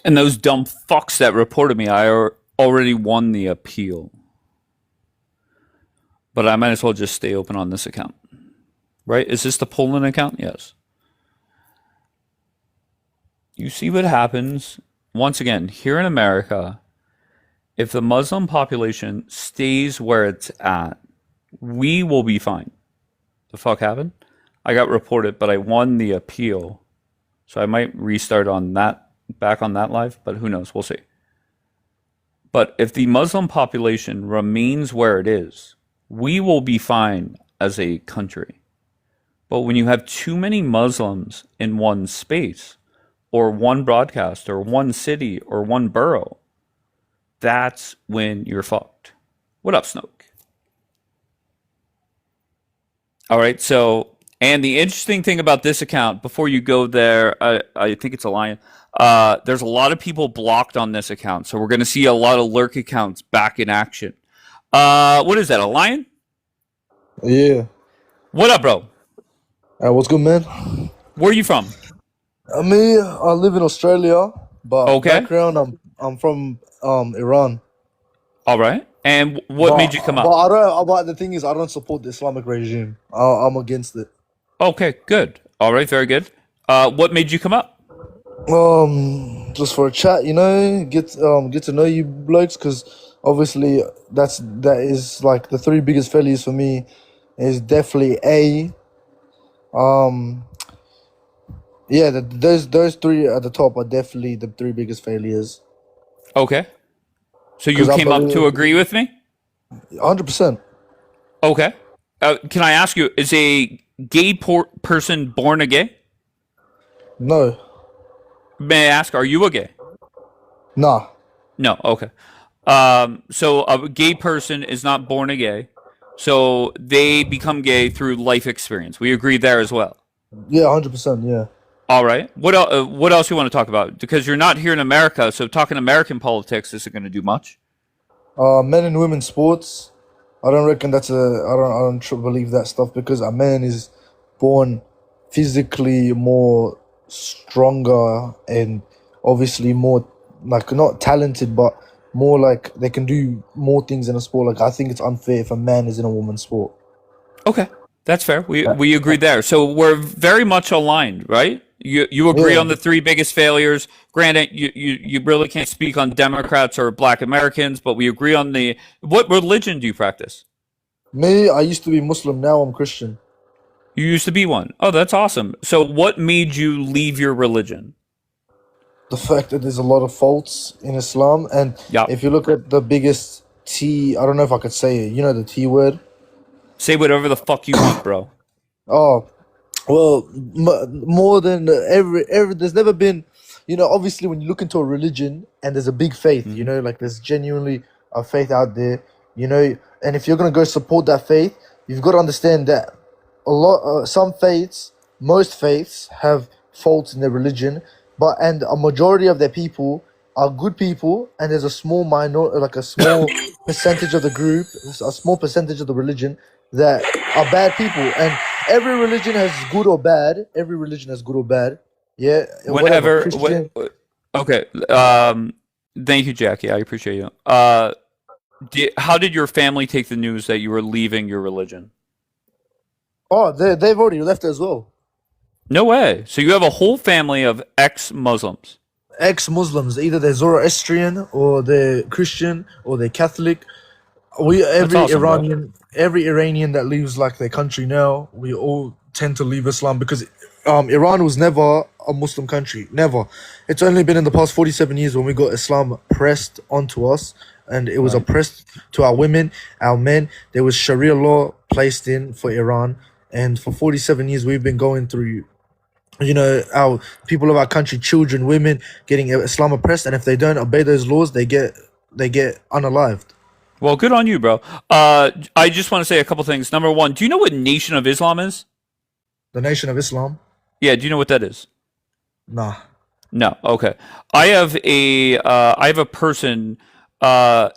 And those dumb fucks that reported me, already won the appeal. But I might as well just stay open on this account. Right? Is this the Poland account? Yes. You see what happens, once again, here in America, if the Muslim population stays where it's at, we will be fine. The fuck happened? I got reported, but I won the appeal. So I might restart on that, back on that live, but who knows? We'll see. But if the Muslim population remains where it is, we will be fine as a country. But when you have too many Muslims in one space, or one broadcast, or one city, or one borough, that's when you're fucked. What up, Snoke? All right, so, and the interesting thing about this account, before you go there, I think it's a lion, there's a lot of people blocked on this account, so we're going to see a lot of lurk accounts back in action. What is that, a lion? Yeah. What up, bro? What's good, man? Where are you from? I live in Australia, but Okay. background, I'm from Iran. All right. And what made you come up? But the thing is, I don't support the Islamic regime. I'm against it. Okay, good. All right, very good. What made you come up? Just for a chat, get to know you blokes, because obviously that is like the three biggest failures for me. Is definitely yeah, those three at the top are definitely the three biggest failures. Okay. So you 'Cause I came up to believe agree with me? 100%. Okay. Can I ask you, is a gay person born a gay? No, May I ask, are you a gay? nah, No. Okay. So a gay person is not born a gay. So they become gay through life experience. We agree there as well. yeah, 100%, yeah. All right. What else you want to talk about? Because you're not here in America, so talking American politics isn't going to do much. Men and women sports. I don't reckon that's believe that stuff, because a man is born physically more stronger and obviously more, like, not talented, but more like they can do more things in a sport. Like, I think it's unfair if a man is in a woman's sport. Okay, that's fair. Yeah, We agree there. So we're very much aligned, right? You agree yeah. on the three biggest failures. Granted, you really can't speak on Democrats or Black Americans, but we agree on the. What religion do you practice? Me, I used to be Muslim. Now I'm Christian. You used to be one. Oh, that's awesome. So what made you leave your religion? The fact that there's a lot of faults in Islam, and Yeah. if you look at the biggest T, I don't know if I could say it. You know the T word. Say whatever the fuck you want, bro. Oh, well, more than every, there's never been, obviously when you look into a religion and there's a big faith, Mhm. like there's genuinely a faith out there, and if you're going to go support that faith, you've got to understand that some faiths, most faiths have faults in their religion, and a majority of their people are good people, and there's a small like a small percentage of the group, a small percentage of the religion that are bad people, and every religion has good or bad. Every religion has good or bad. Yeah, whatever. Whenever. Christian. Okay. Thank you, Jackie. I appreciate you. How did your family take the news that you were leaving your religion? Oh, they've already left as well. No way. So you have a whole family of ex-Muslims. Ex-Muslims, either they're Zoroastrian or they're Christian or they're Catholic. We That's awesome, bro. every Iranian that leaves like their country now, we all tend to leave Islam, because Iran was never a Muslim country, never. It's only been in the past 47 years when we got Islam pressed onto us, and it was Right. oppressed to our women, our men. There was Sharia law placed in for Iran, and for 47 years we've been going through, our people of our country, children, women, getting Islam oppressed, and if they don't obey those laws, they get unalived. Well, good on you, bro. I just want to say a couple things. Number one, do you know what Nation of Islam is? The Nation of Islam? Yeah, do you know what that is? Nah. No. Okay. I have a person.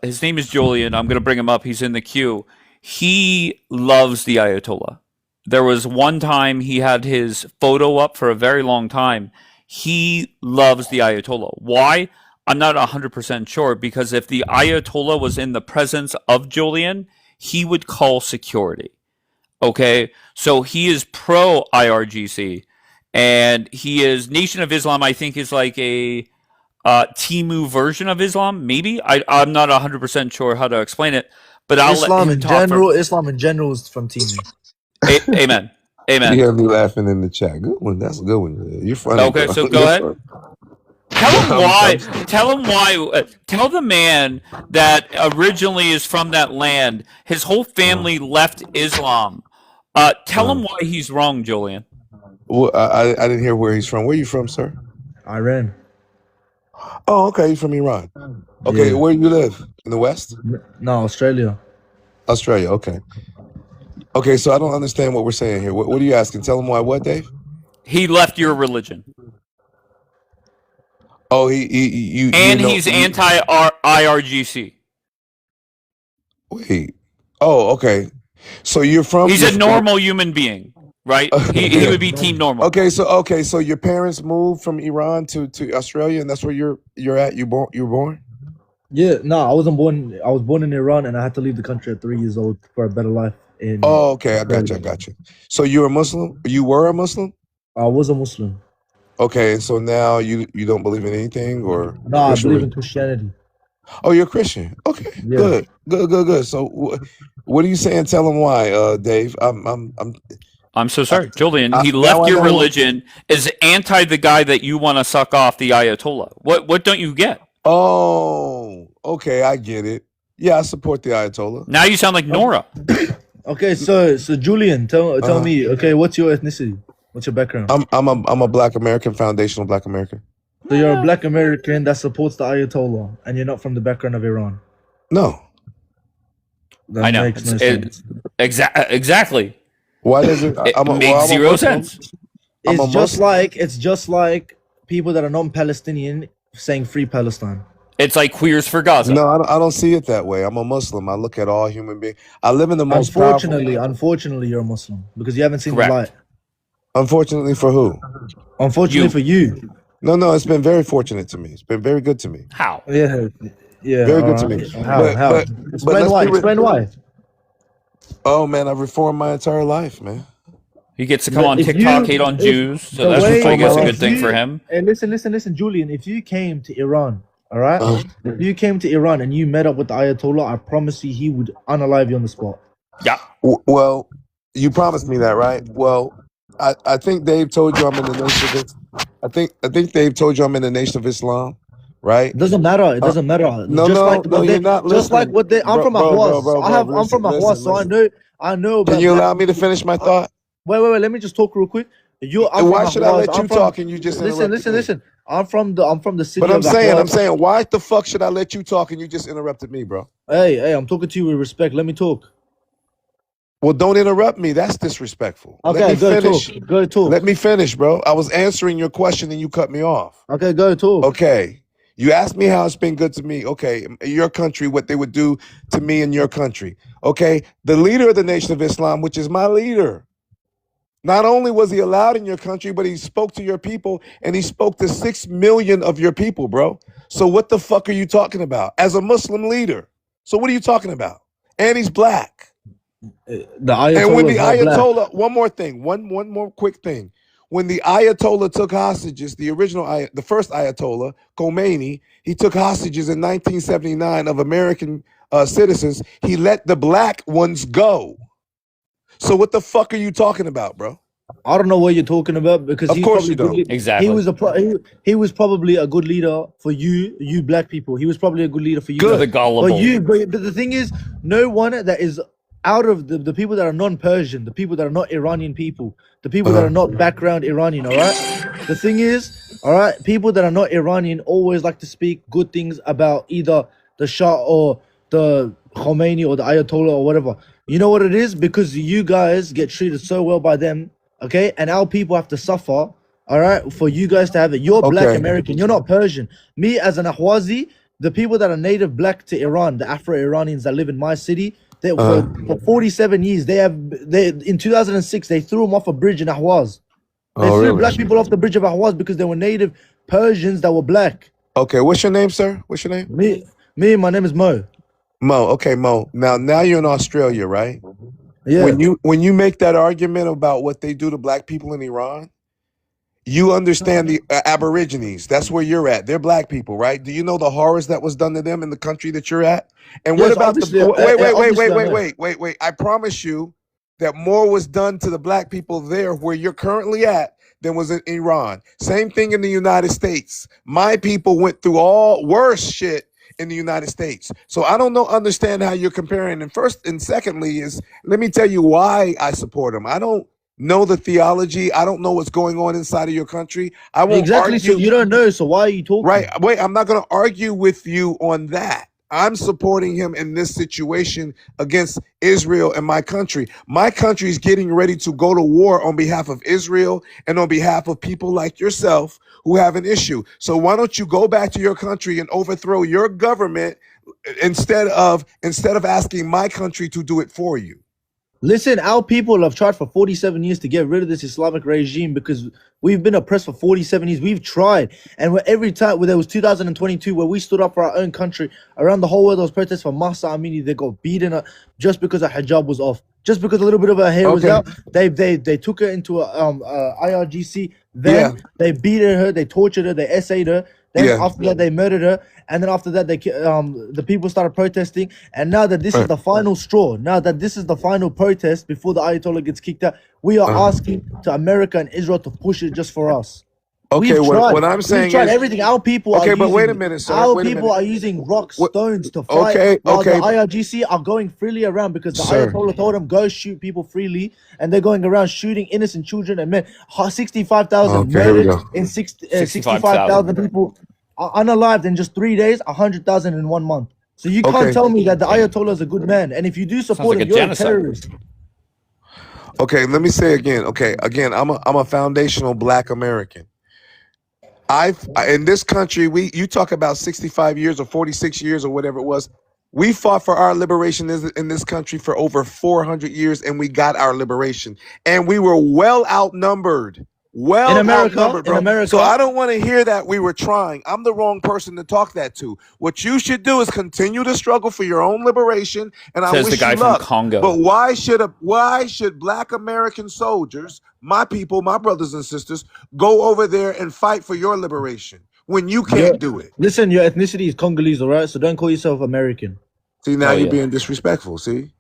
His name is Julian. I'm gonna bring him up. He's in the queue. He loves the Ayatollah. There was one time he had his photo up for a very long time. he loves the Ayatollah. Why? I'm not 100% sure, because if the Ayatollah was in the presence of Julian, he would call security. Okay, so he is pro IRGC, and he is Nation of Islam. I think is like a Timu version of Islam. Maybe I'm not 100% sure how to explain it, but I'll let him talk. Islam in general is from Timu. Amen. You Amen. hear me laughing in the chat. Good one. That's a good one. You're funny. Okay, bro. so go Yes, ahead. sir. Tell him why. Tell him why. Tell the man that originally is from that land. His whole family left Islam. Tell him why he's wrong, Julian. Well, I didn't hear where he's from. Where are you from, sir? Iran. Oh, okay. You're from Iran. Okay, Yeah. where do you live? In the West? No, Australia. Australia. Okay. Okay, so I don't understand what we're saying here. What are you asking? Tell him why what, Dave? He left your religion, Oh, you and know, he's anti IRGC. wait. Oh, okay. So you're from He's a normal human being, right? He would be team normal. Okay, so your parents moved from Iran to Australia, and that's where you're at. You were born? Yeah, no, I wasn't born. I was born in Iran, and I had to leave the country at 3 years old for a better life. Oh, okay. I got you. So you're a Muslim? You were a Muslim? I was a Muslim. Okay, and so now you don't believe in anything, or No, I what's your believe in religion? Christianity. Oh, you're a Christian. Okay, Yeah. good. So what are you saying? Tell him why, Dave. I'm so sorry, Julian. He now left I your know- religion, is anti the guy that you want to suck off, the Ayatollah. What don't you get? Oh, okay, I get it. Yeah, I support the Ayatollah. Now you sound like Nora. Okay, so Julian, tell Uh-huh. me. Okay, what's your ethnicity? What's your background? I'm a Black American, foundational Black American. So you're a Black American that supports the Ayatollah, and you're not from the background of Iran. No, That I know. makes no sense. Exactly. why does it? It I'm a makes zero Muslim. sense. I'm a It's just like people that are non-Palestinian saying free Palestine. It's like queers for Gaza. No, I don't see it that way. I'm a Muslim. I look at all human beings. I live in the most powerful. Unfortunately, you're a Muslim because you haven't seen Correct. the light. Unfortunately for who? Unfortunately You. for you. No, it's been very fortunate to me. It's been very good to me. How? Yeah. Very good to me. alright. How? But Explain let's why. be real. Explain why. Oh man, I've reformed my entire life, man. He gets to come on If TikTok, you- hate on if Jews, so the that's way- I guess a if good thing you- for him. Hey, listen, Julian. If you came to Iran, all right, Uh, if you came to Iran and you met up with the Ayatollah, I promise you, he would unalive you on the spot. Yeah. well, you promised me that, right? Well, I think Dave told you I'm in the nation of I think Dave told you I'm in the Nation of Islam, right? It doesn't matter. It doesn't matter. No, just no, like no, what you're they, not just like listening. what they. I'm Bro, from bro, Ahwaz. bro, I'm from listen, Ahwaz, so listen. I know. Can about you black- allow me to finish my thought? Wait. Let me just talk real quick. I'm Why from should I Ahwaz. let you I'm from- talk and you just interrupted me? Listen. I'm from the city. But I'm of saying, Ahwaz. why the fuck should I let you talk and you just interrupted me, bro? Hey, I'm talking to you with respect. Let me talk. Well, don't interrupt me. That's disrespectful. Okay, Let me go finish. talk. Go talk. Let me finish, bro. I was answering your question and you cut me off. Okay, go talk. Okay. You asked me how it's been good to me. Okay. Your country, what they would do to me in your country. Okay. The leader of the Nation of Islam, which is my leader, not only was he allowed in your country, but he spoke to your people and he spoke to 6 million of your people, bro. So what the fuck are you talking about as a Muslim leader? So what are you talking about? And he's black. The Ayatollah. And when the Ayatollah, one more thing, one more quick thing. When the Ayatollah took hostages, the first Ayatollah, Khomeini, he took hostages in 1979 of American citizens. He let the black ones go. So what the fuck are you talking about, bro? I don't know what you're talking about because Of he's course probably you don't. Exactly. he was probably a good leader for you black people. He was probably a good leader for you. Good. The gullible. But the thing is, no one that is out of the people that are non-Persian, the people that are not Iranian people, the people that are not background Iranian, all right? The thing is, all right, people that are not Iranian always like to speak good things about either the Shah or the Khomeini or the Ayatollah or whatever. You know what it is? Because you guys get treated so well by them, okay? And our people have to suffer, all right, for you guys to have it. You're black Okay. American, you're not Persian. Me as an Ahwazi, the people that are native black to Iran, the Afro-Iranians that live in my city, for 47 years, they in 2006, they threw them off a bridge in Ahwaz. They Oh, threw really? black people off the bridge of Ahwaz because they were native Persians that were black. Okay, what's your name, sir? What's your name? My name is Mo. Mo. Okay, Mo. Now you're in Australia, right? Yeah. When you make that argument about what they do to black people in Iran, you understand the Aborigines. That's where you're at. They're black people, right? Do you know the horrors that was done to them in the country that you're at? And what Yes, about obviously, wait. I promise you that more was done to the black people there where you're currently at than was in Iran. Same thing in the United States. My people went through all worse shit in the United States. So I don't understand how you're comparing. And first and secondly is, let me tell you why I support them. I don't know the theology. I don't know what's going on inside of your country. I won't Exactly. argue. So you don't know. So why are you talking? Right. Wait, I'm not going to argue with you on that. I'm supporting him in this situation against Israel and my country. My country is getting ready to go to war on behalf of Israel and on behalf of people like yourself who have an issue. So why don't you go back to your country and overthrow your government instead of asking my country to do it for you? Listen, our people have tried for 47 years to get rid of this Islamic regime because we've been oppressed for 47 years. We've tried. And every time, there was 2022 where we stood up for our own country. Around the whole world, there was protests for Mahsa Amini. They got beaten up just because her hijab was off. Just because a little bit of her hair was out. They took her into a IRGC. Then they beat her, they tortured her, they essayed her. Then after that, they murdered her. And then after that, the people started protesting. And now that this is the final straw, now that this is the final protest before the Ayatollah gets kicked out, we are asking to America and Israel to push it just for us. Okay, what I'm saying we've tried is everything. Our people are but using, wait a minute, sir. Our people are using rocks, stones to fight. While the IRGC are going freely around because the Ayatollah told them go shoot people freely, and they're going around shooting innocent children and men. 65,000 murdered in 65,000 people unalived in just 3 days. 100,000 in 1 month. So you can't tell me that the Ayatollah is a good man. And if you do support him, you're a terrorist. Okay, let me say again. Okay, again, I'm a foundational Black American. In this country, you talk about 65 years or 46 years or whatever it was. We fought for our liberation in this country for over 400 years, and we got our liberation. And we were well outnumbered. In America. So I don't want to hear that we were trying. I'm the wrong person to talk that to. What you should do is continue to struggle for your own liberation. And I wish the guy you from luck. Congo. But why should Black American soldiers, my people, my brothers and sisters, go over there and fight for your liberation when you can't do it? Listen, your ethnicity is Congolese, all right? So don't call yourself American. See, now you're being disrespectful. See?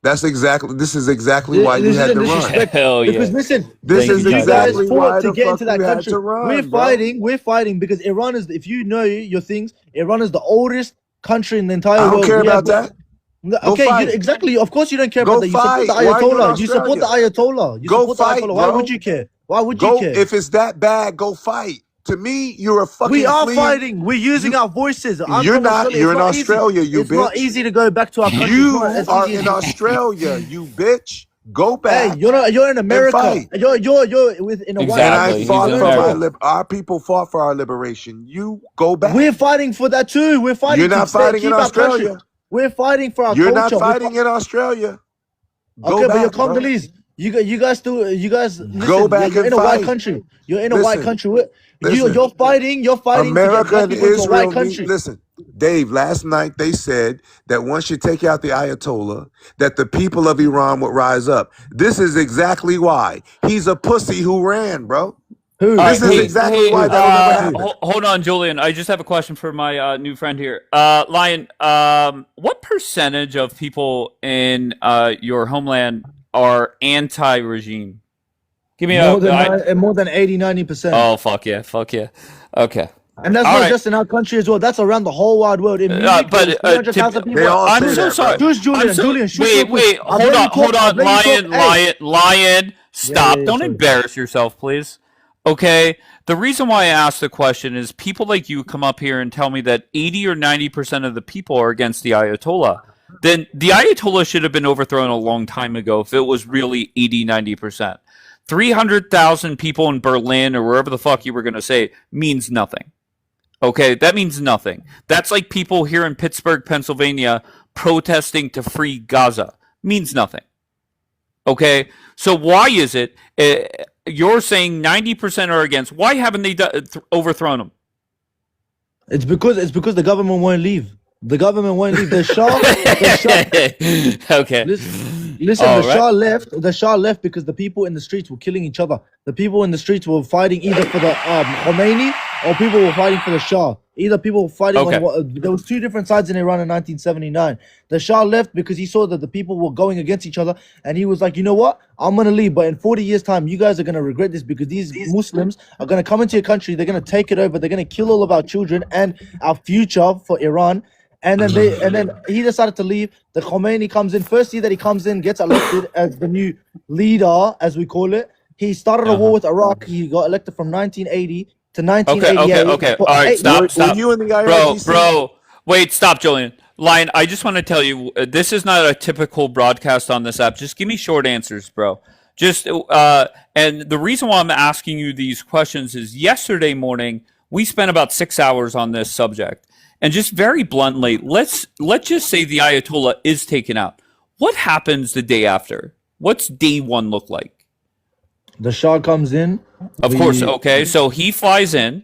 This is exactly why you had to run. Hell yeah. Because listen, this is exactly why to get into that country. Run, we're fighting because Iran is, if you know your things, Iran is the oldest country in the entire world. I don't care about that. Okay, exactly. Of course you don't care about that. You support the Ayatollah. You support the Ayatollah. Go fight, Why would you care? Why would you care? If it's that bad, go fight. To me, you're a fucking We are fighting. We're using our voices. You're not. You're in Australia, you bitch. It's not easy to go back to our country. You are in Australia, you bitch. Go back. Hey, you're in America. You're in a white country. And I fought for our people fought for our liberation. You go back. We're fighting for that too. We're fighting. You're not fighting in Australia. We're fighting for our culture. You're not fighting in Australia. Go back, but you're Congolese. You guys listen, go back you're and in fight. A white country. You're in a white country. You're fighting. America and Israel. Country. Listen, Dave. Last night they said that once you take out the Ayatollah, that the people of Iran would rise up. This is exactly why. He's a pussy who ran, bro. This is exactly why that will never happen. Hold on, Julian. I just have a question for my new friend here. Lion, what percentage of people in your homeland are anti-regime? Give me more than 80-90%. Oh, fuck yeah. Okay. And that's not just in our country as well. That's around the whole wide world. In Munich, I'm so sorry. Julian, wait. Hold on. Lion. Stop. Don't embarrass yourself, please. Okay. The reason why I asked the question is people like you come up here and tell me that 80 or 90% of the people are against the Ayatollah. Then the Ayatollah should have been overthrown a long time ago if it was really 80, 90%. 300,000 people in Berlin or wherever the fuck you were going to say means nothing. Okay, that means nothing. That's like people here in Pittsburgh, Pennsylvania protesting to free Gaza. Means nothing. Okay, so why is it you're saying 90% are against. Why haven't they overthrown them? It's because the government won't leave. The government won't leave. The Shah. Okay. Listen. All The right. Shah left. The Shah left because the people in the streets were killing each other. The people in the streets were fighting either for the Khomeini or people were fighting for the Shah. Either people were fighting Okay. on. There was two different sides in Iran in 1979. The Shah left because he saw that the people were going against each other, and he was like, you know what? I'm gonna leave, but in 40 years' time, you guys are gonna regret this because these Muslims are gonna come into your country. They're gonna take it over. They're gonna kill all of our children and our future for Iran. And then he decided to leave. The Khomeini comes in. First year that he comes in, gets elected as the new leader, as we call it. He started a war with Iraq. He got elected from 1980 to 1988. Okay. All right, stop. Were you in the IRGC? Bro. Wait, stop, Julian. Lion, I just want to tell you, this is not a typical broadcast on this app. Just give me short answers, bro. Just and the reason why I'm asking you these questions is yesterday morning we spent about 6 hours on this subject. And just very bluntly, let's just say the Ayatollah is taken out. What happens the day after? What's day one look like? The Shah comes in. Of course, okay. So he flies in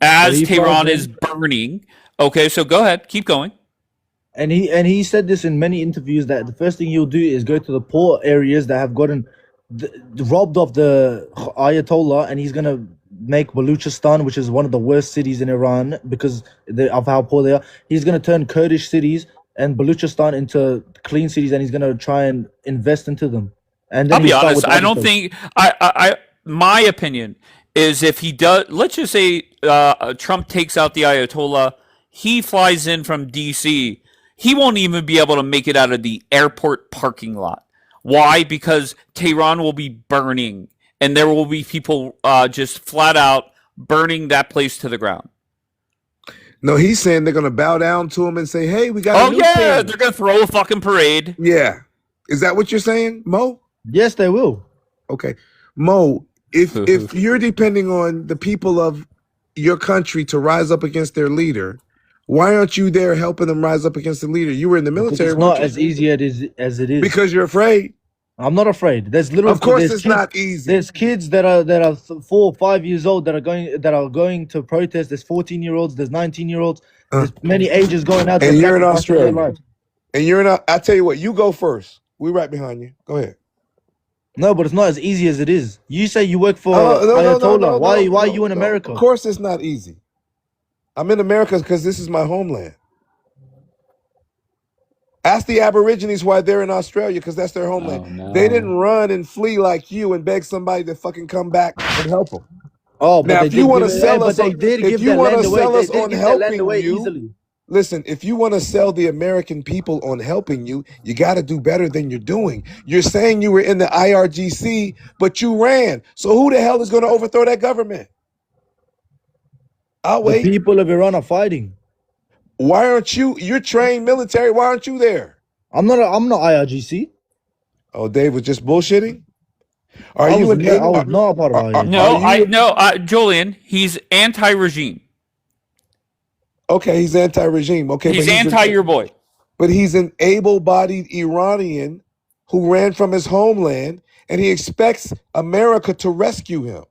as Tehran is burning. Okay, so go ahead, keep going. And he said this in many interviews that the first thing he'll do is go to the poor areas that have gotten robbed of the Ayatollah, and he's gonna make Baluchistan, which is one of the worst cities in Iran because of how poor they are. He's gonna turn Kurdish cities and Baluchistan into clean cities, and he's gonna try and invest into them. And then I'll be honest. I don't think my opinion is if he does. Let's just say Trump takes out the Ayatollah. He flies in from D.C. He won't even be able to make it out of the airport parking lot. Why? Because Tehran will be burning, and there will be people just flat out burning that place to the ground. No, he's saying they're gonna bow down to him and say, "Hey, we got." Oh yeah, they're gonna throw a fucking parade. Yeah, is that what you're saying, Mo? Yes, they will. Okay, Mo. If you're depending on the people of your country to rise up against their leader, why aren't you there helping them rise up against the leader? You were in the military. It's not as easy as it is. Because you're afraid. I'm not afraid. There's literally, of course, it's not easy. There's kids that are 4 or 5 years old that are going to protest. There's 14-year-olds. There's 19-year-olds. There's many ages going out. And you're in Australia. And you're not. I tell you what. You go first. We're right behind you. Go ahead. No, but it's not as easy as it is. You say you work for Ayatollah. Why are you in America? Of course, it's not easy. I'm in America because this is my homeland. Ask the Aborigines why they're in Australia, because that's their homeland. Oh, no. They didn't run and flee like you and beg somebody to fucking come back and help them. Oh, but now, if you want to sell us, if you want to sell us on helping you, listen. If you want to sell the American people on helping you, you got to do better than you're doing. You're saying you were in the IRGC, but you ran. So who the hell is going to overthrow that government? I'll wait. The people of Iran are fighting. Why aren't you? You're trained military. Why aren't you there? I'm not IRGC. Oh, Dave was just bullshitting. I was not part of IRGC. Julian, he's anti-regime. Okay, he's anti-regime. Okay, he's anti your boy. But he's an able-bodied Iranian who ran from his homeland, and he expects America to rescue him.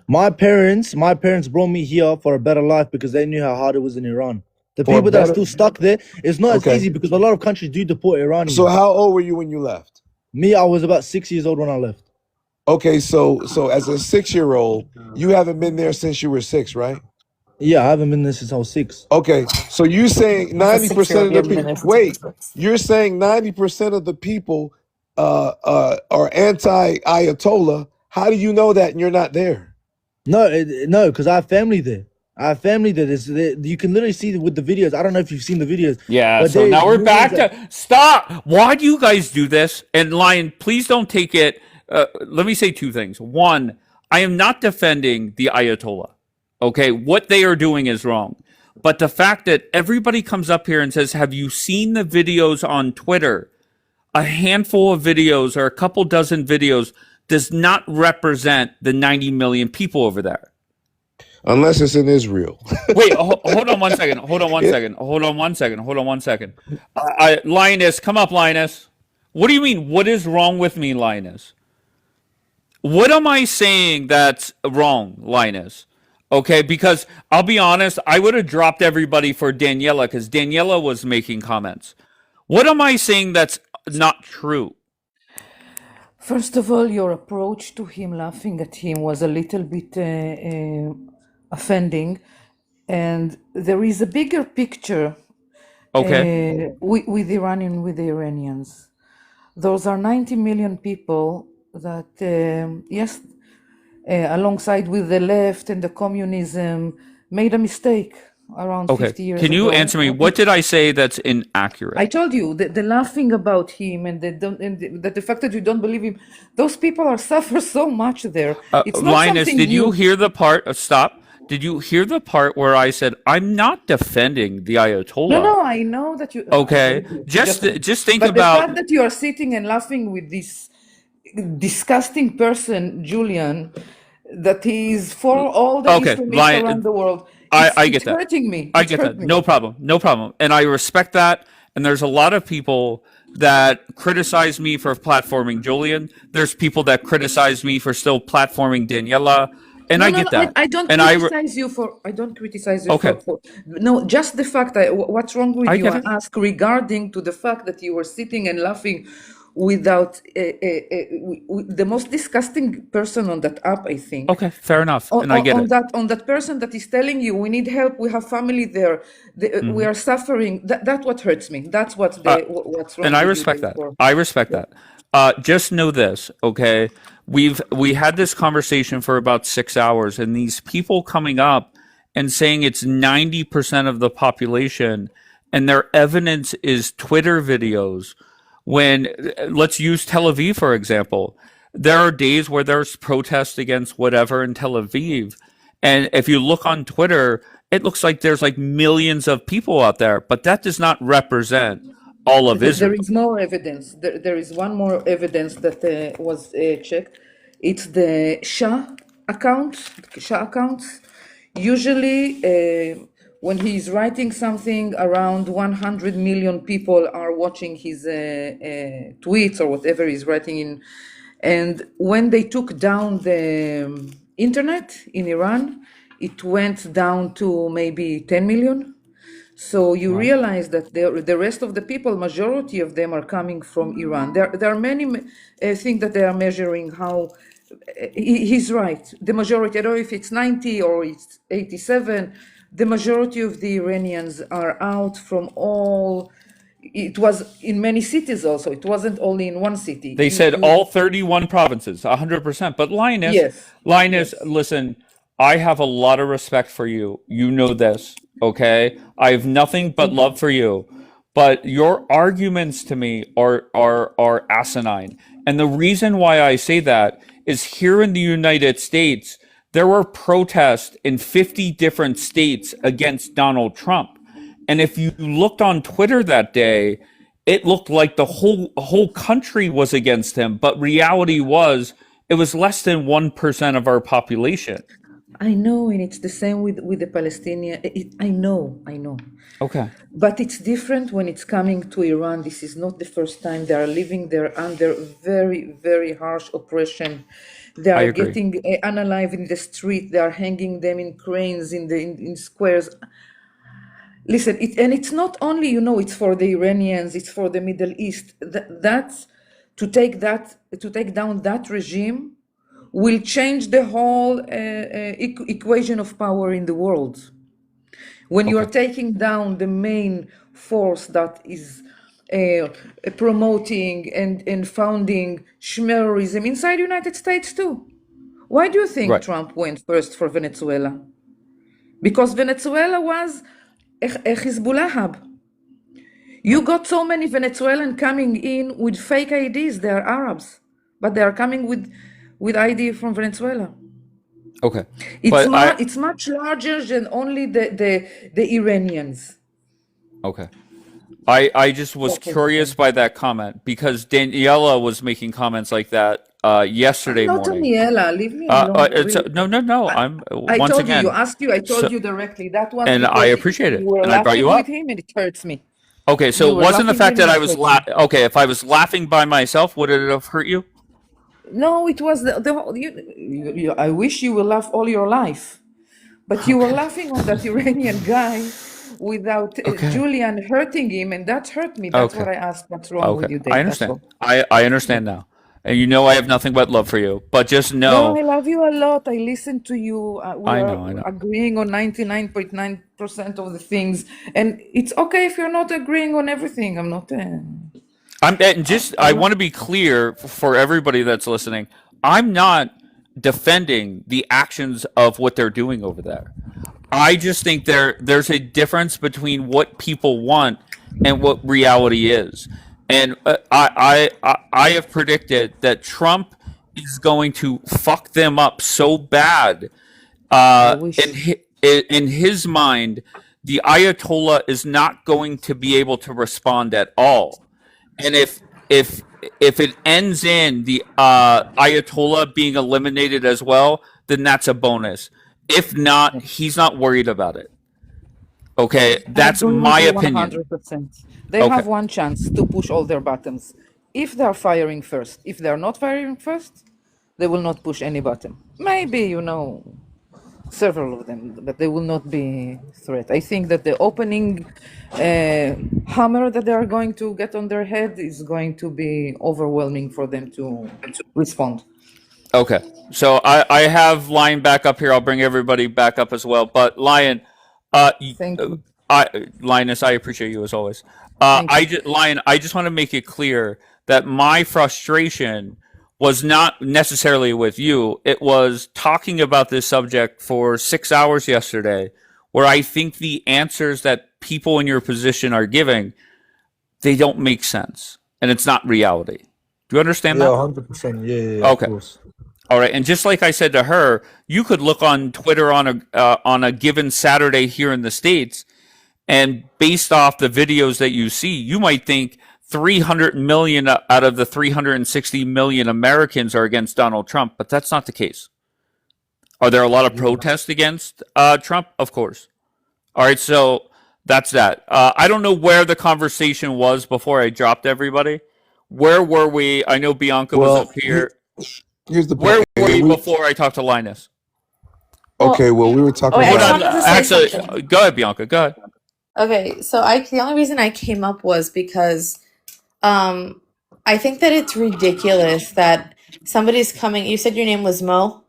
My parents brought me here for a better life because they knew how hard it was in Iran. The people that are still stuck there, it's not as easy because a lot of countries do deport Iranians. So how old were you when you left? Me, I was about 6 years old when I left. Okay, so as a 6-year-old, you haven't been there since you were 6, right? Yeah, I haven't been there since I was 6. Okay, so you're saying 90% of the people. Wait, you're saying 90% of the people are anti-Ayatollah. How do you know that and you're not there? No, because I have family there. I have family there. You can literally see with the videos. I don't know if you've seen the videos. Yeah, so now we're back to... Stop! Why do you guys do this? And Lion, please don't take it... let me say two things. One, I am not defending the Ayatollah. Okay, what they are doing is wrong. But the fact that everybody comes up here and says, have you seen the videos on Twitter? A handful of videos or a couple dozen videos does not represent the 90 million people over there. Unless it's in Israel. Wait, hold on 1 second. Hold on 1 second. Hold on 1 second. Hold on 1 second. Linus, come up, Linus. What do you mean? What is wrong with me, Linus? What am I saying that's wrong, Linus? Okay, because I'll be honest, I would have dropped everybody for Daniela because Daniela was making comments. What am I saying that's not true? First of all, your approach to him, laughing at him, was a little bit offending. And there is a bigger picture Okay. with Iran and with the Iranians. Those are 90 million people that, yes, alongside with the left and the communism, made a mistake around Okay. 50 years Can you ago. answer me? What did I say that's inaccurate? I told you the laughing about him and the fact that you don't believe him. Those people are suffer so much there. It's not Linus, something did you new. hear the part? Stop. Did you hear the part where I said I'm not defending the Ayatollah? No, I know that you. Okay, just think But the fact about. that you are sitting and laughing with this disgusting person, Julian, that he is for all the Okay, Islamists around the world. I get It's that. hurting me. I It's get hurt that. me. No problem. No problem. And I respect that. And there's a lot of people that criticize me for platforming Julian. There's people that criticize me for still platforming Daniela. And No, I no, get no. that. I don't And criticize you for. I don't criticize you Okay. for. No, just the fact. What's wrong with I you? get I it. ask regarding to the fact that you were sitting and laughing without the most disgusting person on that app. I think. Okay, fair enough. And I get it. On that person that is telling you we need help, we have family there, we are suffering. That's what hurts me. That's what's wrong. And I with respect you that. therefore. I respect that. Just know this, okay? We had this conversation for about 6 hours, and these people coming up and saying it's 90% of the population, and their evidence is Twitter videos. When let's use Tel Aviv for example, there are days where there's protests against whatever in Tel Aviv, and if you look on Twitter, it looks like there's like millions of people out there, but that does not represent all of There Israel. is more evidence. There is one more evidence that was checked. It's the account. Shah accounts. Usually, when he's writing something, around 100 million people are watching his tweets or whatever he's writing in. And when they took down the internet in Iran, it went down to maybe 10 million. So you realize that the rest of the people, majority of them are coming from Iran. There are many things that they are measuring how he's right. The majority, I don't know if it's 90 or it's 87, the majority of the Iranians are out from all. It was in many cities also. It wasn't only in one city. They said all 31 provinces, 100%. But Linus, Yes. listen, I have a lot of respect for you. You know this, okay? I have nothing but love for you. But your arguments to me are asinine. And the reason why I say that is here in the United States, there were protests in 50 different states against Donald Trump. And if you looked on Twitter that day, it looked like the whole country was against him. But reality was, it was less than 1% of our population. I know, and it's the same with the Palestinian. I know. Okay. But it's different when it's coming to Iran. This is not the first time they are living there under very, very harsh oppression. They I are agree. getting unalive in the street. They are hanging them in cranes in squares. Listen, it's not only, it's for the Iranians, it's for the Middle East. That's to take down that regime will change the whole equation of power in the world. When you are taking down the main force that is promoting and founding Schmerism inside the United States too. Why do you think Right. Trump went first for Venezuela? Because Venezuela was a Hezbollah hub. You got so many Venezuelans coming in with fake IDs. They are Arabs, but they are coming with ID from Venezuela. Okay. It's much larger than only the Iranians. Okay. I just was curious by that comment because Daniela was making comments like that yesterday Not morning. Daniela, leave me alone. It's really. no. I'm I once told again. you, asked you, I told so- you directly. That was and because I appreciate it, you were and I brought you laughing up. with him, and it hurts me. Okay, so You it were wasn't the laughing fact with that him, I it was hurts me. okay. If I was laughing by myself, would it have hurt you? No, it was I wish you will laugh all your life, but you were Okay. laughing on that Iranian guy without Okay. Julian hurting him, and that hurt me. That's Okay. what I asked. What's wrong Okay. with you, I Dave? That's understand. all. I understand now. And you know I have nothing but love for you. But just No, know, I love you a lot. I listen to you. We I are know, I know. agreeing on 99.9% of the things, and it's okay if you're not agreeing on everything. I'm not. I'm and just I I'm not. want to be clear for everybody that's listening. I'm not defending the actions of what they're doing over there. I just think there's a difference between what people want and what reality is. And I have predicted that Trump is going to fuck them up so bad. I In wish. in his mind, the Ayatollah is not going to be able to respond at all. And if it ends in the Ayatollah being eliminated as well, then that's a bonus. If not, he's not worried about it. Okay, I that's agree with my you opinion. 100%. They Okay, have one chance to push all their buttons. If they're firing first, if they're not firing first, they will not push any button. Maybe, several of them, but they will not be threat. I think that the opening hammer that they are going to get on their head is going to be overwhelming for them to respond. okay. So I have Lion back up here. I'll bring everybody back up as well. But Lion, Thank you. Linus, I appreciate you as always. Thank you. Lion, I just want to make it clear that my frustration was not necessarily with you. It was talking about this subject for 6 hours yesterday, where I think the answers that people in your position are giving, they don't make sense, and it's not reality. Do you understand Yeah, that? 100%. Yeah, yeah, yeah, of Okay. course. All right, and just like I said to her, you could look on Twitter on a given Saturday here in the states, and based off the videos that you see, you might think 300 million out of the 360 million Americans are against Donald Trump, but that's not the case. Are there a lot of Yeah. protests against Trump? Of course. All right, so that's that. I don't know where the conversation was before I dropped everybody. Where were we? I know Bianca was up Well, here. here's the Where point. were we We, before I talked to Linus? okay, Well, well, we were oh, talking wait, I Hold just about. on. wanted to say Actually, something. go ahead, Bianca. Go ahead. Okay, so the only reason I came up was because um I think that it's ridiculous that somebody's coming. You said your name was Mo.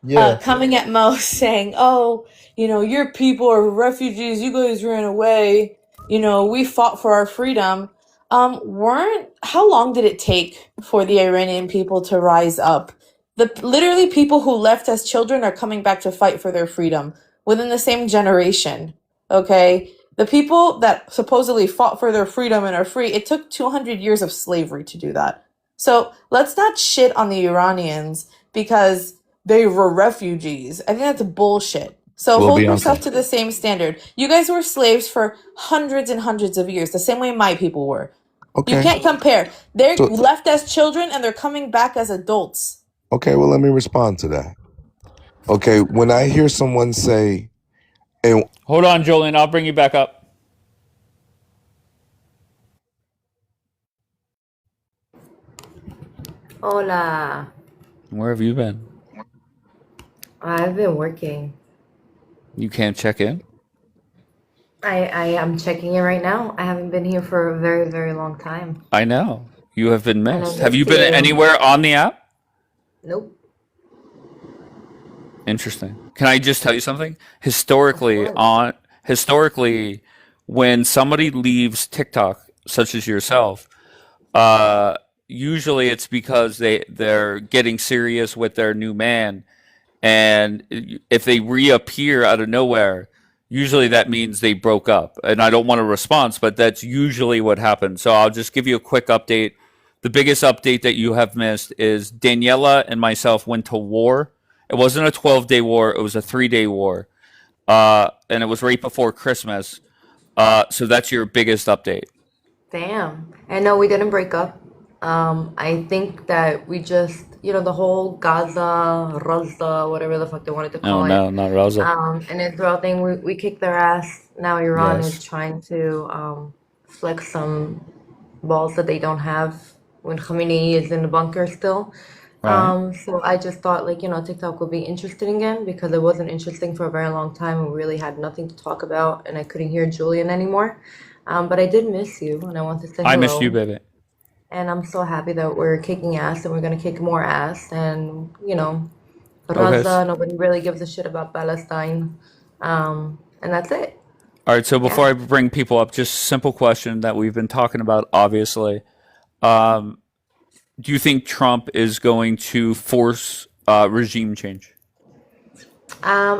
Yeah. Coming at Mo saying, "Oh, your people are refugees. You guys ran away. We fought for our freedom." Weren't How long did it take for the Iranian people to rise up? The literally people who left as children are coming back to fight for their freedom within the same generation. Okay, the people that supposedly fought for their freedom and are free, it took 200 years of slavery to do that. So let's not shit on the Iranians because they were refugees. I think that's bullshit. So Well, hold yourself Bianca. to the same standard. You guys were slaves for hundreds and hundreds of years, the same way my people were. You Okay. can't compare. They're So, left as children and they're coming back as adults. okay, well, let me respond to that. Okay, when I hear someone say, and Hold on, Julian. I'll bring you back up. Hola. Where have you been? I've been working. You can't check in? I am checking it right now. I haven't been here for a very, very long time. I know. You have been And I missed. Have you missed been you. anywhere on the app? Nope. Interesting. Can I just tell you something? Of course. Historically, when somebody leaves TikTok, such as yourself, uh, usually it's because they're getting serious with their new man, and if they reappear out of nowhere, usually that means they broke up. And I don't want a response, but that's usually what happens. So I'll just give you a quick update. The biggest update that you have missed is Daniela and myself went to war. It wasn't a 12-day war, it was a 3-day war. And it was right before Christmas. So that's your biggest update. Damn. And no, we didn't break up. I think that we just, the whole Gaza, Raza, whatever the fuck they wanted to Oh, call it, no, not Raza. and Israel thing, we kicked their ass. Now Iran is Yes. trying to flex some balls that they don't have when Khamenei is in the bunker still. Right. So I just thought like, TikTok would be interesting again because it wasn't interesting for a very long time and we really had nothing to talk about and I couldn't hear Julian anymore. But I did miss you and I want to say I missed you, hello. baby. And I'm so happy that we're kicking ass and we're gonna kick more ass and Okay. Gaza, nobody really gives a shit about Palestine. And that's it. All right. So Yeah. before I bring people up, just a simple question that we've been talking about, obviously. Um, do you think Trump is going to force regime change?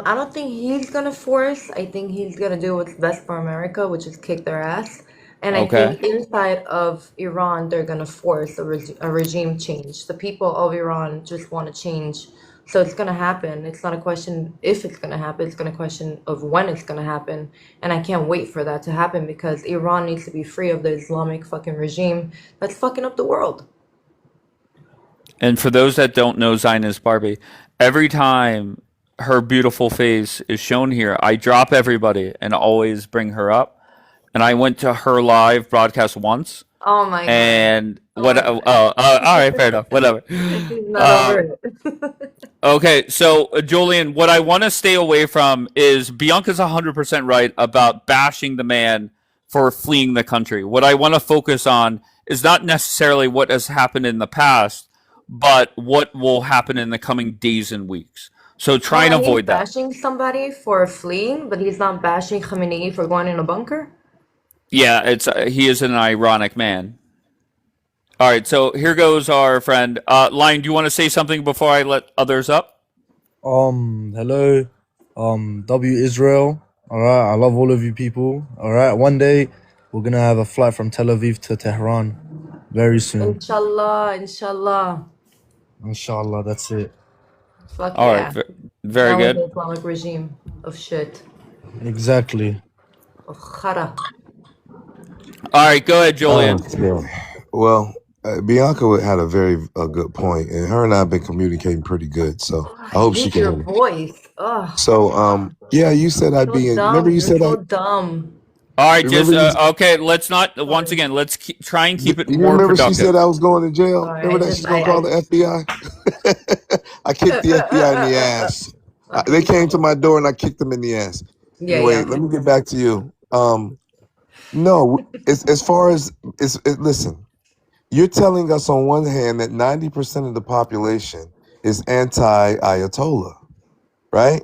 I don't think he's gonna force. I think he's gonna do what's best for America, which is kick their ass. And I Okay. think inside of Iran, they're gonna force a regime change. The people of Iran just want to change. So it's gonna happen. It's not a question if it's gonna happen. It's gonna question of when it's gonna happen. And I can't wait for that to happen because Iran needs to be free of the Islamic fucking regime that's fucking up the world. And for those that don't know Zionist Barbie, every time her beautiful face is shown here, I drop everybody and always bring her up. And I went to her live broadcast once, Oh my God. and what? Oh, Oh, all right, fair enough. Whatever. he's not Uh, over it. okay, so Julian, what I want to stay away from is Bianca's 100% right about bashing the man for fleeing the country. What I want to focus on is not necessarily what has happened in the past, but what will happen in the coming days and weeks. So try Hold and on, he's avoid that. bashing somebody for fleeing, but he's not bashing Khamenei for going in a bunker? Yeah, it's he is an ironic man. All right, so here goes our friend. Lion, do you want to say something before I let others up? Hello, W Israel. All right, I love all of you people. All right, one day we're gonna have a flight from Tel Aviv to Tehran, very soon. Inshallah, inshallah. Inshallah, that's it. Fuck All right, yeah. very Down with the good. Islamic regime of shit. Exactly. Of khara. All right, go ahead, Julian. Okay. Well, Bianca had a very good point, and her and I have been communicating pretty good. So Oh, I I hope she hate can your hear me. voice. Ugh. So, yeah, you said I'd So be in. Remember, dumb. you You're said so I. dumb. All right, just Remember you. okay. Let's not once Sorry. again. Let's try and keep it You more remember she said productive. I was going to jail. Sorry. Remember that she's gonna call the FBI. I kicked the FBI in the ass. Okay, They keep came to going. my door and I kicked them in the ass. Yeah, Anyway, okay. let me get back to you. No, as far as listen, you're telling us on one hand that 90% of the population is anti-Ayatollah, right?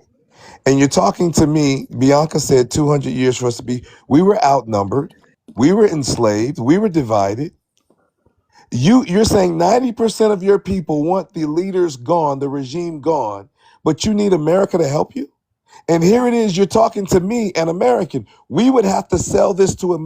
And you're talking to me. Bianca said 200 years for us to be. We were outnumbered. We were enslaved. We were divided. You're saying 90% of your people want the leaders gone, the regime gone, but you need America to help you? And here it is, you're talking to me, an American. We would have to sell this to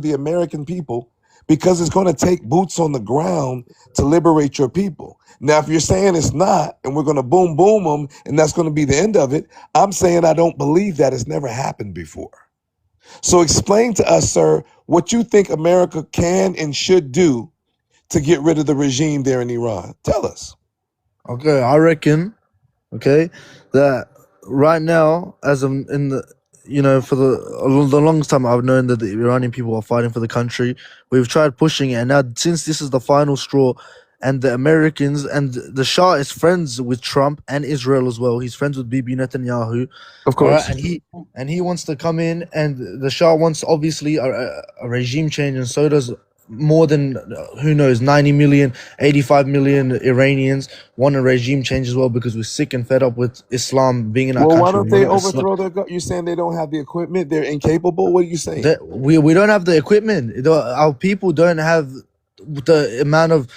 the American people because it's going to take boots on the ground to liberate your people. Now, if you're saying it's not, and we're going to boom them, and that's going to be the end of it, I'm saying I don't believe that. It's never happened before. So explain to us, sir, what you think America can and should do to get rid of the regime there in Iran. Tell us. Okay, I reckon. Okay, that right now, as in the, for the longest time, I've known that the Iranian people are fighting for the country. We've tried pushing it, and now since this is the final straw, and the Americans and the Shah is friends with Trump and Israel as well. He's friends with Bibi Netanyahu. Of All right, course. and he wants to come in, and the Shah wants obviously a regime change, and so does more than who knows 90 million, 85 million Iranians want a regime change as well because we're sick and fed up with Islam being in our Well, why country. don't they overthrow their You're saying they don't have the equipment? They're incapable? What are you saying? We don't have the equipment. Our people don't have the amount of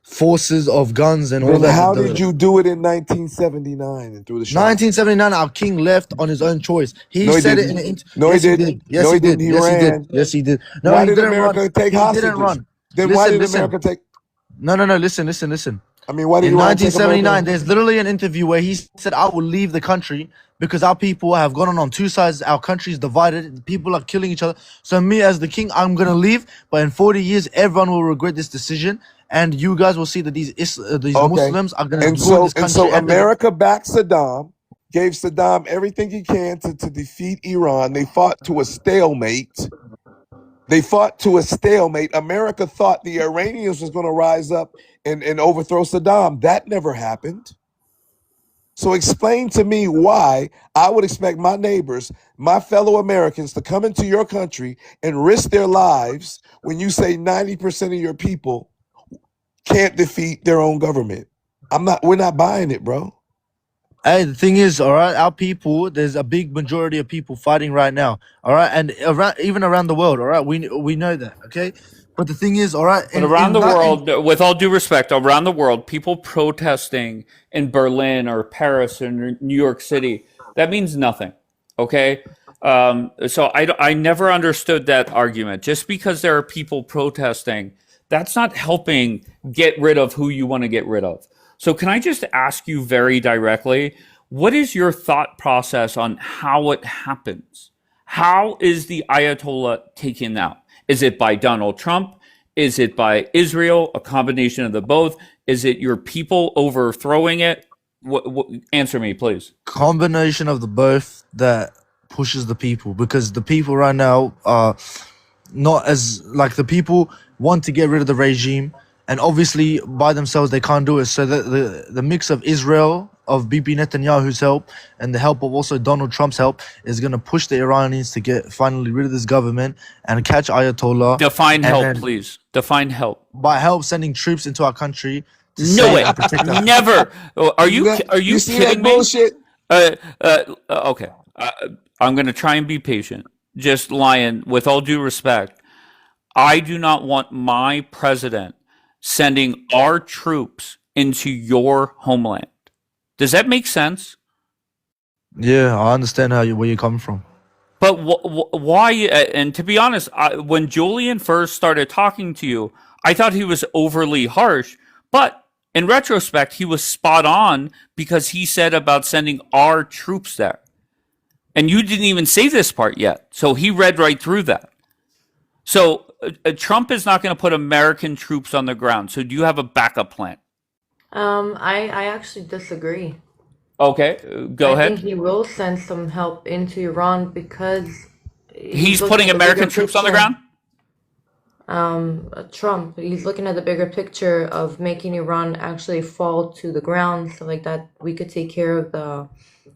forces of guns and all Then that. how did you do it in 1979 and through the Shah? 1979, our king left on his own choice. No, he said didn't. it in an No, yes, he he didn't. did. Yes, No, he he did. didn't. He Yes, he did. ran. Yes, he did. No, Why he did didn't America run. take He hostages? didn't run. Then why did Listen. America take? No. Listen. I mean, why did In Iran take 1979, America? there's literally an interview where he said, I will leave the country because our people have gone on two sides. Our country is divided. People are killing each other. So me as the king, I'm going to leave. But in 40 years, everyone will regret this decision. And you guys will see that these Okay. Muslims are going to And go in this so country. America backed Saddam, gave Saddam everything he can to defeat Iran. They fought to a stalemate. They fought to a stalemate. America thought the Iranians was going to rise up and overthrow Saddam. That never happened. So explain to me why I would expect my neighbors, my fellow Americans, to come into your country and risk their lives when you say 90% of your people can't defeat their own government. We're not buying it, bro. Hey, the thing is, all right, our people, there's a big majority of people fighting right now, all right, and even around the world, all right, we know that, okay. But the thing is, all right, But around the world, with all due respect, around the world, people protesting in Berlin or Paris or New York City, that means nothing. Okay. So I never understood that argument. Just because there are people protesting, that's not helping get rid of who you want to get rid of. So can I just ask you very directly, what is your thought process on how it happens? How is the Ayatollah taken out? Is it by Donald Trump? Is it by Israel? A combination of the both? Is it your people overthrowing it? Answer me, please. combination of the both that pushes the people, because the people right now are not as like the people want to get rid of the regime, and obviously by themselves they can't do it. So the mix of Israel, of Bibi Netanyahu's help, and the help of also Donald Trump's help is going to push the Iranians to get finally rid of this government and catch Ayatollah. Define help, please. Define help. By help sending troops into our country to No save way. and protect us. Never. Are you see kidding that me? bullshit? Okay. I'm going to try and be patient. Just Lion, with all due respect, I do not want my president sending our troops into your homeland. Does that make sense? Yeah, I understand where you're coming from. But why? And to be honest, when Julian first started talking to you, I thought he was overly harsh. But in retrospect, he was spot on, because he said about sending our troops there. And you didn't even say this part yet. So he read right through that. So Trump is not going to put American troops on the ground. So do you have a backup plan? I actually disagree. Okay, go I ahead. think he will send some help into Iran because He's looking putting at the American bigger troops on the picture. ground? Trump, he's looking at the bigger picture of making Iran actually fall to the ground, so like that we could take care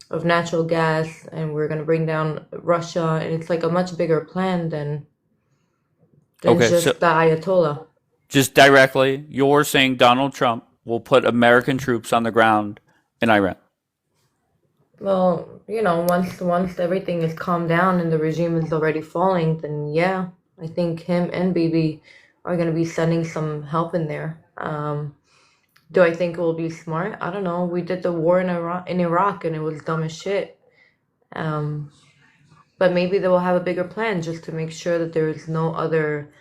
of natural gas, and we're gonna bring down Russia, and it's like a much bigger plan than Okay, just so the Ayatollah. just directly, you're saying Donald Trump will put American troops on the ground in Iran. Well, once everything is calmed down and the regime is already falling, then yeah, I think him and Bibi are gonna be sending some help in there. Do I think it will be smart? I don't know. We did the war in Iraq, and it was dumb as shit. Um, but maybe they will have a bigger plan just to make sure that there is no other,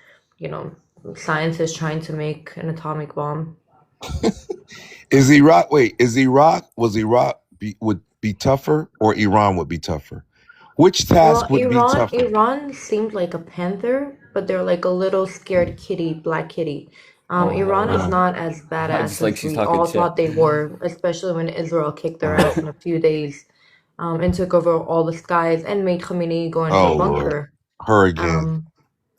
scientists trying to make an atomic bomb. Was Iraq would be tougher, or Iran would be tougher? Which task would be tougher? Iran seemed like a panther, but they're like a little scared kitty, black kitty. Iran is not as badass like as she's we talking all shit. thought they were, especially when Israel kicked their ass in a few days, and took over all the skies and made Khamenei go into Oh a Lord, bunker. her again.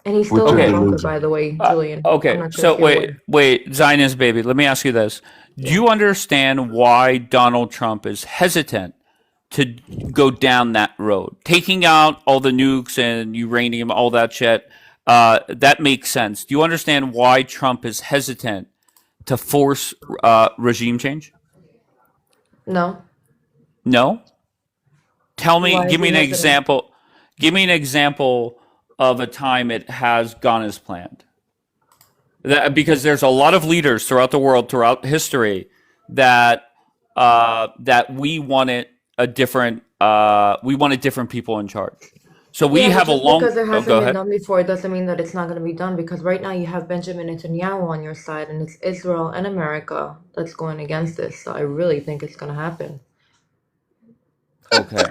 And he's With still your in the bunker, delusion. by the way, Julian. I'm Okay, not sure so if you're aware. wait, Zionist baby, let me ask you this. Do you understand why Donald Trump is hesitant to go down that road? Taking out all the nukes and uranium, all that shit, that makes sense. Do you understand why Trump is hesitant to force regime change? No. No? Tell me, Why is give me he an hesitant? example. Give me an example of a time it has gone as planned. Because there's a lot of leaders throughout the world, throughout history, that we wanted different people in charge. So we Yeah, but have a just long. because it Oh, hasn't go been ahead. done before, it doesn't mean that it's not going to be done. Because right now you have Benjamin Netanyahu on your side, and it's Israel and America that's going against this. So I really think it's going to happen. Okay.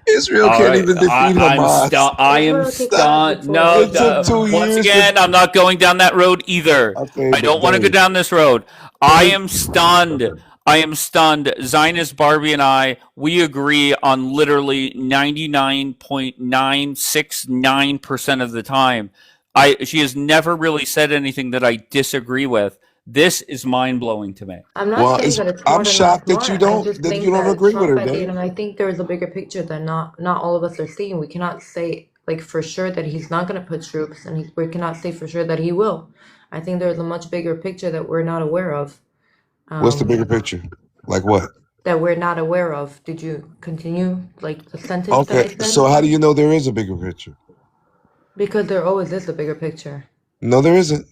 Israel All can't right. even defeat Hamas. I am Israel kicked ass stunned. before. No, It took 2 once years. again, I'm not going down that road either. Okay, I don't but want to go Dave, down this road. I am stunned. I am stunned. Zionist Barbie and I, we agree on literally 99.969% of the time. She has never really said anything that I disagree with. This is mind blowing to me. I'm not Well, saying that it's I'm smart or not shocked that smart. I just you think don't that agree with Trump her, at the end, Dave. and I think there is a bigger picture that not all of us are seeing. We cannot say like for sure that he's not going to put troops, and we cannot say for sure that he will. I think there's a much bigger picture that we're not aware of. What's the bigger picture? Like what? That we're not aware of. Did you continue like the sentence that I Okay, so said? how do you know there is a bigger picture? Because there always is a bigger picture. No, there isn't.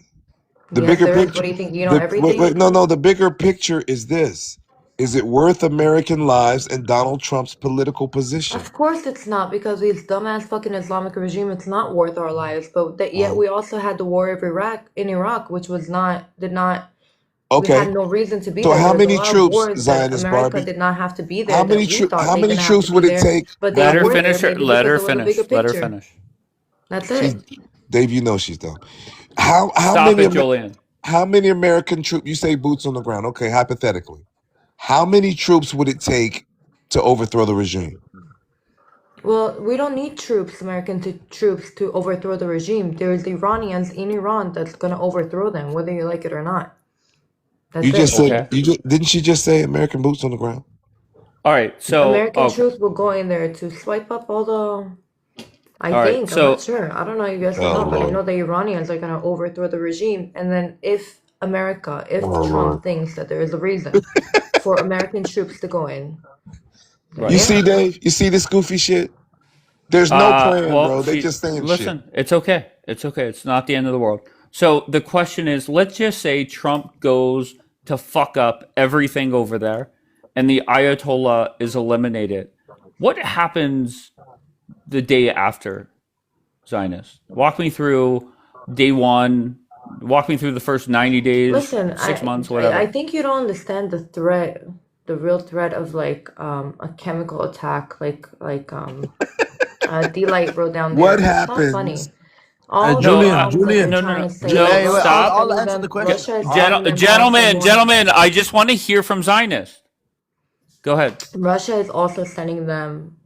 The Yes, bigger there is. What picture, do you think? You know wait, everything? no, the bigger picture is this. Is it worth American lives and Donald Trump's political position? Of course it's not, because these dumbass fucking Islamic regime, it's not worth our lives. But that yet Um, we also had the war of Iraq, which was not did not we okay, had no reason to be so there. how There was a many lot of troops, wars that Zionist America Barbie? did not have to be there, that we thought How they're many gonna have to troops be would it there, take? but they Let her were there finish. maybe Let because her there was a bigger finish. Let her picture. finish. That's She's it. Dave. You know she's dumb. Stop it, Julian. How many American troops? You say boots on the ground. Okay, hypothetically, how many troops would it take to overthrow the regime? Well, we don't need troops to overthrow the regime. There's Iranians in Iran that's gonna overthrow them, whether you like it or not. You That's just it. said Okay. didn't she just say American boots on the ground? All right. So American okay. troops will go in there to swipe up all the. I All right. think, I'm not So sure. I don't know, you guys will Oh know, but I Lord. know the Iranians are gonna overthrow the regime. And then if Oh Lord. Trump thinks that there is a reason for American troops to go in, then right. You see, yeah. Dave? You see this goofy shit? There's no plan, Well, bro. They she just saying shit. listen. It's okay. It's okay. It's not the end of the world. So the question is, let's just say Trump goes to fuck up everything over there, and the Ayatollah is eliminated. What happens the day after, Zionist? Walk me through day one. Walk me through the first 90 days, Listen, 6 months, I whatever. think you don't understand the threat, the real threat of like a chemical attack, D-Light wrote down What there. It's not happens? funny. All the No, Julian, bombs that they're no, Julian, no, trying no, to say, no. Hey, wait, Russia is Stop, I'll sending answer the them. question. Russia is I'll, sending them also more. Gentlemen. I just want to hear from Zionist. Go ahead. Russia is also sending them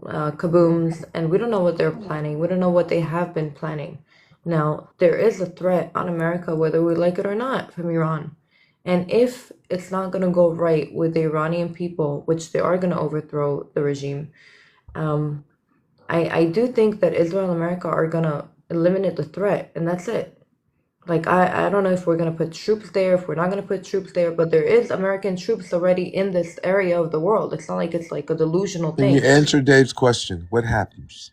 kabooms, and we don't know what they're planning. We don't know what they have been planning. Now, there is a threat on America, whether we like it or not, from Iran. And if it's not going to go right with the Iranian people, which they are going to overthrow the regime, um, I do think that Israel and America are going to eliminate the threat, and that's it. Like, I don't know if we're gonna put troops there, if we're not gonna put troops there, but there is American troops already in this area of the world. It's not like it's like a delusional Can you thing. answer Dave's question? What happens?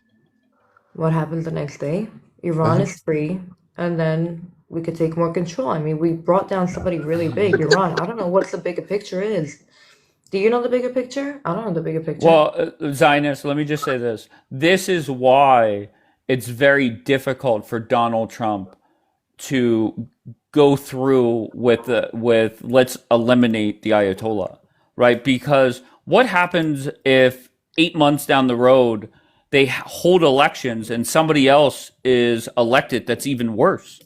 What happens the next day? Iran Uh-huh. is free, and then we could take more control. I mean, we brought down somebody really big, Iran. I don't know what the bigger picture is. Do you know the bigger picture? I don't know the bigger picture. Well, Zionist, let me just say this. This is why it's very difficult for Donald Trump to go through with let's eliminate the Ayatollah, right? Because what happens if 8 months down the road they hold elections and somebody else is elected that's even worse?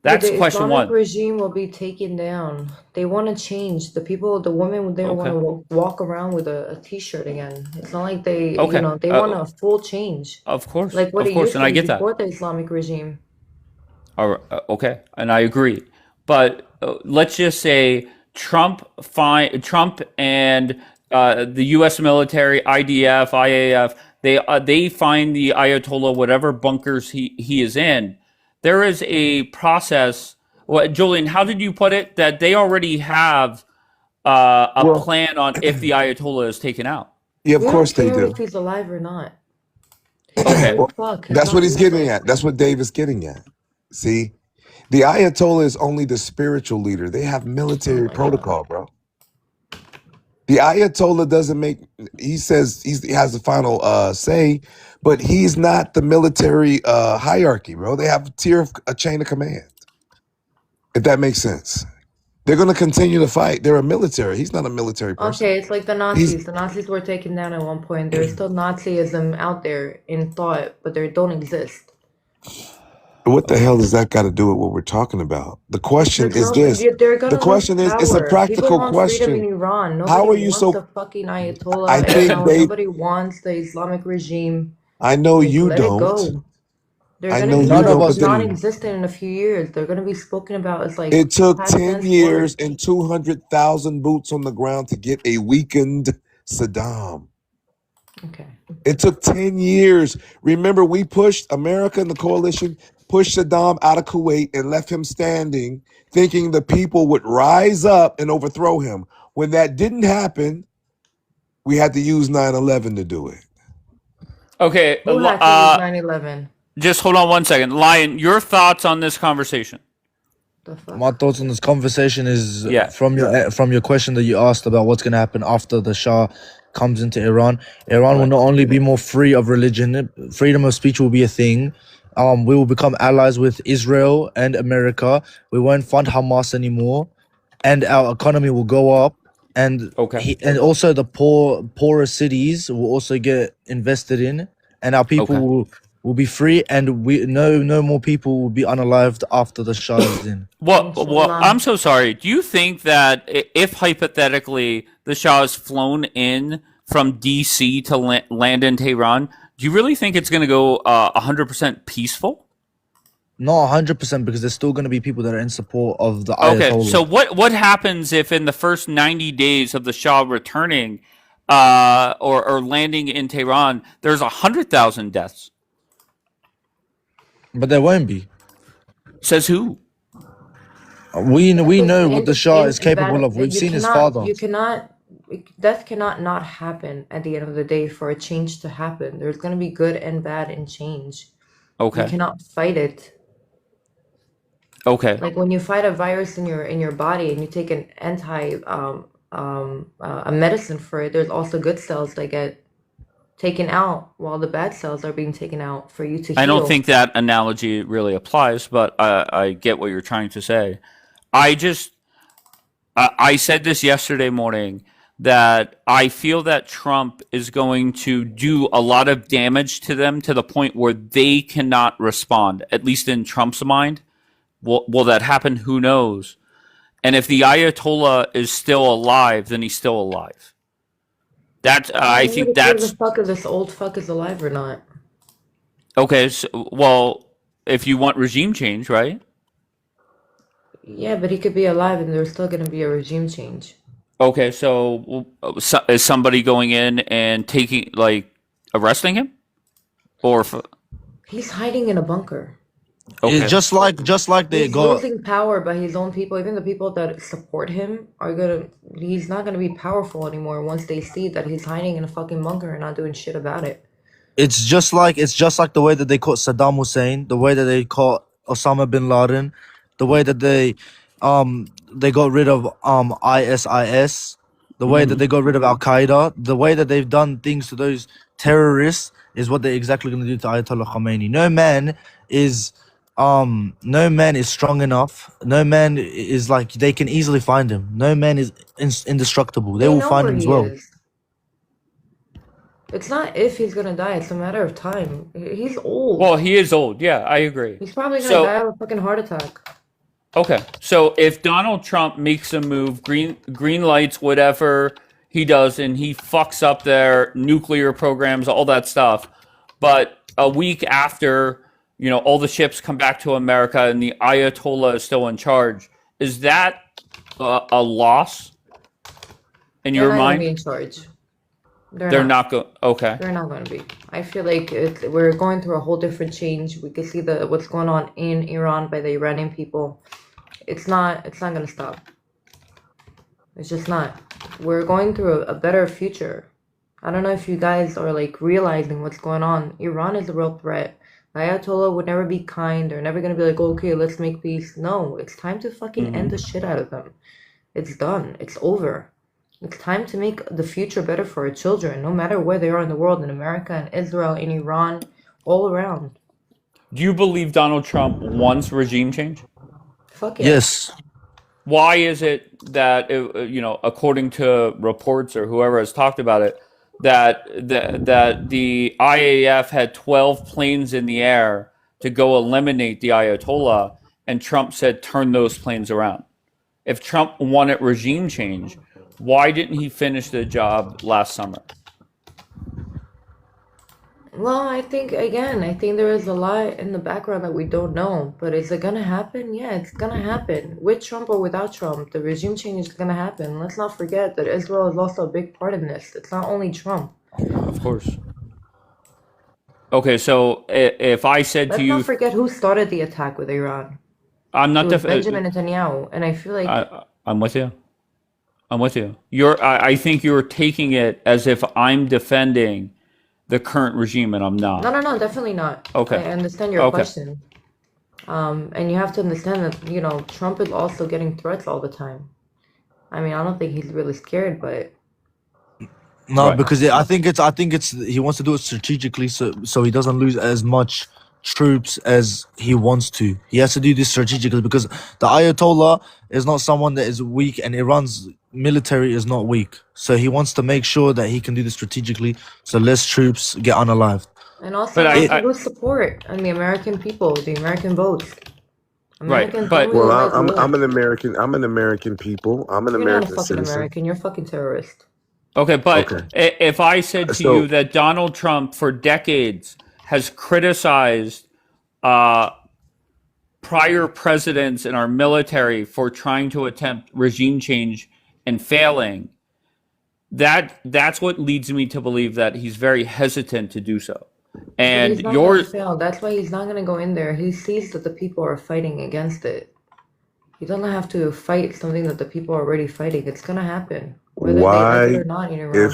But That's the question Islamic one. regime will be taken down. They want to change. The people, the women, they want Okay. to walk around with a t-shirt again. It's not like they, Okay. they want a full change, Of course. like what Of it course. used And to I be get that. before the Islamic regime. All right, okay, and I agree. But let's just say Trump and the U.S. military, IDF, IAF, they find the Ayatollah whatever bunkers he is in. There is a process. What, Julian? How did you put it? That they already have a Well, plan on if the Ayatollah is taken out. yeah, of We don't course they care if do. he's alive or not. He's Okay. dead Well, as fuck. He's that's not what he's getting useless. at. That's what Dave is getting at. See, the Ayatollah is only the spiritual leader. They have Oh military my God. protocol, bro. The Ayatollah doesn't make. He says he has the final say, but he's not the military hierarchy, bro. They have a chain of command. If that makes sense, they're going to continue to fight. They're a military. He's not a military person. Okay, it's like the He's Nazis. The Nazis were taken down at one point. There's still Nazism out there in thought, but they don't exist. what the Okay. hell does that got to do with what we're talking about? The question Because is this. they're The gonna lose question is, it's a power. People practical want freedom in question. Iran. How Nobody are you wants so? the fucking I Ayatollah. think No, they. nobody wants the Islamic regime. I know Like, you let it don't. go. They're I gonna know you None be of don't, but us do. non-existent in a few years. They're gonna be spoken about as like it took past 10 tense words. years and 200,000 boots on the ground to get a weakened Saddam. Okay. It took 10 years. Remember, we pushed America and the coalition, pushed Saddam out of Kuwait and left him standing, thinking the people would rise up and overthrow him. When that didn't happen, we had to use 9/11 to do it. Okay, Who had to use 9/11? just hold on one second. Lion, your thoughts on this conversation? The My fuck? thoughts on this conversation is Yeah. from your question that you asked about what's going to happen after the Shah comes into Iran. Iran will Right. not only be more free of religion, freedom of speech will be a thing. We will become allies with Israel and America. We won't fund Hamas anymore, and our economy will go up. And Okay. and also the poorer cities will also get invested in, and our people Okay. will be free, and no more people will be unalived after the Shah is in. Well, Inshallah. I'm so sorry. Do you think that if hypothetically the Shah is flown in from DC to land in Tehran, do you really think it's going to go 100% peaceful? Not 100% because there's still going to be people that are in support of the Okay, Ayatollah. so what happens if in the first 90 days of the Shah returning or landing in Tehran, there's 100,000 deaths? But there won't be. Says who? We know what the Shah is In capable battle, of. We've you seen his cannot, father. death cannot not happen at the end of the day for a change to happen. There's gonna be good and bad in change. You Okay. cannot fight it. Okay. Like when you fight a virus in your body and you take an a medicine for it, there's also good cells that get taken out while the bad cells are being taken out for you to I don't heal. think that analogy really applies, but I get what you're trying to say. I said this yesterday morning that I feel that Trump is going to do a lot of damage to them to the point where they cannot respond, at least in Trump's mind. Will that happen? Who knows? And if the Ayatollah is still alive, then he's still alive. I Nobody think cares that's the fuck if this old fuck is alive or not. okay. So, well, if you want regime change, right? Yeah, but he could be alive and there's still gonna be a regime change. Okay, so is somebody going in and taking, like, arresting him, or He's hiding in a bunker. okay, It's just like they He's got. losing power by his own people. Even the people that support him are gonna. He's not gonna be powerful anymore once they see that he's hiding in a fucking bunker and not doing shit about it. It's just like the way that they caught Saddam Hussein, the way that they caught Osama bin Laden, the way that they got rid of ISIS, the way that they got rid of Al Qaeda, the way that they've done things to those terrorists is what they're exactly going to do to Ayatollah Khomeini. No man is strong enough. No man is like they can easily find him. No man is indestructible. They They will know find where him as he well. is. It's not if he's gonna die, it's a matter of time. He's old. well, he is old. Yeah, I agree. He's probably gonna So die of a fucking heart attack. okay, so if Donald Trump makes a move, green lights, whatever he does, and he fucks up their nuclear programs, all that stuff, but a week after, all the ships come back to America and the Ayatollah is still in charge, is that a loss in They're your not gonna be mind? in charge. They're not going. Okay. They're not going to be. I feel like we're going through a whole different change. We can see what's going on in Iran by the Iranian people. It's not going to stop. It's just not. We're going through a better future. I don't know if you guys are like realizing what's going on. Iran is a real threat. Ayatollah would never be kind. They're never going to be like, okay, let's make peace. No, it's time to fucking end the shit out of them. It's done. It's over. It's time to make the future better for our children, no matter where they are in the world, in America, in Israel, in Iran, all around. Do you believe Donald Trump wants regime change? Fuck yeah. Yes. Why is it that according to reports or whoever has talked about it, that the IAF had 12 planes in the air to go eliminate the Ayatollah, and Trump said turn those planes around? If Trump wanted regime change, why didn't he finish the job last summer? Well, I think again, I think there is a lot in the background that we don't know. But is it gonna happen? Yeah, it's gonna happen. With Trump or without Trump, the regime change is gonna happen. Let's not forget that Israel is also a big part in this. It's not only Trump. Of course. Okay, so if I said to Let's not you, forget who started the attack with Iran. I'm It not was Benjamin Netanyahu, and I feel like I'm with you. I'm with you. I think you're taking it as if I'm defending the current regime, and I'm not. no, definitely not. Okay. I understand your Okay. question. And you have to understand that, Trump is also getting threats all the time. I mean, I don't think he's really scared, but No, Right. because I think it's he wants to do it strategically, so he doesn't lose as much troops as he wants to. He has to do this strategically because the Ayatollah is not someone that is weak, and Iran's military is not weak. So he wants to make sure that he can do this strategically, so less troops get unalived. and also But not I- to lose support on the American people, the American votes. Americans but- don't really Well, like I'm war. an American. I'm an American people. I'm an You're not a American fucking citizen. American. You're a fucking terrorist. Okay, but Okay. if I said to So- you that Donald Trump for decades has criticized prior presidents in our military for trying to attempt regime change and failing, that's what leads me to believe that he's very hesitant to do so. But And he's not your gonna fail. That's why he's not gonna go in there. He sees that the people are fighting against it. He doesn't have to fight something that the people are already fighting. It's gonna happen, whether they like it Why, or not in Iran.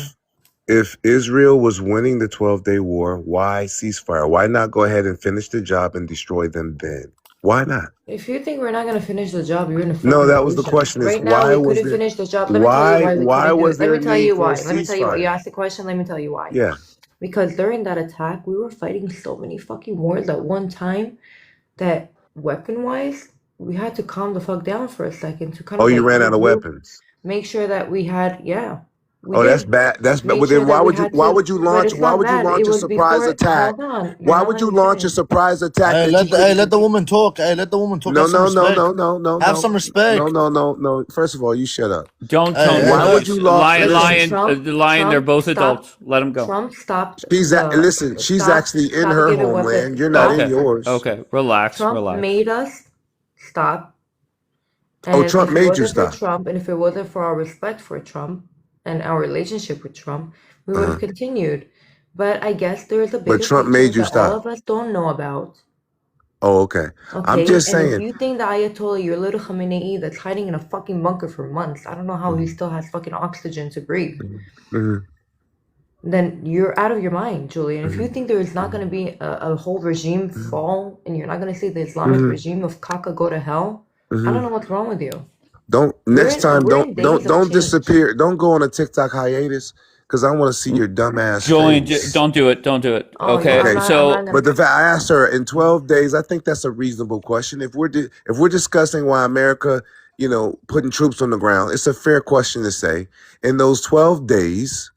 if Israel was winning the 12-day war, why ceasefire? Why not go ahead and finish the job and destroy them then? Why not? If you think we're not gonna finish the job, you're in a fucking No, that was the delusion. question. Is Right now, why we was couldn't there? finish the job. Let me tell you why we Why couldn't do was it. Let there me a tell need you for why. a Let me tell you why. You ceasefire? asked the question. Let me tell you why. Yeah. Because during that attack, we were fighting so many fucking wars at one time that weapon-wise, we had to calm the fuck down for a second to kind Oh, of you like ran out of regroup, weapons. make sure that we had, we Oh, that's did. bad. That's bad. Make Well, sure then that why we would you? had Why to, would you but launch? it's Why not would you bad. launch It a was surprise before. attack? Hold on, you're Why not would you letting me launch a finish. surprise attack Hey, that you let couldn't? the woman talk. Hey, let the woman talk. No, Have some no, no, respect. no, no, no, Have no, some respect. no. First of all, you shut up. don't Hey, tone hey, Why your would let, voice. you launch? Lion, Listen, lion, they're both Trump adults. Let them go. Trump stopped listen. She's actually in her giving weapons. homeland. You're not in yours. Okay, relax, Trump relax. made us stop. Oh, And Trump if it made you wasn't for stop. Trump, and if it wasn't for our respect for Trump and our relationship with Trump, we would have continued. But I guess there's a bigger Trump picture made you that all stop. of us don't know about. Oh, okay. I'm Okay, just and if saying. you think the Ayatollah, your little Khamenei that's hiding in a fucking bunker for months, I don't know how he still has fucking oxygen to breathe, Mhm. then you're out of your mind, Julian. If you think there is not going to be a whole regime fall and you're not going to see the Islamic regime of Kaka go to hell, I don't know what's wrong with you. Next time, we're in days of don't change. disappear. Don't go on a TikTok hiatus because I want to see your dumbass Julian, face. don't do it. Don't do it. Oh, Okay, I'm not so gonna- But the fact I asked her in 12 days, I think that's a reasonable question. If we're discussing why America, putting troops on the ground, it's a fair question to say. In those 12 days,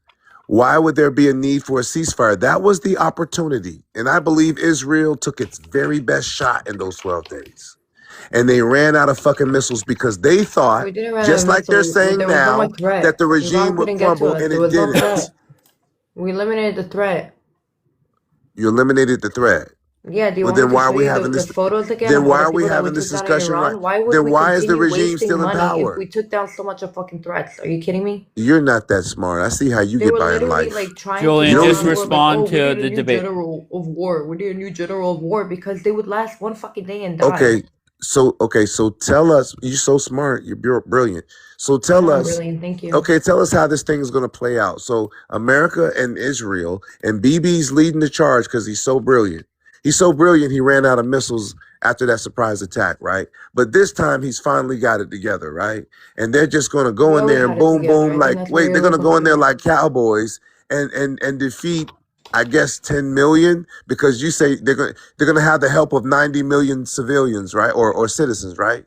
why would there be a need for a ceasefire? That was the opportunity, and I believe Israel took its very best shot in those 12 days. And they ran out of fucking missiles because they thought, We didn't run out just of like they're missiles. saying There was no now, more threat. that the Iran regime would couldn't get to crumble, us. and There it was no didn't. threat. We eliminated the threat. You eliminated the threat. Yeah, do you Well, want then me to why show are we you having the this? photos again Then of all why the are we people that having we this took down in discussion Iran? right? Why would Then we why is the continue regime wasting still in money power? if we took down so much of fucking threats? Are you kidding me? You're not that smart. I see how you They get were by in literally life. like trying Julian, to just they were respond like, to we need the a new debate. general of war. We need a new general of war because they would last one fucking day and die. Okay, so tell us. You're so smart. You're brilliant. So I tell know I'm us. brilliant, thank you. Okay, tell us how this thing is going to play out. So America and Israel, and BB's leading the charge because he's so brilliant. He's so brilliant, he ran out of missiles after that surprise attack, right? But this time he's finally got it together, right? And they're just going to go We in always there and had it boom, together. I boom, think like, that's what wait, we they're going always to go in there supposed like cowboys and defeat, I guess, 10 million, because you say they're going to have the help of 90 million civilians, right? Or citizens, right?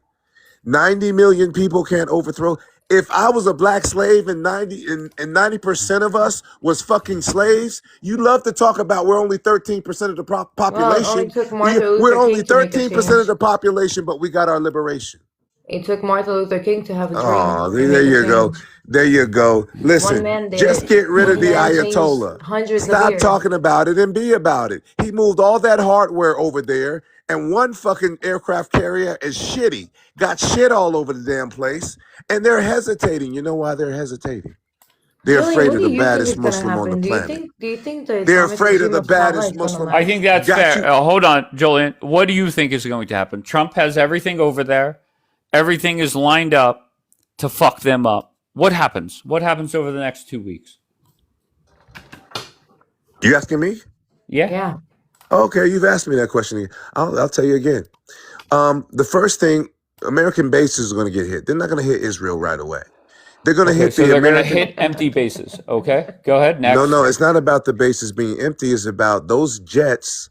90 million people can't overthrow. If I was a black slave and 90% of us was fucking slaves, you love to talk about we're only 13% of the Well, it only population. took Martin Luther We're only King to make a 13% of change. the population, but we got our liberation. It took Martin Luther King to have a dream Oh, and there make a you go. change. There you go. One Listen, man did just it. get rid of One the man changed Ayatollah. hundreds of Stop years. talking about it and be about it. He moved all that hardware over there, and one fucking aircraft carrier is shitty. Got shit all over the damn place, and they're hesitating. You know why they're hesitating? They're Julian, afraid what of do the you think is baddest gonna Muslim on the happen? planet. Do you think the They're Islamic afraid of regime the of power is baddest gonna Muslim. I last? think that's Got fair. you. Hold on, Julian. What do you think is going to happen? Trump has everything over there. Everything is lined up to fuck them up. What happens? What happens over the next 2 weeks? You asking me? Yeah. Yeah. Okay, you've asked me that question again. I'll tell you again. The first thing, American bases are going to get hit. They're not going to hit Israel right away. They're going to Okay, hit so the they're going to American. hit empty bases. Okay, go ahead. No, Next. it's not about the bases being empty. It's about those jets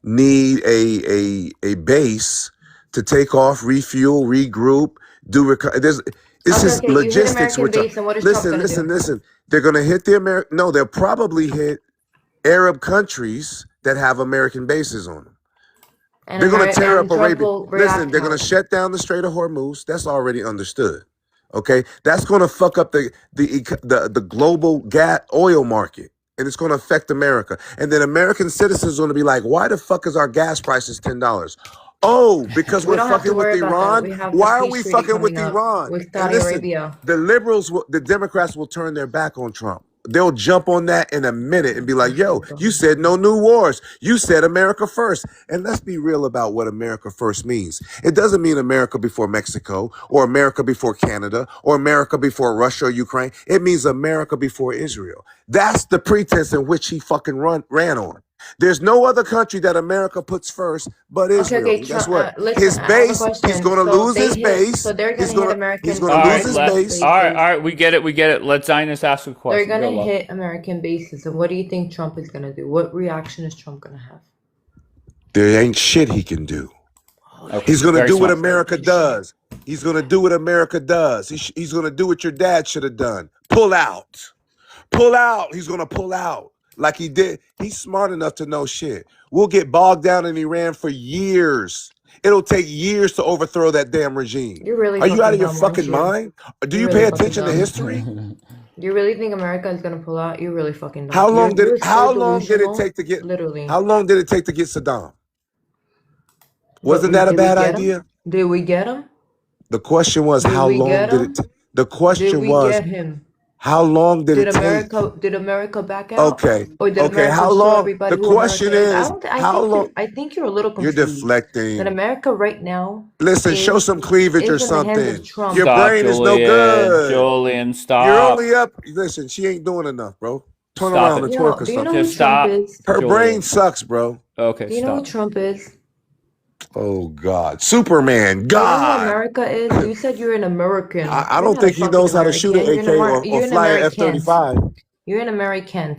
need a base to take off, refuel, regroup, There's it's Okay, just okay, you hit logistics. American base, and what is Trump gonna do? Listen. They're going to hit the American. No, they'll probably hit Arab countries that have American bases on them. And They're going to tear up Trump Arabia. will Listen, react they're going how? to shut down the Strait of Hormuz. That's already understood. Okay, that's going to fuck up the global gas oil market, and it's going to affect America. And then American citizens are going to be like, "Why the fuck is our gas prices $10?" Oh, because We we're don't have to fucking with worry about that. Iran. We have the Why are peace we treaty fucking with coming up Iran? with And Saudi listen, Arabia. the liberals, the Democrats will turn their back on Trump. They'll jump on that in a minute and be like, yo, you said no new wars. You said America first. And let's be real about what America first means. It doesn't mean America before Mexico or America before Canada or America before Russia or Ukraine. It means America before Israel. That's the pretense in which he fucking ran on. There's no other country that America puts first but Israel. Okay, And guess Trump, what? listen, His I have a base, he's question. going to So lose his base. so they're He's gonna hit going American to All lose right, his bases. base. all right. We get it. Let Zionist ask a They're question. gonna Go, love. hit American bases, and what do you think Trump is gonna do? What reaction is Trump gonna have? There ain't shit he can do. Okay, He's going to very do what smart. America does. He's going to do what America does. He's going to do what your dad should have done. Pull out. Pull out. He's going to pull out like he did. He's smart enough to know shit. We'll get bogged down in Iran for years. It'll take years to overthrow that damn regime. You're really Are you out fucking of your dumb, aren't fucking you? mind? Do You're you really pay fucking attention to dumb. history? Do you really think America is gonna pull out? You're really fucking dumb. How long did You're it so take delusional, to get literally. how long did it take to get Saddam? But Wasn't that a did we bad get him? idea? Did we get him? The question was Did how we long get did him? it the Did question we was get him? how long did Did it take? America back out? Okay. Or did Okay. America How show long? everybody The who America question is? is how long? I think you're a little You're confused. That deflecting. America right now Listen, show some cleavage or is in the hands of something. Trump. Your Stop, brain is no Julian. good. Julian, You're stop. only up. Listen, she ain't doing enough, bro. Turn Stop around it. and You twerk know, or do you know something. who Just Trump stop, is? Her Julian. brain sucks, bro. Okay, Do you know who stop. Trump is? Oh God, Superman, Do you know who God. America is? You said you're an American. I You're don't not a think he fucking knows how to shoot an American. AK or You're an fly an American. F-35. You're an American.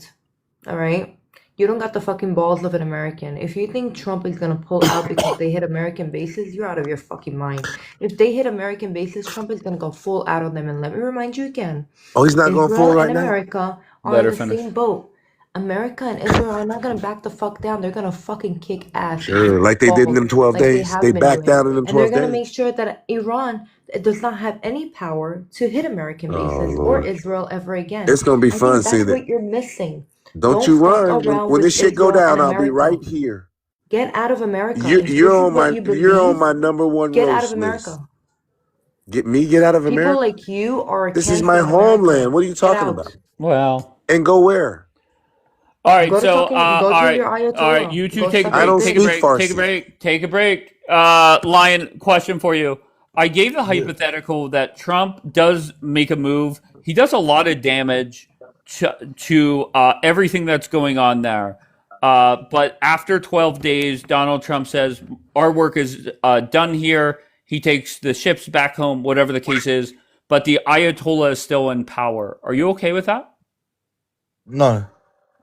All right? You don't got the fucking balls of an American. If you think Trump is gonna pull out because they hit American bases, you're out of your fucking mind. If they hit American bases, Trump is gonna go full out on them. And let me remind you again, Oh, he's not going full Israel right and now? America are Let in her the finish. same boat. America and Israel are not gonna back the fuck down. They're gonna fucking kick ass. Sure, like they did in them 12 Like they days. have They been backed doing. down in them And they're 12 gonna make days. sure that Iran does not have any power to hit American Oh, bases or Lord. Israel ever again. It's going to be I fun think seeing that's it. what you're missing. Don't Don't you fuck run. around When with this shit go Israel and down, I'll be America. right here. Get out of America. You, If this you're is on what my you you're on believe, my number one get out of roast list. America. Get out of People America? like you are a This is cancer my in America. homeland. What are you Get talking out. about? Well, And go where? all right. Go to So, fucking all go to right, your all right. Ayatollah. You two Go take a suck I his don't break. dick. Take a speak break. Take a Farsi. break. Take a break. Lion, question for you. I gave the Yeah. hypothetical that Trump does make a move. He does a lot of damage to everything that's going on there. But after 12 days, Donald Trump says, our work is done here. He takes the ships back home, whatever the case is. But the Ayatollah is still in power. Are you okay with that? No.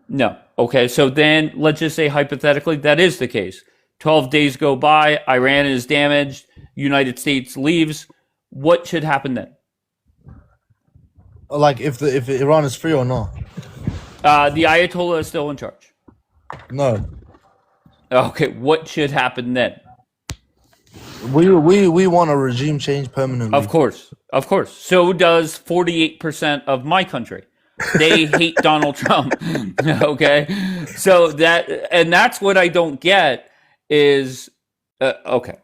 No. Okay, so then let's just say hypothetically that is the case. 12 days go by, Iran is damaged, United States leaves. What should happen then? Like if Iran is free or not? The Ayatollah is still in charge. No. Okay, what should happen then? We want a regime change Of permanently. course. Of course. So does 48% of my country. They hate Donald Trump. Okay? So that's what I don't get is okay.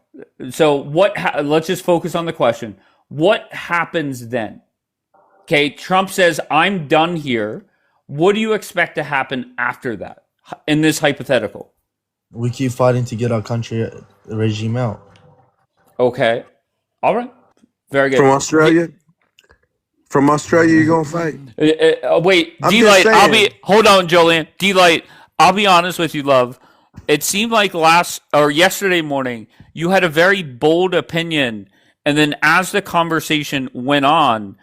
So let's just focus on the question. What happens then? Okay, Trump says I'm done here. What do you expect to happen after that in this hypothetical? We keep fighting to get our country regime out. Okay. All right. Very good. From Australia? From Australia, you gonna fight? Wait, I'm D-Light, just saying. hold on, Jolene. D-Light, I'll be honest with you, love. It seemed like yesterday morning, you had a very bold opinion. And then as the conversation went on,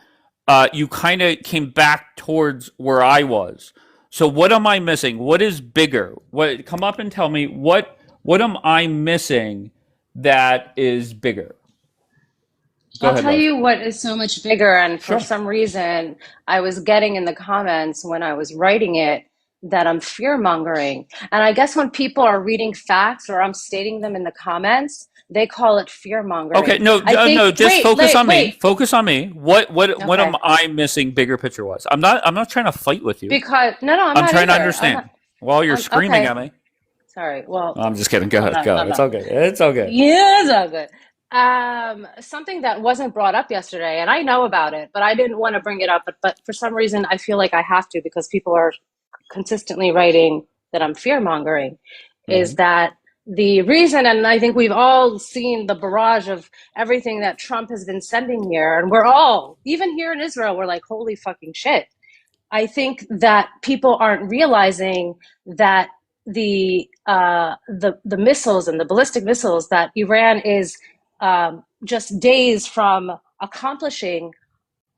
you kind of came back towards where I was. So what am I missing? What is bigger? Come up and tell me what am I missing that is bigger? I'll tell you what is so much bigger, and for Sure. some reason, I was getting in the comments when I was writing it that I'm fear mongering. And I guess when people are reading facts or I'm stating them in the comments, they call it fear mongering. Okay, no, just focus on me. Focus on me. What am I missing bigger picture wise? I'm not trying to fight with you. Because I'm not trying to either. understand. While you're screaming at me. Sorry. Well, I'm just kidding. Go ahead. Go. It's okay. It's okay. Yeah, it's all good. Something that wasn't brought up yesterday, and I know about it, but I didn't want to bring it up. But for some reason, I feel like I have to because people are consistently writing that I'm fear mongering. Is that the reason? And I think we've all seen the barrage of everything that Trump has been sending here, and we're all, even here in Israel, we're like, holy fucking shit. I think that people aren't realizing that the missiles and the ballistic missiles that Iran is just days from accomplishing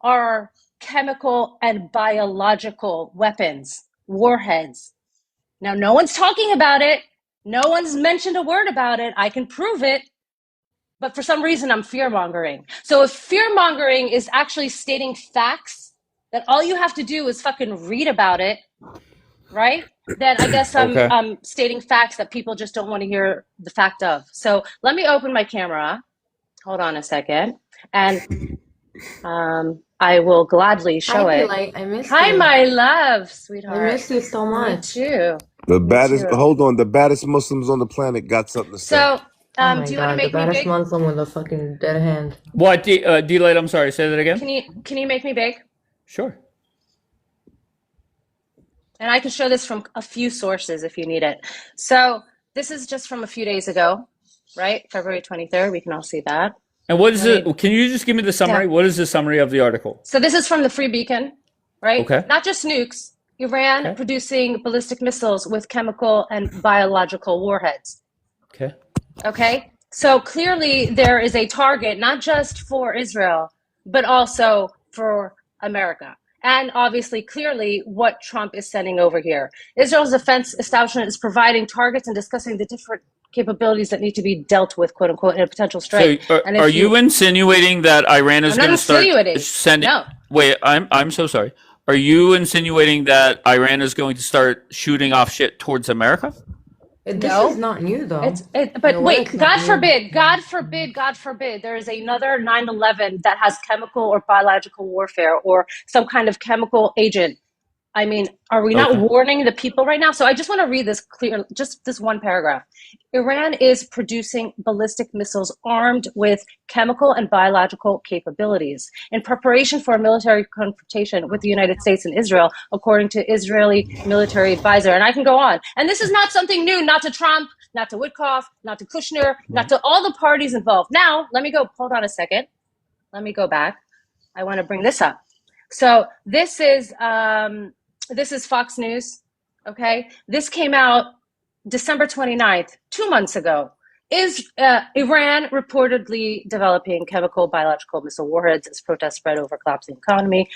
are chemical and biological weapons, warheads. Now, no one's talking about it. No one's mentioned a word about it. I can prove it. But for some reason, I'm fear-mongering. So if fear-mongering is actually stating facts, that all you have to do is fucking read about it, right? Then I guess I'm stating facts that people just don't want to hear the fact of. So let me open my camera. Hold on a second. And I will gladly show Hi, it. Delight. I missed Hi, you. my love, sweetheart. I miss you so much. Me too. The baddest Muslims on the planet got something to say. So, Oh my do you want to God, make the me baddest big? Muslim with a fucking dead hand. What, D-Light, I'm sorry, say that again? Can you make me big? Sure. And I can show this from a few sources if you need it. So this is just from a few days ago, right? February 23rd, we can all see that. And what is it? Can you just give me the summary? Yeah. What is the summary of the article? So this is from the Free Beacon, right? Okay. Not just nukes. Iran producing ballistic missiles with chemical and biological warheads. Okay. Okay. So clearly there is a target, not just for Israel, but also for America. And obviously, clearly, what Trump is sending over here. Israel's defense establishment is providing targets and discussing the different capabilities that need to be dealt with, quote unquote, in a potential strike. So are you insinuating that Iran is going to start sending? No. Wait, I'm so sorry. Are you insinuating that Iran is going to start shooting off shit towards America? This is not new, though. But wait, God forbid, there is another 9/11 that has chemical or biological warfare or some kind of chemical agent. I mean, are we not warning the people right now? So I just want to read this clear, just this one paragraph. Iran is producing ballistic missiles armed with chemical and biological capabilities in preparation for a military confrontation with the United States and Israel, according to Israeli military advisor. And I can go on. And this is not something new, not to Trump, not to Witkoff, not to Kushner, not to all the parties involved. Now, hold on a second. Let me go back. I want to bring this up. So this is Fox News, okay? This came out December 29th, 2 months ago. Is Iran reportedly developing chemical biological missile warheads as protests spread over collapsing economy,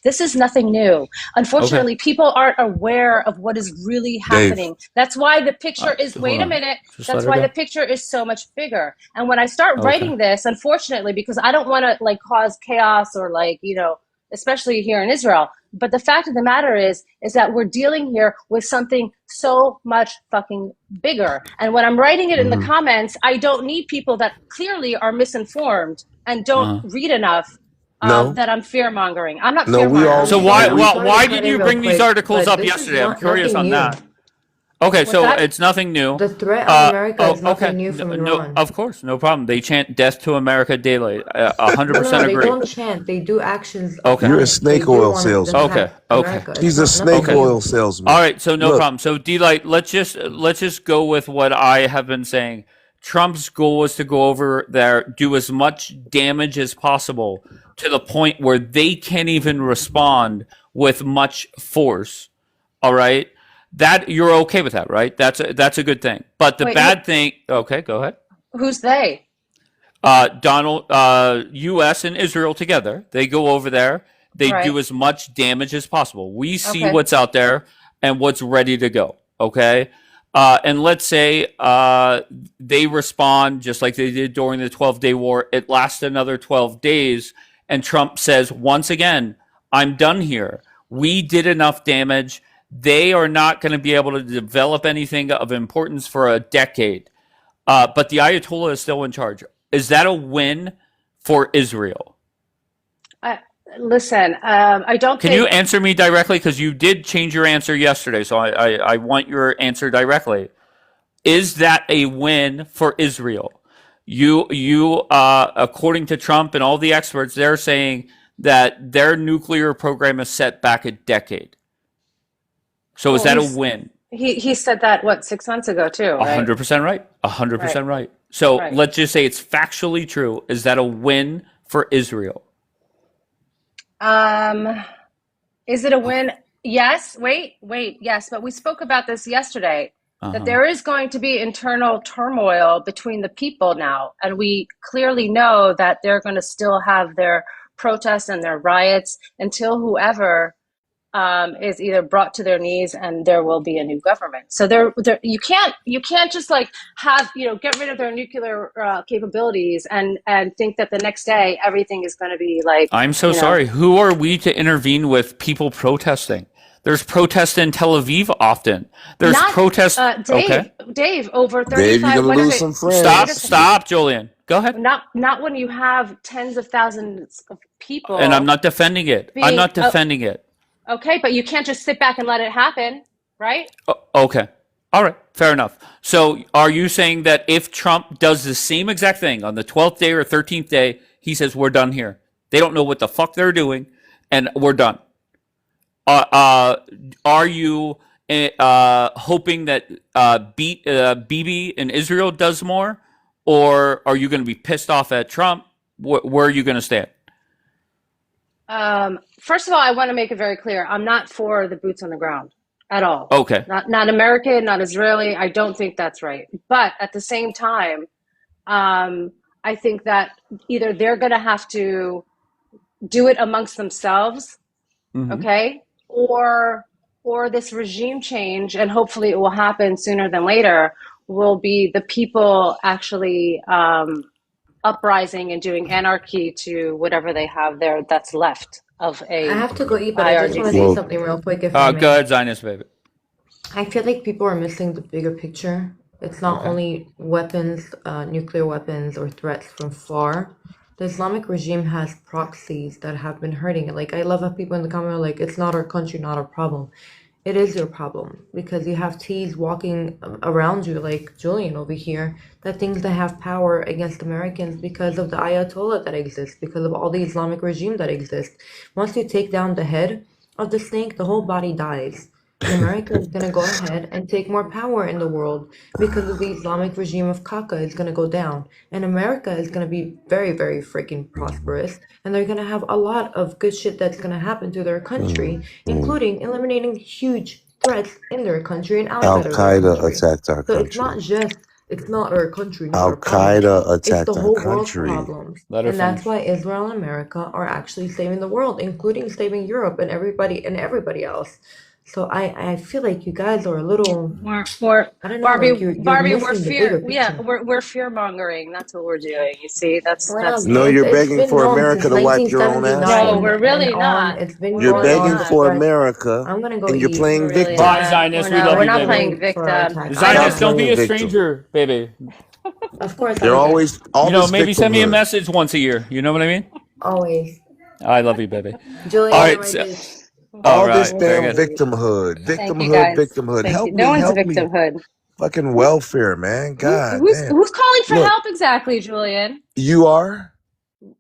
This is nothing new. Unfortunately, people aren't aware of what is really happening. Dave. That's why the picture is, wait a minute, that's why the picture is so much bigger. And when I start writing this, unfortunately, because I don't want to like cause chaos or like, you know, especially here in Israel, But the fact of the matter is that we're dealing here with something so much fucking bigger. And when I'm writing it in the comments, I don't need people that clearly are misinformed and don't read enough No, that I'm fear mongering. I'm not no, fear we all So mongering. why no we. why Cut did in you real bring these quick, articles but up this is yesterday? I'm not curious nothing on new. that. Okay, What's so that? it's nothing new. The threat on America is Okay. nothing new No, from no, Iran. of course, no problem. They chant "Death to America" daily. No, 100% they agree. don't chant. They do actions Okay. You're a upon it. They snake do oil want to salesman. Okay. attack Okay. America. He's It's a not snake nothing Okay. oil new. salesman. All right, so no Look, problem. So D-Light, let's just go with what I have been saying. Trump's goal was to go over there, do as much damage as possible to the point where they can't even respond with much force. All right, that you're okay with that, right? That's a good thing. But the Wait, bad thing, okay, go ahead. who's they? Donald, U.S. and Israel together, they go over there. They do Right. as much damage as possible. We see Okay. what's out there and what's ready to go. Okay. And let's say they respond just like they did during the 12-day war. It lasts another 12 days. And Trump says, once again, I'm done here. We did enough damage. They are not going to be able to develop anything of importance for a decade. But the Ayatollah is still in charge. Is that a win for Israel? I, listen, I don't Can you think. answer me directly? Because you did change your answer yesterday, so I want your answer directly. Is that a win for Israel? According to Trump and all the experts, they're saying that their nuclear program is set back a decade. So is Well, that a win? he said that what 6 months ago too, right? 100% right. Right. 100% right. So Right. let's just say it's factually true. Is that a win for Israel? Um, is it a win? Yes. Wait. Yes, but we spoke about this yesterday. That Uh-huh. there is going to be internal turmoil between the people now, and we clearly know that they're going to still have their protests and their riots until whoever is either brought to their knees and there will be a new government. So you can't just like have get rid of their nuclear capabilities and think that the next day everything is going to be like I'm so you know sorry. Who are we to intervene with people protesting? There's protests in Tel Aviv often. There's not protests. Okay. Dave over Dave, you're 35 gonna what is lose it some Stop. friends. Stop, Julian. Go ahead. not when you have tens of thousands of And I'm people not defending it. I'm being not defending it. okay, but you can't just sit back and let it happen, right? Okay. All right. Fair enough. So are you saying that if Trump does the same exact thing on the 12th day or 13th day, he says, we're done here? They don't know what the fuck they're doing, and we're done. Are you hoping that Bibi in Israel does more, or are you going to be pissed off at Trump? Where are you going to stand? First of all, I want to make it very clear. I'm not for the boots on the ground at all. Okay. Not American, not Israeli. I don't think that's right. But at the same time, I think that either they're going to have to do it amongst themselves, okay, or this regime change, and hopefully it will happen sooner than later. Will be the people actually uprising and doing anarchy to whatever they have there that's left of I a have to go eat, but I just want to say Well, something real quick, if I Go may. ahead, Zionist baby. I feel like people are missing the bigger picture. It's not Okay. only weapons, nuclear weapons, or threats from far. The Islamic regime has proxies that have been hurting it. Like, I love how people in the comment are like, it's not our country, not our problem. It is your problem because you have T's walking around you, like Julian over here, that thinks they have power against Americans because of the Ayatollah that exists, because of all the Islamic regime that exists. Once you take down the head of the snake, the whole body dies. And America is going to go ahead and take more power in the world because of the Islamic regime of Kaka is going to go down. And America is going to be very, very freaking prosperous. And they're going to have a lot of good shit that's going to happen to their country, including eliminating huge threats in their country and Al outside of their Qaeda country. attacked our So it's not country. just, it's not our country, not Al our problem. Qaeda It's the attacked our whole world's country. problems. Let her And that's finish. why Israel and America are actually saving the world, including saving Europe and everybody else. So I feel like you guys are a little, We're I don't know, Barbie, like you're Barbie, we're missing the bigger fear. Yeah, picture. we're fear mongering. That's what we're doing. You see, We're that's not. No, the you're It's begging been for known America since to wipe your own ass, no, though. 1979 we're and really on. not. It's been We're You're going really begging on. not. for But America, I'm gonna go and you're eat. playing We're really victim. Bye, not. Zionist. We're We not. love We're you, not Can't baby. playing wait for our victim. attack. I Stop Zionist, don't. don't be playing a victim. stranger, baby. Of course, I They're love you. always all You know, this maybe send me a victimhood. message once a year. You know what I mean? Always. I love you, baby. Julian, All you're right. my So, bitch. all All this right. Very damn good. victimhood, Thank you, victimhood, guys. victimhood. Thank you. Help No me, one's a help me. victimhood. Fucking welfare, man. God damn. Who's calling for Look, help exactly, Julian? you are.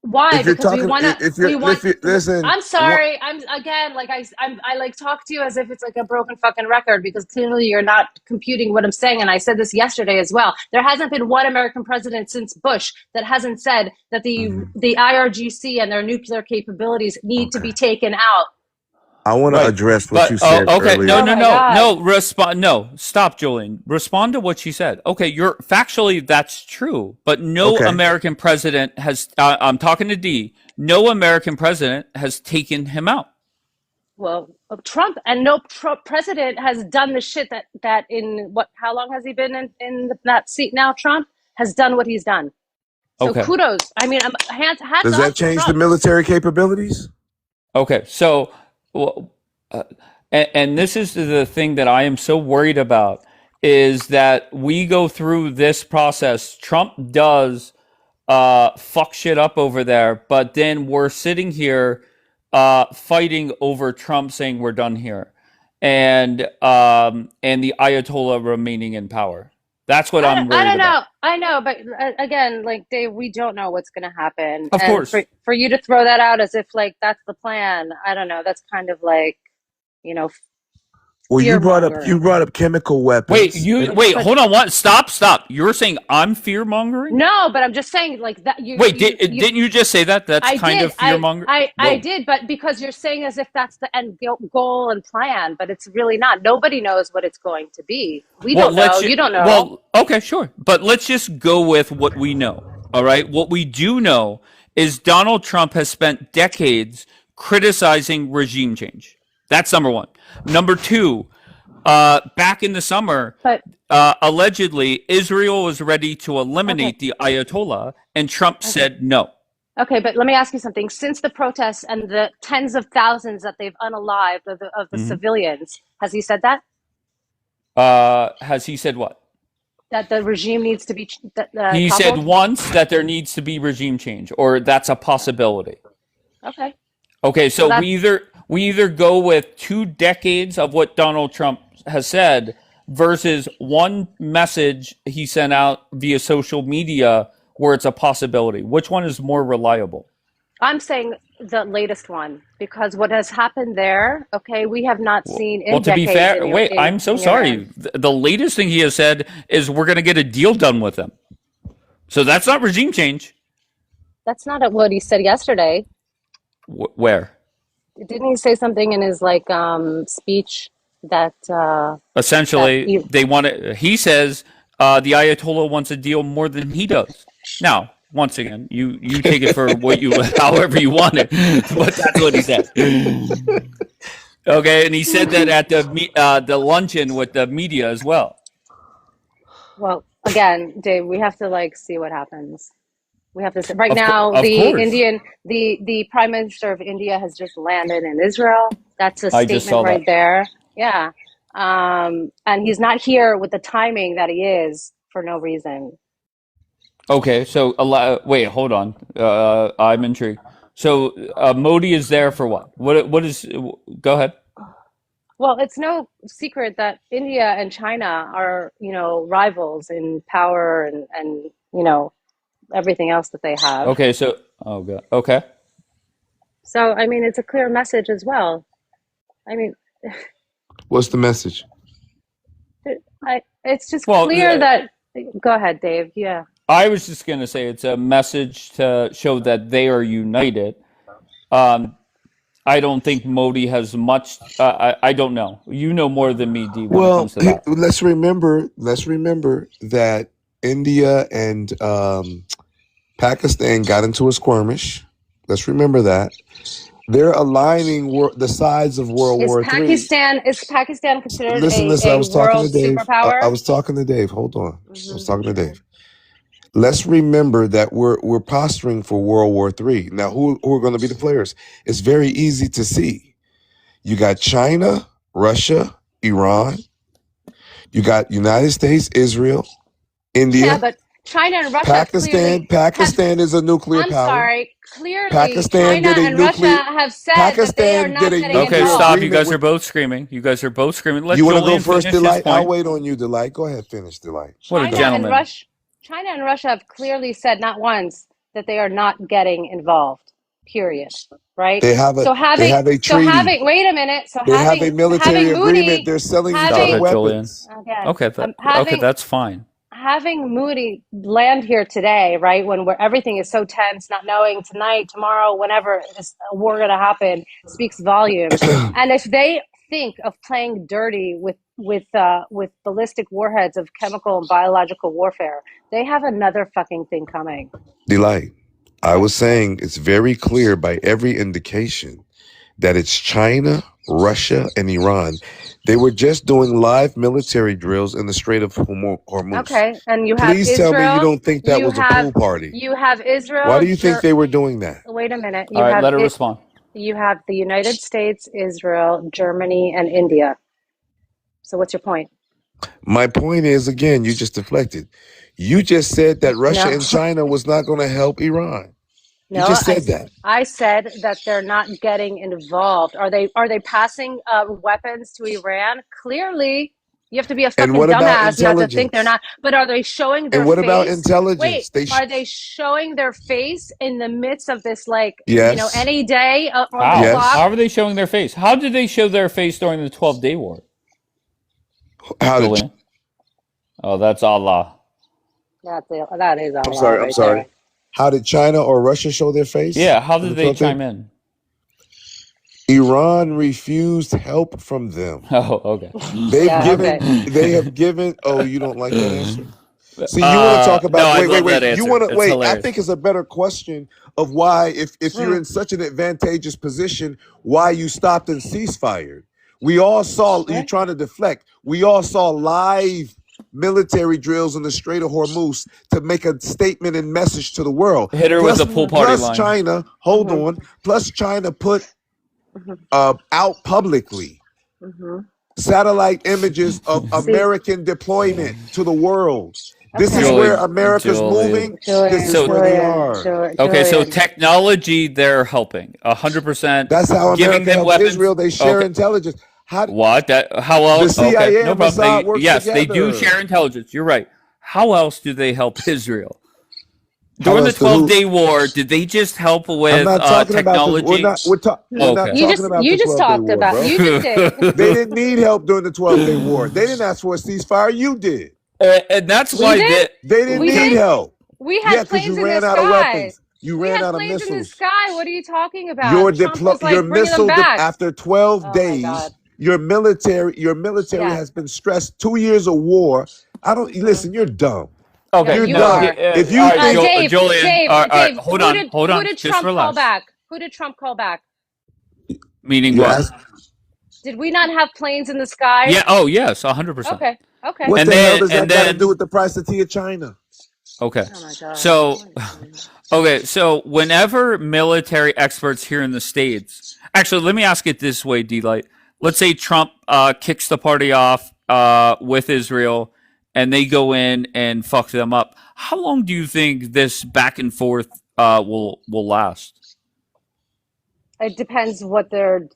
Why? If you're Because we talking, want to. if We you're, want. listen, I'm sorry. I'm again like I like talk to you as if it's like a broken fucking record because clearly you're not computing what I'm saying. And I said this yesterday as well. There hasn't been one American president since Bush that hasn't said that Mhm. the IRGC and their nuclear capabilities need to Okay. be taken out. I want to Right. address what But you said okay. No, earlier. Oh no, my no, God. no. Respond. No, stop, Julian. Respond to what she said. Okay, you're factually that's true, but no Okay. American president has. I'm talking to D. No American president has taken him out. Well, Trump and no president has done the shit that in what? How long has he been in that seat now? Trump has done what he's done. So Okay. kudos. I mean, hats Does off that to change the Trump. military capabilities? Okay. So, well, and this is the thing that I am so worried about is that we go through this process. Trump does fuck shit up over there, but then we're sitting here fighting over Trump saying we're done here, and the Ayatollah remaining in power. That's what I'm I worried don't about. know. I know, but again, like Dave, we don't know what's going to happen, Of and course. for you to throw that out as if like that's the plan, I don't know. That's kind of like you know Well, fear you brought mongering. up chemical Wait, weapons. wait, But hold on. What? Stop. You're saying I'm fear mongering? no, but I'm just saying like that Wait, didn't you just say that? That's I kind did. of fear mongering. I Whoa. did, but because you're saying as if that's the end goal and plan, but it's really not. Nobody knows what it's going to be. We Well, don't know. You don't know. well, okay, sure. But let's just go with what we know. All right? What we do know is Donald Trump has spent decades criticizing regime change. That's number one. Number two, back in the summer, But allegedly Israel was ready to okay, eliminate the Ayatollah, and Trump okay, said no. okay. But let me ask you something. Since the protests and the tens of thousands that they've unalived of the Mhm. civilians, has he said that Has he said what? that the regime needs to be He said toppled? once that there needs to be regime change, or that's a possibility. Okay, Okay, so so that we either go with 2 decades of what Donald Trump has said versus one message he sent out via social media where it's a possibility. Which one is more reliable? I'm saying the latest one because what has happened there, okay, we have not seen Well, in to be decades fair, wait, I'm so in Iran. sorry. The latest thing he has said is we're going to get a deal done with them. So that's not regime change. That's not what he said yesterday. Where? Didn't he say something in his like speech that that Essentially, he, they want to. He says the Ayatollah wants a deal more than he does. Now, once again, you take it for what you, however you want it, but that's what he said. Okay, and he said that at the luncheon with the media as well. well, again, Dave, we have to like see what happens. We have to see. Right now, Of course, the Prime Minister of India has just landed in Israel. That's a I just statement saw right that. there. Yeah. And he's not here with the timing that he is for no reason. Okay, so wait, hold on. I'm intrigued. So Modi is there for what? What is? Go ahead. Well, it's no secret that India and China are, rivals in power and everything else that they have. Okay, so oh god. Okay. So, I mean, it's a clear message as well. I mean, What's the message? it's just Well, clear that. Go ahead, Dave. Yeah. I was just gonna say it's a message to show that they are united. Um, I don't think Modi has much. I don't know. You know more than me, D, when it Well, comes to that. let's remember that India and Pakistan got into a skirmish. Let's remember that. They're aligning the sides of World Is War III. Pakistan considered Listen. I a was talking to world Dave. I superpower? was talking to Dave. Hold on. I was talking to Sure. Dave. Let's remember that we're posturing for World War III. Now, who are going to be the players? It's very easy to see. You got China, Russia, Iran. You got United States, Israel, India. Yeah, but China and Russia clearly Pakistan is a nuclear I'm power. sorry. Clearly, Pakistan China did a and nuclear. Russia have said that they are Pakistan not did a getting nuclear Okay, stop. You agreement guys are with. both screaming. You guys are both screaming. Let You want to go Julian first, finish his Delight? I'll point. wait on you, Delight. Go ahead, finish, Delight. What a China and gentleman. China and Russia have clearly said not once that they are not getting involved. Period. Right? They have a So they have a treaty. wait a minute. So They have a military having agreement. Moody They're selling each Stop other it, Julian. weapons. again Okay, okay, having that's fine. having Moody land here today, right, when everything is so tense, not knowing tonight, tomorrow, whenever a war going to happen, speaks volumes. And if they think of playing dirty with ballistic warheads of chemical and biological warfare, they have another fucking thing coming. Delight, I was saying it's very clear by every indication that it's China, Russia, and Iran. They were just doing live military drills in the Strait of Hormuz. Okay, and you have Please tell me you don't think that you was a have pool party. you have Israel. Why do you think they were doing that? Wait a minute. All right, let her respond. You have the United States, Israel, Germany, and India. So what's your point? My point is, again, you just deflected. You just said that Russia and China was not going to help Iran. You just said that. I said that they're not getting involved. Are they passing weapons to Iran? Clearly, you have to be a fucking dumbass not to think they're not. But are they showing their face? And what about intelligence? Wait, are they showing their face in the midst of this, Yes. any day on the How? clock? How are they showing their face? How did they show their face during the 12-day war? How did Julian? Oh, that's Allah. That is Allah. I'm sorry. There. How did China or Russia show their face? Yeah, how did they chime in? Iran refused help from them. Oh, okay. They have given. Oh, you don't like that answer? See, you want to talk about? No, I love wait. that answer. You want to It's wait? hilarious. I think it's a better question of why, if you're in such an advantageous position, why you stopped and ceasefire. We all saw you trying to deflect. We all saw live military drills in the Strait of Hormuz to make a statement and message to the world. Hit her with the pool party line. Plus China, hold on. Plus China put out publicly satellite images of American deployment to the world. This is where America's moving. This is where they are. Okay, so technology, they're helping 100%. That's how giving America them helps weapons. Israel. They share intelligence. What? How else? The CIA no and problem. Mossad work Yes, they do together. share intelligence. You're right. How else do they help Israel? During the else do who? 12-day war, did they just help with I'm not talking technology? about we're not talking about You the just 12-day talked war, about bro. you just did. They didn't need help during the 12-day war. They didn't ask for a ceasefire. You did. And that's We why did? They didn't We need did? help. We had because planes you in ran the out of sky. weapons. You We ran had out of planes in the missiles. sky. What are you talking about? Your Trump was your bringing missile them back. after 12 Oh my days. God. Your military Yeah. has been stressed. 2 years of war. I don't listen. You're dumb. Okay, You're you dumb. are. If you all right, think Dave, Julian, Dave, all right, Dave, hold who on. did Just Trump relax. call back? Who did Trump call back? Meaning Yes. what? Did we not have planes in the sky? Yeah. Oh, yes, 100%. Okay. What And the hell then- does that and got to then- do with the price of tea of China? Okay. Oh my God. So, okay, so whenever military experts here in the States, actually, let me ask it this way, D-Light. Let's say Trump kicks the party off with Israel, and they go in and fuck them up. How long do you think this back and forth will last? It depends what they're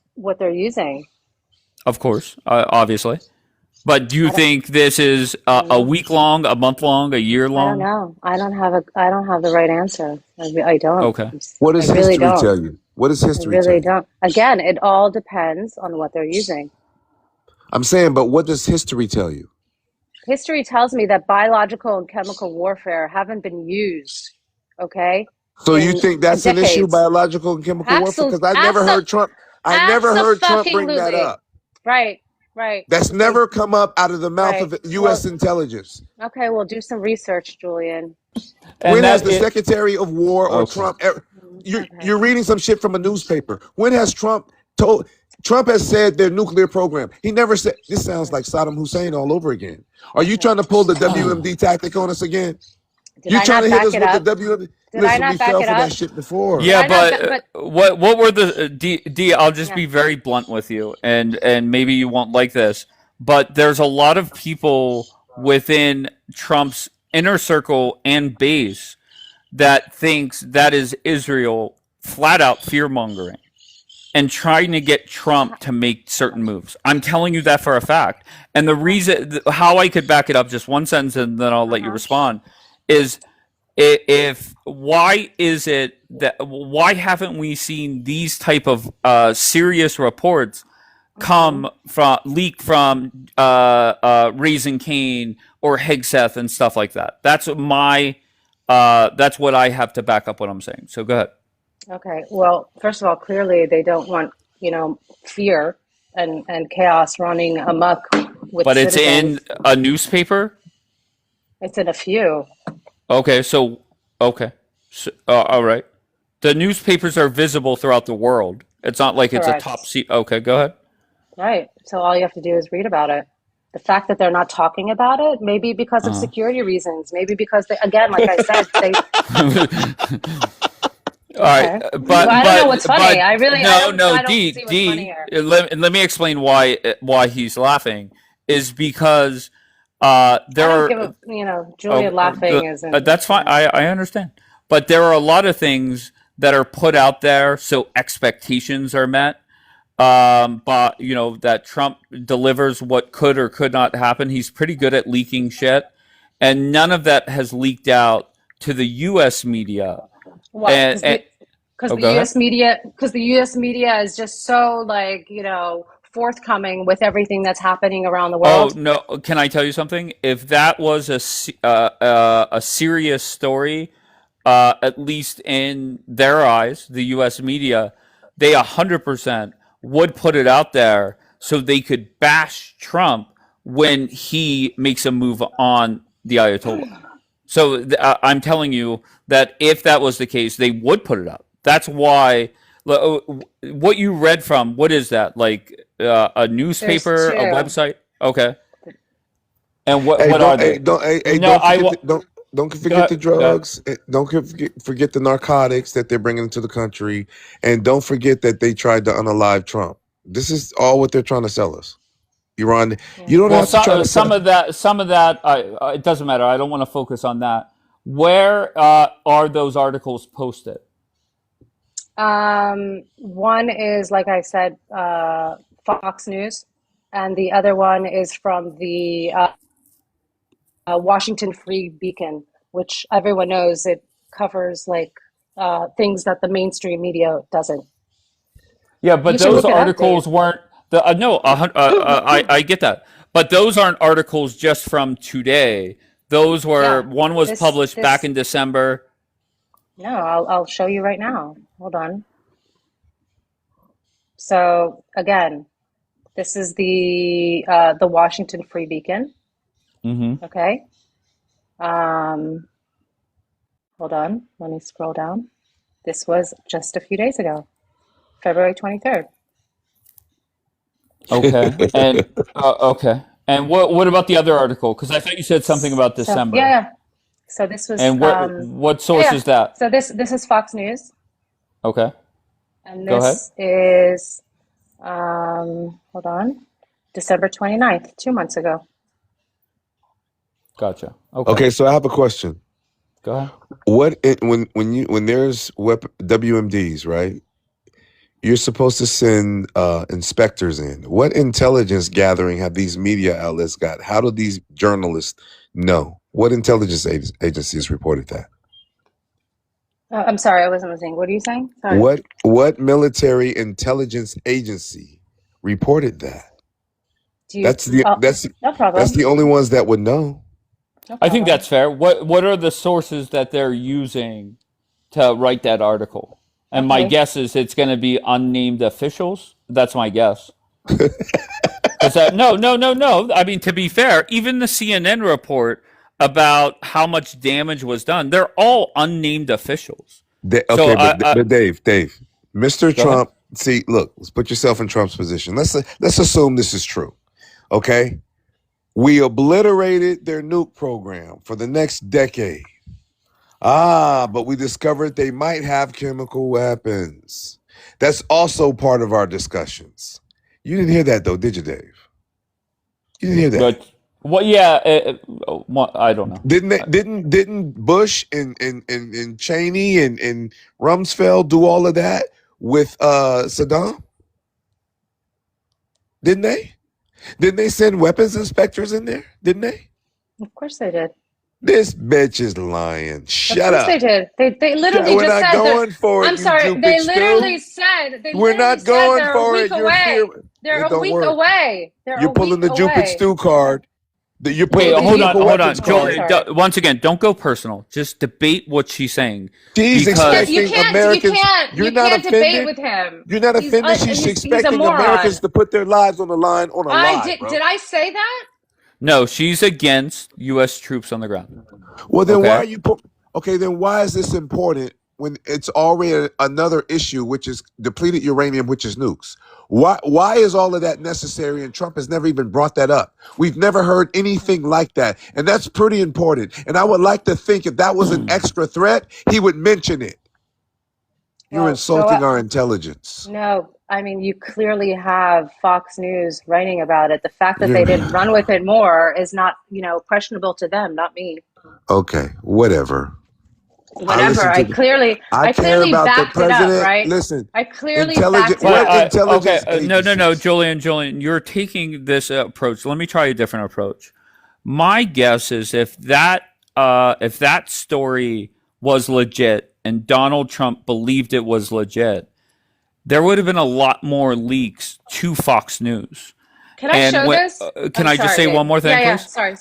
using. Of course, obviously. But do you think this is a week long, a month long, a year I don't long? know. I don't have the right answer. I don't. Okay. What does I really history don't. tell you? What does I history tell really you? don't. Again, it all depends on what they're using. I'm saying, but what does history tell you? History tells me that biological and chemical warfare haven't been used. Okay. So you in think that's an issue, decades. biological and chemical warfare? Because I never heard Trump. I never heard Trump bring that Abso-fucking-lutely. up. Right. That's never come up out of the mouth of U.S. intelligence. Okay, well, do some research, Julian. And When has that the it- Secretary of War or Okay. Trump? you're reading some shit from a newspaper. When has Trump told? Trump has said their nuclear program. He never said. This sounds like Saddam Hussein all over again. Are you trying to pull the WMD tactic on us again? You're trying to hit us with the WMD. Listen, we fell for that shit before. Yeah, but what were the D? I'll just be very blunt with you, and maybe you won't like this, but there's a lot of people within Trump's inner circle and base that thinks that is Israel flat out fear mongering and trying to get Trump to make certain moves. I'm telling you that for a fact. And the reason, how I could back it up, just one sentence, and then I'll let you respond, is why is it that, why haven't we seen these type of serious reports leak from Raising Cane or Hegseth and stuff like that? That's what I have to back up what I'm saying. So go ahead. Okay. Well, first of all, clearly they don't want, fear and chaos running amok with But it's citizens. in a newspaper? It's in a few. Okay, so all right. The newspapers are visible throughout the world. It's not like it's a Correct. top seat. Okay, go ahead. Right. So all you have to do is read about it. The fact that they're not talking about it, maybe because of security reasons, maybe because they, again, like I said, they. All right, Okay. but I don't know what's funny. I really no, don't D, see what's funny here. let me explain why he's laughing is because there I don't are give a, Julia laughing isn't. that's fine. I understand, but there are a lot of things that are put out there so expectations are met. But that Trump delivers what could or could not happen. He's pretty good at leaking shit, and none of that has leaked out to the U.S. media. What? Because go ahead. the U.S. media is just so forthcoming with everything that's happening around the Oh world. no! Can I tell you something? If that was a serious story, at least in their eyes, the U.S. media, they 100% would put it out there so they could bash Trump when he makes a move on the Ayatollah. So I'm telling you that if that was the case, they would put it up. That's why. What you read from, what is that? Like a newspaper, a two. website? Okay. And what Hey, are they? don't forget the drugs. Don't forget the narcotics that they're bringing into the country, and don't forget that they tried to unalive Trump. This is all what they're trying to sell us. Iran, you don't have to try to some of that. It doesn't matter. I don't want to focus on that. Where are those articles posted? One is, like I said, Fox News, and the other one is from the Washington Free Beacon, which everyone knows it covers things that the mainstream media doesn't. Yeah, but You can those look it up, articles Dave. weren't the no. I get that, but those aren't articles just from today. Those were one was published back in December. No, I'll show you right now. Hold on. So again, this is the Washington Free Beacon. Mm-hmm. Okay. Hold on. Let me scroll down. This was just a few days ago, February 23rd. Okay. And okay. And what about the other article? Because I thought you said something about December. So, yeah. So this was. And what source is that? So this is Fox News, Okay. and Go ahead. this is hold on, December 29th, 2 months ago. Gotcha. Okay. Okay, so I have a question. Go ahead. When there's WMDs, right? You're supposed to send inspectors in. What intelligence gathering have these media outlets got? How do these journalists know? What intelligence agencies reported that? I'm sorry, I wasn't listening. What are you saying? Sorry. What military intelligence agency reported that? That's no problem. That's the only ones that would know. No I think problem. that's fair. What are the sources that they're using to write that article? And my Okay. guess is it's going to be unnamed officials. That's my guess. No. I mean, to be fair, even the CNN report about how much damage was done, they're all unnamed officials. So Okay, but Dave, Mr. go ahead. Trump. See, look, let's put yourself in Trump's position. Let's assume this is true. Okay, we obliterated their nuke program for the next decade. But we discovered they might have chemical weapons. That's also part of our discussions. You didn't hear that though, did you, Dave? You didn't hear that. But what? Yeah, I don't know. Didn't Bush and Cheney and Rumsfeld do all of that with Saddam? Didn't they? Didn't they send weapons inspectors in there? Didn't they? Of course they did. This bitch is lying. Of Shut course they up. did. They literally We're just not said they're. going for it, I'm you sorry. They Jupiter literally stew. said We're not going they're a for week it. You're away. fear. They're It a don't week work. away. They're You're a pulling week the Jupiter away. stew card. You're Wait, pulling the hold chemical on. weapons I'm card. Julian, sorry. once again, don't go personal. Just debate what she's saying. She's Because You expecting can't. Americans. You're You not can't debate offended. with him. You're not offended. She's He's a expecting moron. Americans to put their lives on the line on a lie, bro. Did I say that? no, she's against U.S. troops on the ground. Well, then why Okay? are you okay, then why is this important when it's already another issue, which is depleted uranium, which is nukes? Why is all of that necessary? And Trump has never even brought that up. We've never heard anything like that. And that's pretty important. And I would like to think if that was an extra threat, he would mention it. You're Well, go insulting up. our intelligence. No, I mean, you clearly have Fox News writing about it. The fact that You're they didn't run with it more is not, questionable to them, not me. okay, whatever. I Whatever. listen I to clearly, I I care clearly about the backed it up, president. right? Listen, I clearly intelligent. backed it What up. intelligence Okay, no, agencies? Julian, you're taking this approach. Let me try a different approach. My guess is if that story was legit and Donald Trump believed it was legit, there would have been a lot more leaks to Fox News. Can I And show when, this? can I'm I just sorry, say Dave. one more thing, Yeah. please? Sorry.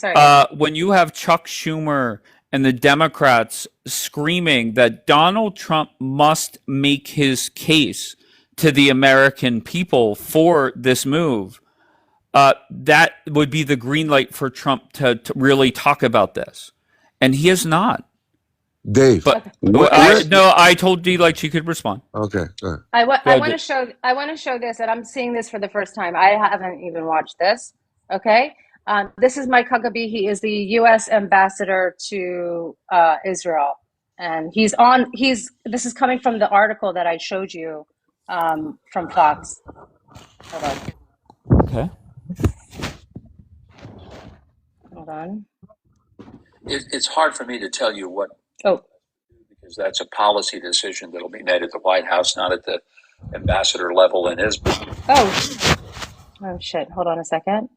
When you have Chuck Schumer and the Democrats screaming that Donald Trump must make his case to the American people for this move, that would be the green light for Trump to really talk about this. And he has not. Dave, But Okay. I told D like she could respond. okay, go ahead. I Go want to ahead. show this, and I'm seeing this for the first time. I haven't even watched this. Okay, this is Mike Huckabee. He is the U.S. ambassador to Israel, and he's on. This is coming from the article that I showed you from Fox. Hold on. Okay. Hold on. It's hard for me to tell you what, Oh, because that's a policy decision that'll be made at the White House, not at the ambassador level in Israel. oh shit. Hold on a second.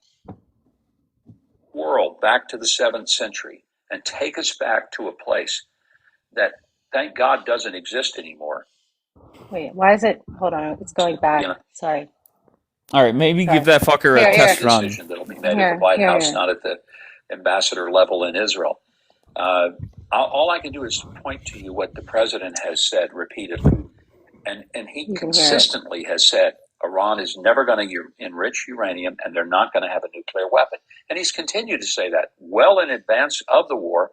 World back to the 7th century and take us back to a place that, thank God, doesn't exist anymore. Wait, why is it? Hold on. It's going back. Sorry. All right, maybe Sorry. give that fucker a Here. test run. Decision that'll be made at the White House, not at the ambassador level in Israel. All I can do is point to you what the president has said repeatedly. And he consistently has said Iran is never going to enrich uranium and they're not going to have a nuclear weapon. And he's continued to say that well in advance of the war.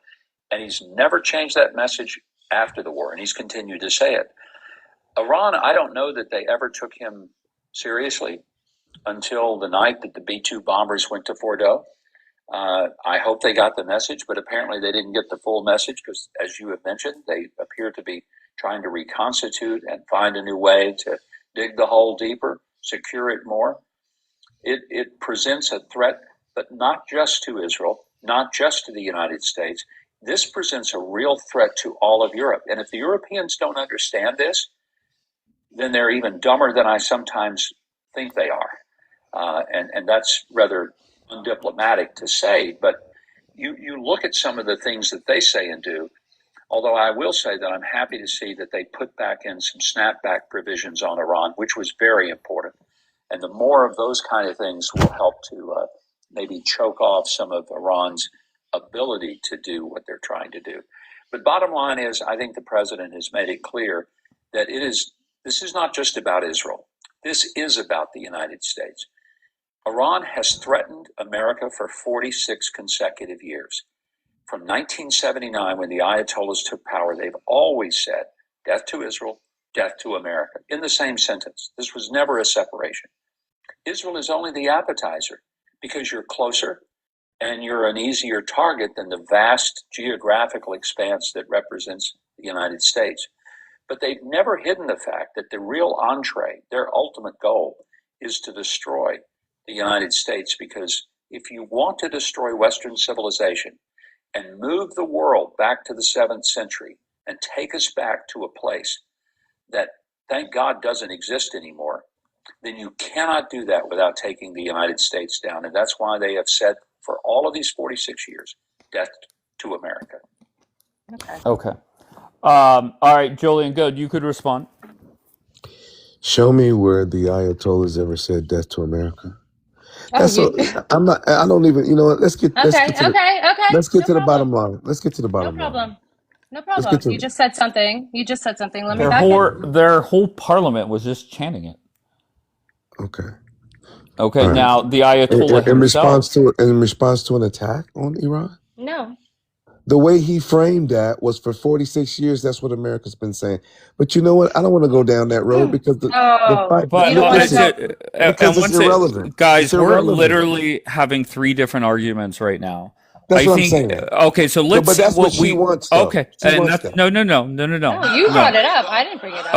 And he's never changed that message after the war. And he's continued to say it. Iran, I don't know that they ever took him seriously until the night that the B-2 bombers went to Fordow. I hope they got the message, but apparently they didn't get the full message because, as you have mentioned, they appear to be trying to reconstitute and find a new way to dig the hole deeper, secure it more. It presents a threat, but not just to Israel, not just to the United States. This presents a real threat to all of Europe. And if the Europeans don't understand this, then they're even dumber than I sometimes think they are. And that's rather undiplomatic to say, but you look at some of the things that they say and do, although I will say that I'm happy to see that they put back in some snapback provisions on Iran, which was very important. And the more of those kind of things will help to maybe choke off some of Iran's ability to do what they're trying to do. But bottom line is, I think the president has made it clear that this is not just about Israel. This is about the United States. Iran has threatened America for 46 consecutive years. From 1979, when the Ayatollahs took power, they've always said, Death to Israel, death to America, in the same sentence. This was never a separation. Israel is only the appetizer because you're closer and you're an easier target than the vast geographical expanse that represents the United States. But they've never hidden the fact that the real entree, their ultimate goal, is to destroy the United States, because if you want to destroy Western civilization and move the world back to the 7th century and take us back to a place that, thank God, doesn't exist anymore, then you cannot do that without taking the United States down. And that's why they have said for all of these 46 years, death to America. Okay. All right, Julian, good. You could respond. Show me where the Ayatollahs ever said death to America. Oh, That's so. I'm not. I don't even. You know what? Let's get. Let's okay, get to the. okay, okay. Let's get No to the bottom problem. line. Let's get to the No bottom line. problem. No Let's problem. get to. You just said something. Let me back in. Their whole parliament was just chanting it. Okay. Okay, All right. now the Ayatollah In response himself. to an attack on Iran, No. the way he framed that was for 46 years. That's what America's been saying. But you know what? I don't want to go down that road because the Oh, fight. But you don't want to Listen, go. because it's irrelevant. Guys, It's we're irrelevant. literally having three different arguments right now. That's what I'm think. saying. Okay, so let's. But that's see what she wants, though. Okay, She and wants that's that. no. No, you brought it up. I didn't bring it up.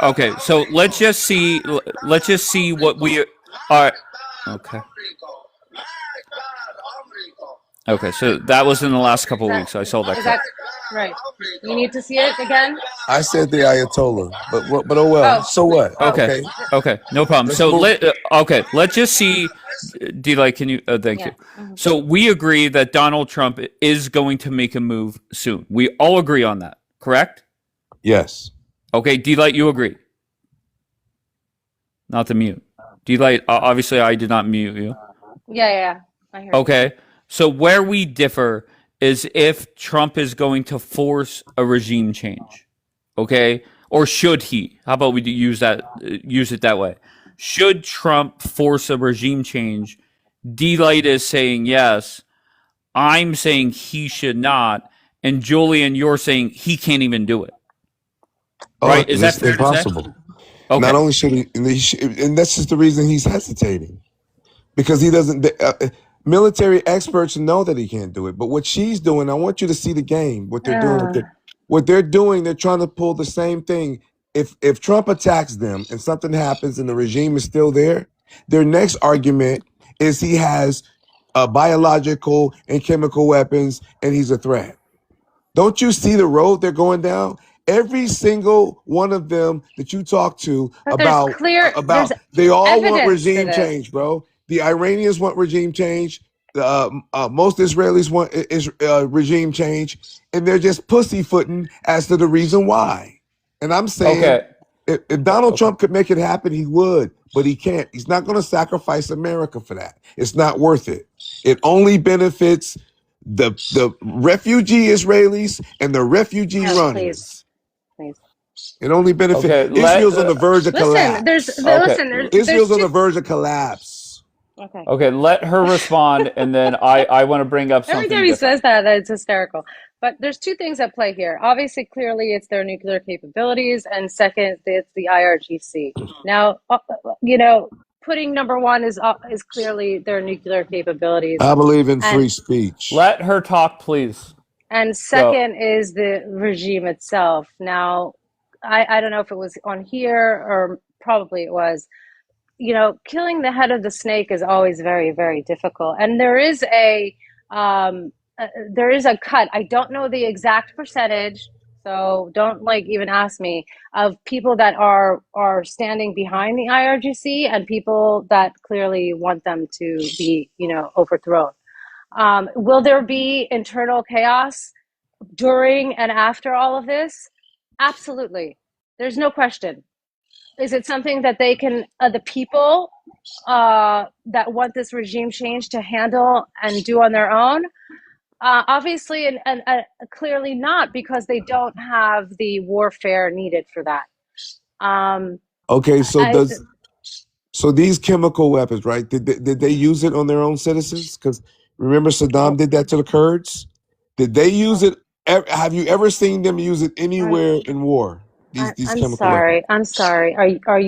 Okay. So let's just see. Let's just see what we are. Okay. Okay, so that was in the last couple of weeks. I saw that Is clip. that right? You need to see it again? I said the Ayatollah, but oh well. Oh. So what? Okay. Okay, no problem. Let's So move. let's just see. D-Light, can you? Thank Yeah. you. So we agree that Donald Trump is going to make a move soon. We all agree on that, correct? Yes. Okay, D-Light, you agree? Not to mute. D-Light, obviously, I did not mute you. Yeah. I heard. Okay, so where we differ is if Trump is going to force a regime change. Okay, or should he? How about we use it that way? Should Trump force a regime change? D-Light is saying yes. I'm saying he should not. And Julian, you're saying he can't even do it. Right? Is that that's fair impossible. to say? Okay. Not only should he, and that's just the reason he's hesitating, because he doesn't. Military experts know that he can't do it. But what she's doing, I want you to see the game. What they're doing. What they're doing, they're trying to pull the same thing. If Trump attacks them and something happens and the regime is still there, their next argument is he has biological and chemical weapons and he's a threat. Don't you see the road they're going down? Every single one of them that you talk to But about there's they all want evidence regime to this. change, bro. The Iranians want regime change. Most Israelis want regime change, and they're just pussyfooting as to the reason why. And I'm saying, Okay. if Donald Trump could make it happen, he would, but he can't. He's not going to sacrifice America for that. It's not worth it. It only benefits the refugee Israelis and the refugee Iranians. Please. It only benefits. Okay, Israel's on the verge of collapse. There's Israel's on two, the verge of collapse. Okay, let her respond, and then I want to bring up something. every time he different. says that, it's hysterical. But there's two things at play here. Obviously, clearly, it's their nuclear capabilities, and second, it's the IRGC. Now, putting number one is clearly their nuclear capabilities. I believe in free speech. Let her talk, please. And second is the regime itself. Now, I don't know if it was on here or probably it was. Killing the head of the snake is always very, very difficult. And there is a cut. I don't know the exact percentage, so don't even ask me, of people that are standing behind the IRGC and people that clearly want them to be, overthrown. Will there be internal chaos during and after all of this? Absolutely. There's no question. Is it something that they can, the people that want this regime change to handle and do on their own? Obviously, and clearly not, because they don't have the warfare needed for that. Okay, so these chemical weapons, right? Did they use it on their own citizens? Because remember, Saddam did that to the Kurds. Did they use it? Have you ever seen them use it anywhere in war? these I'm chemical weapons. sorry. I'm sorry. Are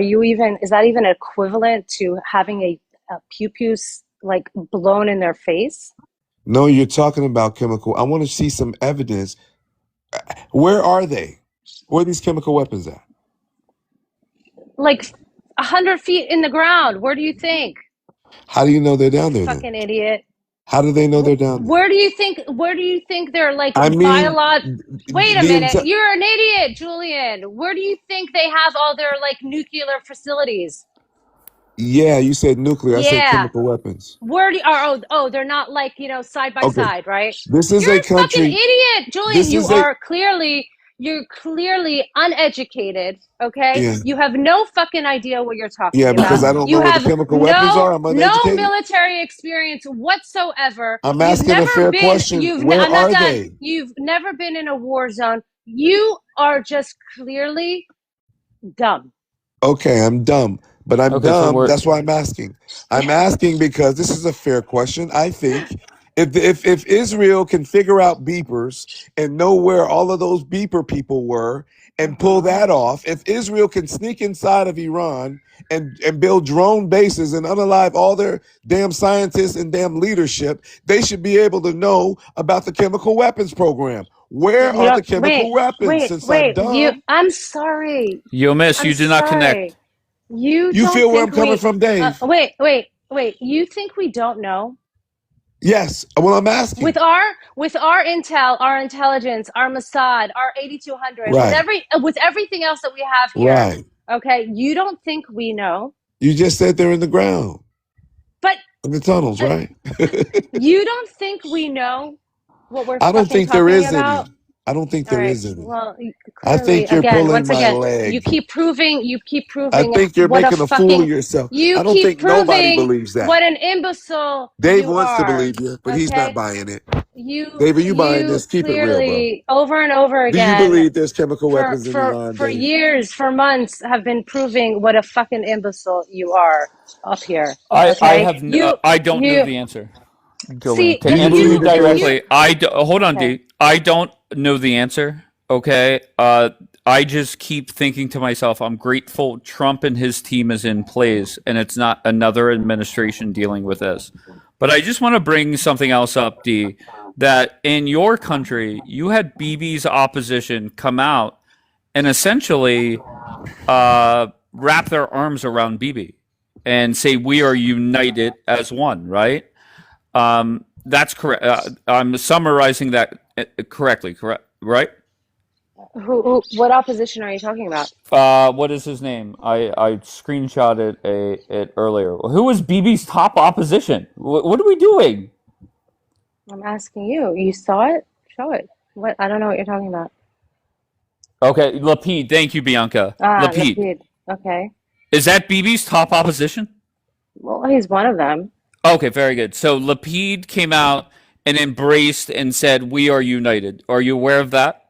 you even, is that even equivalent to having a pew-pews like blown in their face? No, you're talking about chemical. I want to see some evidence. Where are they? Where are these chemical weapons at? Like 100 feet in the ground. Where do you think? How do you know they're down there then? Fucking idiot. How do they know they're down there? Where do you think? Where do you think they're like I mean, Wait a the minute. inte- You're an idiot, Julian. Where do you think they have all their like nuclear facilities? yeah, you said nuclear. I said Yeah. chemical weapons. Where do they're not like, side by Okay, side, right? this is You're a a fucking country. idiot, Julian. This is a You're clearly uneducated, okay? yeah, You have no fucking idea what you're yeah. talking about. Because I don't You know what the have chemical weapons are. I'm no uneducated. military experience whatsoever. I'm You've asking a never fair been question. Where I'm not are done. they? You've never been in a war zone. You are just clearly dumb. Okay, I'm dumb, but I'm Okay, so dumb. we're That's why I'm asking. I'm asking because this is a fair question. I think if Israel can figure out beepers and know where all of those beeper people were and pull that off, if Israel can sneak inside of Iran and build drone bases and unalive all their damn scientists and damn leadership, they should be able to know about the chemical weapons program. Where You are the don't chemical weapons? Since I'm dumb, I'm sorry. Yo, miss, I'm you did not connect. sorry. You you don't feel where I'm think coming we from, Dave? wait. You think we don't know? Yes. Well, I'm asking. With our intel, our intelligence, our Mossad, our 8200, Right. with everything else that we have here, Right. okay? You don't think we know? You just said they're in the ground, But in the tunnels, right? you don't think we know what we're I don't fucking think there talking is any. about? I don't think All there right. is any. Well, I clearly, think you're again, pulling once my again, leg. you keep I proving think you're what a making a fool of fucking, yourself. you I don't keep think nobody proving believes that. what an imbecile Dave you wants to are. believe you, but he's not Okay? buying it. You Dave, are you buying this? Keep it real, bro. clearly over and over Do you again believe there's chemical weapons in Iran, for Dave? years, for months have been proving what a fucking imbecile you are up here. I Okay? have I don't know the answer, Julian. See, To Do you answer you believe that there's directly, hold on, okay. D. I don't know the answer. Okay. I just keep thinking to myself, I'm grateful Trump and his team is in place, and it's not another administration dealing with this. But I just want to bring something else up, D. That in your country, you had Bibi's opposition come out and essentially wrap their arms around Bibi and say we are united as one, right? That's correct. I'm summarizing that correctly, correct? Right? What opposition are you talking about? What is his name? I screenshotted it earlier. Who was Bibi's top opposition? What are we doing? I'm asking you. You saw it? Show it. What? I don't know what you're talking about. Okay, Lapid. Thank you, Bianca. Lapid. Lapid. Okay. Is that Bibi's top opposition? Well, he's one of them. Okay, very good. So Lapid came out and embraced and said, "We are united." Are you aware of that?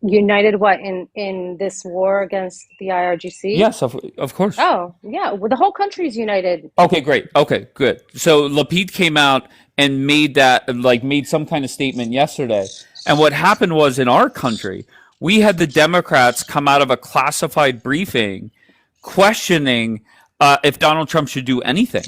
United what in this war against the IRGC? Yes, of course. Oh, yeah. Well, the whole country is united. Okay, great. Okay, good. So Lapid came out and made some kind of statement yesterday. And what happened was in our country, we had the Democrats come out of a classified briefing questioning if Donald Trump should do anything.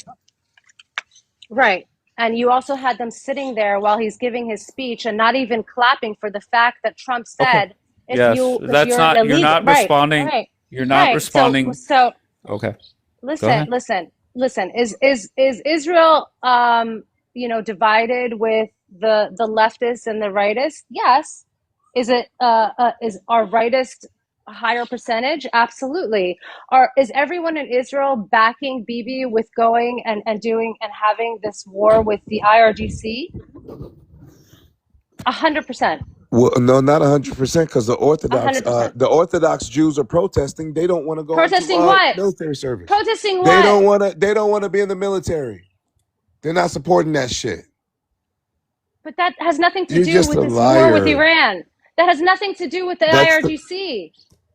Right. And you also had them sitting there while he's giving his speech and not even clapping for the fact that Trump said, Yes, that's not. You're not responding. Right. You're not responding. So Okay. listen. Is Israel, divided with the leftists and the rightists? Yes. Is it is our rightist a higher percentage? Absolutely. Is everyone in Israel backing Bibi with going and doing and having this war with the IRGC? 100%. Well, no, not 100%, because the 100%. Orthodox Jews are protesting. They don't want to go Protesting into what? military service. Protesting what? They don't want to be in the military. They're not supporting that shit. But that has nothing to You're do just with a this war with liar. Iran. That has nothing to do with the IRGC.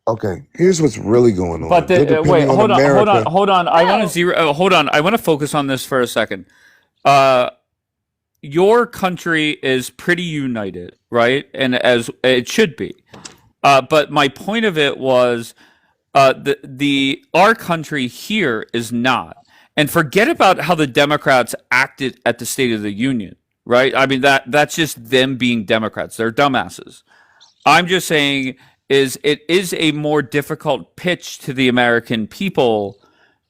Okay, here's what's really going on. But They're depending on America. hold on. I want No. to hold on. I want to focus on this for a second. Your country is pretty united, right? And as it should be. But my point of it was the our country here is not. And forget about how the Democrats acted at the State of the Union, right? I mean that's just them being Democrats. They're dumbasses. I'm just saying it is a more difficult pitch to the American people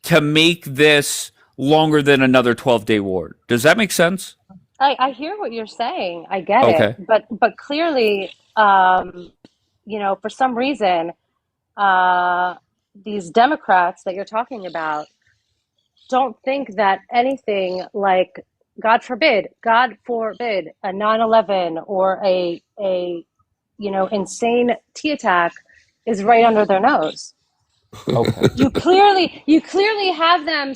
to make this longer than another 12-day war. Does that make sense? I hear what you're saying. I get Okay. it. But clearly, for some reason, these Democrats that you're talking about don't think that anything like, God forbid, a 9/11 or a insane T attack is right under their nose. Okay. You clearly have them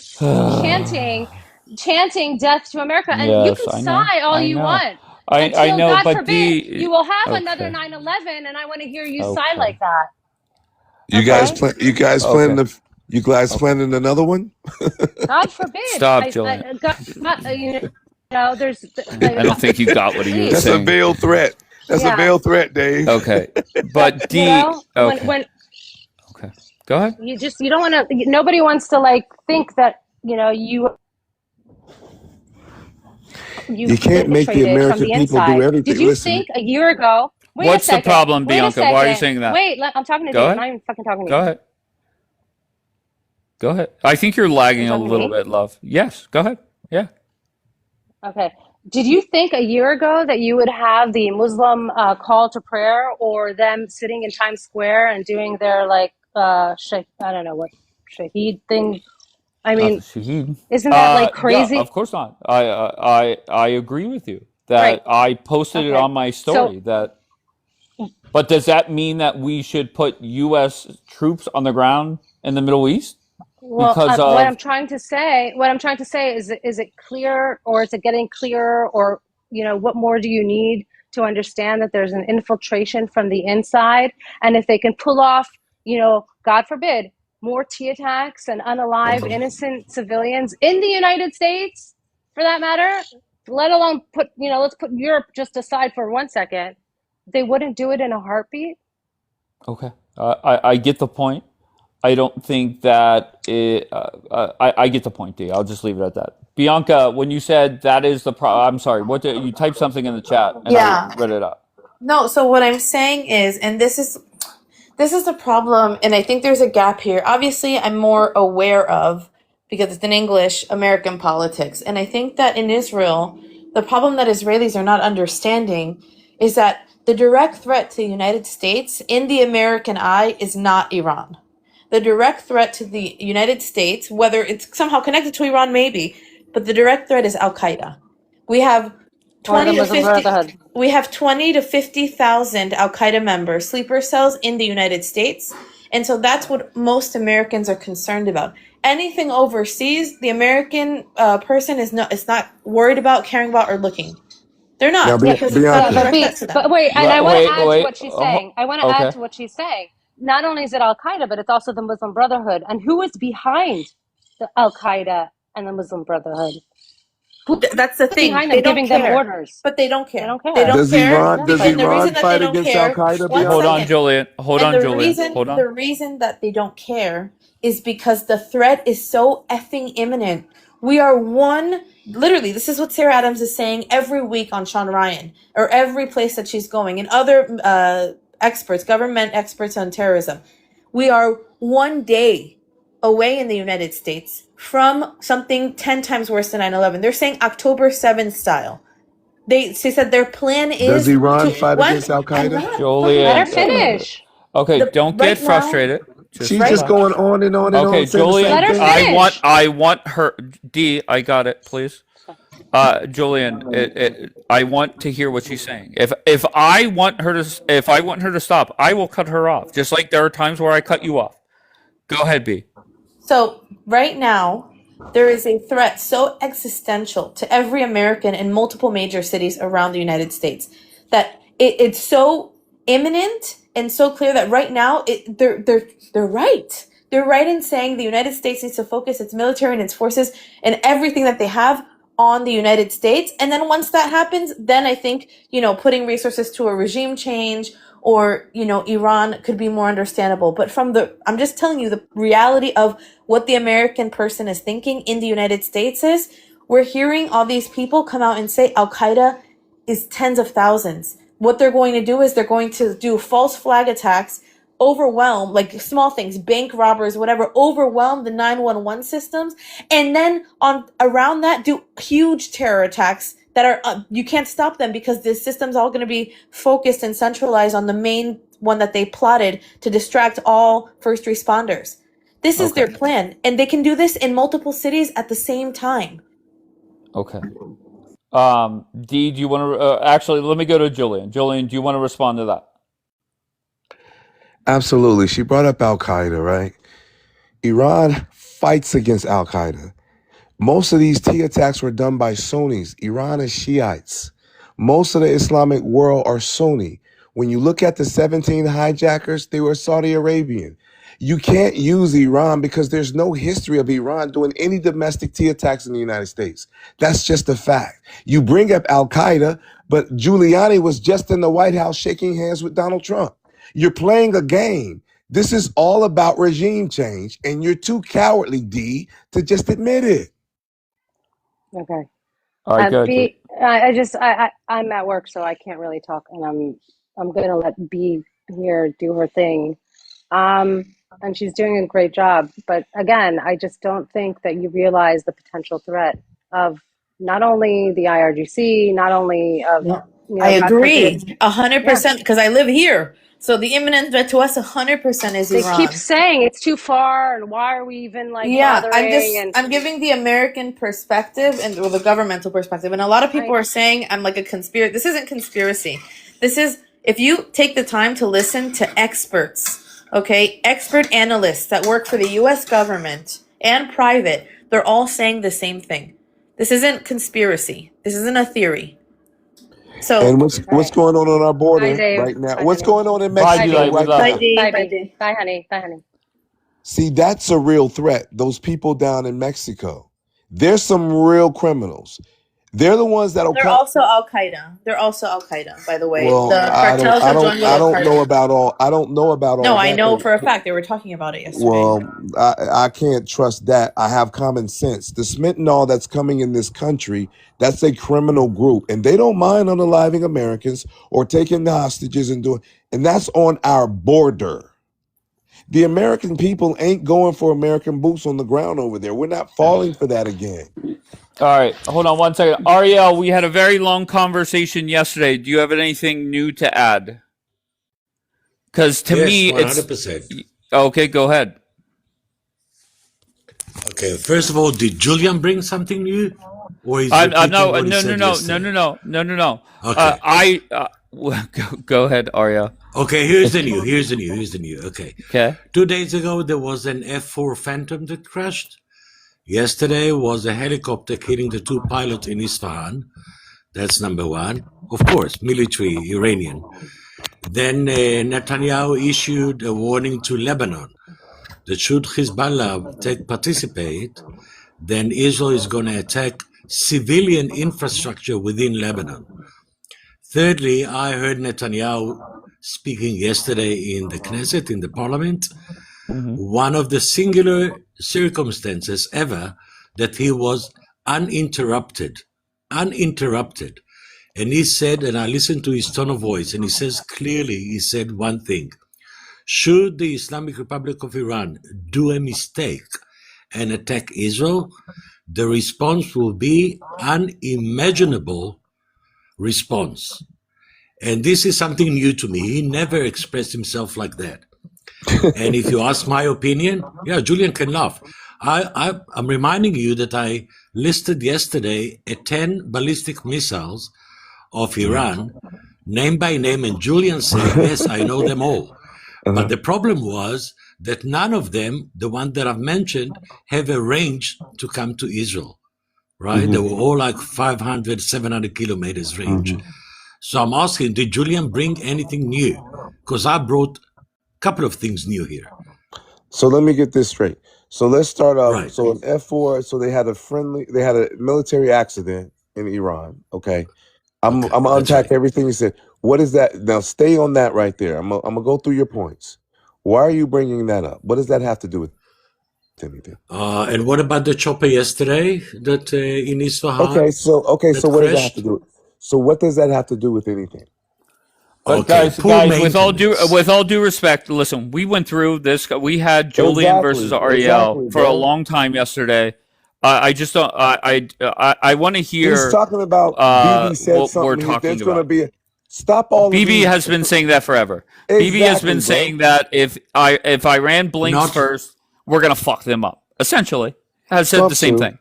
chanting death to America, and you Yes, can I know. sigh all I you know. want I until, know, God but forbid, the you will have another okay. 9/11, and I want to hear you sigh Okay. like that. You guys Okay? plan? You guys Okay. planning the? You guys planning another one? God forbid. Stop, Jillian. There's. I don't think you got what he was That's a saying. veiled threat. That's a Yeah. veiled threat, Dave. Okay. But D Well, okay. when Okay. Go ahead. you don't want to. Nobody wants to think that you You can't make the infiltrated from American the people do inside. everything. Did you Listen, think a year ago? Wait a What's the second. problem, Wait a Bianca? Why are you second. saying that? Wait, I'm talking to Go Dave. ahead. I'm not even fucking talking to Go you. ahead. Go ahead. I think you're lagging You're a talking to little me? bit, love. Yes, go ahead. Yeah. Okay. Did you think a year ago that you would have the Muslim call to prayer, or them sitting in Times Square and doing their I don't know what shaheed thing? I Not the mean, Shahid. isn't that like Yeah, crazy? of course not. I agree with you Right. that I posted it Okay. on my So story that. But does that mean that we should put U.S. troops on the ground in the Middle East Well, because what I'm of? trying to say, is it clear, or is it getting clearer, or what more do you need to understand that there's an infiltration from the inside, and if they can pull off, God forbid, more T attacks and unalive innocent civilians in the United States, for that matter, let alone let's put Europe just aside for 1 second, they wouldn't do it in a heartbeat. Okay, I get the point. I don't think that I get the point, D. I'll just leave it at that. Bianca, when you said that is the I'm sorry. What did you typed something in the chat and I Yeah. read it out. No, so what I'm saying is, and this is the problem, and I think there's a gap here. Obviously, I'm more aware of, because it's in English, American politics. And I think that in Israel, the problem that Israelis are not understanding is that the direct threat to the United States in the American eye is not Iran. The direct threat to the United States, whether it's somehow connected to Iran, maybe, but the direct threat is Al Qaeda. We have Or the 20 to Muslim 50 Brotherhood. we have 20 to 50,000 Al Qaeda members, sleeper cells in the United States. And so that's what most Americans are concerned about. Anything overseas, the American person is not worried about, caring about, or looking. They're now, not, because it's not a Bianca, direct threat to them. But wait, and I want to add to Wait. what she's saying. Okay. Not only is it Al Qaeda, but it's also the Muslim Brotherhood. And who is behind the Al Qaeda and the Muslim Brotherhood? That's the thing. Behind them, They don't giving them care. orders. But they don't They care. don't care. They don't does care. Iran does And the Iran reason that they fight don't against Al care, Qaeda? one Hold on, second. Julian. Hold on, And Julian. Hold on. the reason that they don't care is because the threat is so effing imminent. We are literally, this is what Sarah Adams is saying every week on Sean Ryan, or every place that she's going, and other experts, government experts on terrorism. We are 1 day away in the United States from something 10 times worse than 9/11. They're saying October 7th style. She said their plan is Does Iran to fight against Al Qaeda? Julian. Let her finish. Okay, don't get right now- frustrated. She's just going on and on and Okay, on saying the Julian, same Let her thing. finish. I want her. D, I got it, please. Julian, I want to hear what she's saying. If I want her to stop, I will cut her off. Just like there are times where I cut you off. Go ahead, B. So right now, there is a threat so existential to every American in multiple major cities around the United States that it's so imminent and so clear that right now they're right. They're right in saying the United States needs to focus its military and its forces and everything that they have on the United States. And then once that happens, then I think, putting resources to a regime change or, you know, Iran could be more understandable. But I'm just telling you the reality of what the American person is thinking in the United States is, we're hearing all these people come out and say Al-Qaeda is tens of thousands. What they're going to do is they're going to do false flag attacks, overwhelm, like small things, bank robbers, whatever, overwhelm the 911 systems, and then around that do huge terror attacks that are you can't stop them because the system's all going to be focused and centralized on the main one that they plotted to distract all first responders. This is their plan, and they can do this in multiple cities at the same time. Okay. Dee, do you want to actually? Let me go to Julian. Julian, do you want to respond to that? Absolutely. She brought up Al-Qaeda, right? Iran fights against Al-Qaeda. Most of these T attacks were done by Sunnis. Iran is Shiites. Most of the Islamic world are Sunni. When you look at the 17 hijackers, they were Saudi Arabian. You can't use Iran because there's no history of Iran doing any domestic T attacks in the United States. That's just a fact. You bring up Al-Qaeda, but Giuliani was just in the White House shaking hands with Donald Trump. You're playing a game. This is all about regime change, and you're too cowardly, D, to just admit it. Okay. All right, good. B, I'm at work, so I can't really talk, and I'm gonna let B here do her thing. And she's doing a great job. But again, I just don't think that you realize the potential threat of not only the IRGC, not only of I agree 100% because I live here. So the imminent threat to us 100% is they Iran. keep saying it's too far, and why are we even bothering? I'm giving the American perspective and the governmental perspective, and a lot of people are saying I'm like a conspiracy. This isn't conspiracy. This is, if you take the time to listen to experts, okay, expert analysts that work for the U.S. government and private, they're all saying the same thing. This isn't conspiracy. This isn't a theory. So, and what's going on our border right now? What's going on in Mexico right now? Bye, honey. Bye, honey. See, that's a real threat. Those people down in Mexico, there's some real criminals. They're the ones that'll. They're also Al Qaeda. They're also Al Qaeda, by the way. Well, the cartels I don't know about all. I don't know about all. No, I know for a fact they were talking about it yesterday. Well, I can't trust that. I have common sense. The Smittenol that's coming in this country, that's a criminal group, and they don't mind unaliving Americans or taking the hostages and doing. And that's on our border. The American people ain't going for American boots on the ground over there. We're not falling for that again. All right, hold on one second. Ariel, we had a very long conversation yesterday. Do you have anything new to add? Because to me, 100%. It's... Okay, go ahead. Okay, first of all, did Julian bring something new? Or is no. Okay. Go ahead, Ariel. Okay, here's the new. Okay. 2 days ago, there was an F-4 Phantom that crashed. Yesterday was a helicopter hitting the two pilots in Isfahan. That's number one. Of course, military, Iranian. Then Netanyahu issued a warning to Lebanon that should Hezbollah participate, then Israel is going to attack civilian infrastructure within Lebanon. Thirdly, I heard Netanyahu speaking yesterday in the Knesset, in the parliament, one of the singular circumstances ever that he was uninterrupted. And he said, and I listened to his tone of voice, and he says clearly, he said one thing: should the Islamic Republic of Iran do a mistake and attack Israel, the response will be unimaginable response. And this is something new to me. He never expressed himself like that. And if you ask my opinion, Julian can laugh. I'm reminding you that I listed yesterday 10 ballistic missiles of Iran, name by name, and Julian said, yes, I know them all. But the problem was that none of them, the one that I've mentioned, have a range to come to Israel, right? They were all like 500, 700 kilometers range. So I'm asking, did Julian bring anything new? Because I brought couple of things new here. So let me get this straight. So let's start off. Right. So an F-4, so they had a military accident in Iran. Okay. I'm gonna unpack everything you said. What is that? Now stay on that right there. I'm gonna go through your points. Why are you bringing that up? What does that have to do with anything? And what about the chopper yesterday that in Isfahan Okay, so that what does that have to crashed? do? So what does that have to do with anything? But Okay, poor guys, maintenance. with all due respect, listen, we went through this. We had Julian versus Ariel Exactly, for a bro. long time yesterday. I just don't. I want to He's hear talking about BB said what we're something. talking There's going to about. be stop all of BB these. has been saying that forever. BB has Exactly, been bro. saying that if Iran blinks Not first, we're gonna fuck them up. Essentially, has said the Trump same too. thing.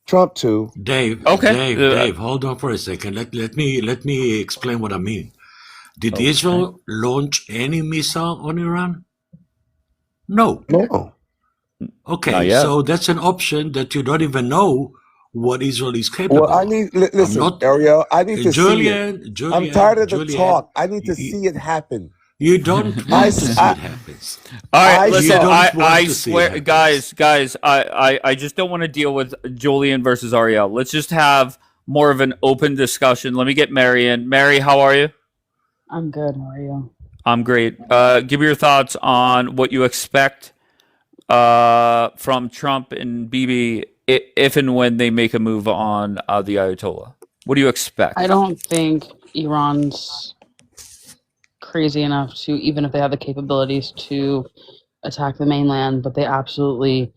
Trump too. Dave. Okay. Dave. Hold on for a second. Let me explain what I mean. Did Okay. Israel launch any missile on Iran? No. No. Not Okay, yet. so that's an option that you don't even know what Israel is capable Well, I of. need I'm listen, not Ariel. I need to see it. I'm Julian, tired of the Julian. talk. I need to see it happen. You don't I want to s- see I- it happen. All right, I listen. You don't want I to see it swear, happen. guys. I just don't want to deal with Julian versus Ariel. Let's just have more of an open discussion. Let me get Mary in. Mary, how are you? I'm good. How are you? I'm great. Give me your thoughts on what you expect from Trump and Bibi if and when they make a move on the Ayatollah. What do you expect? I don't think Iran's crazy enough to, even if they have the capabilities to attack the mainland, but they absolutely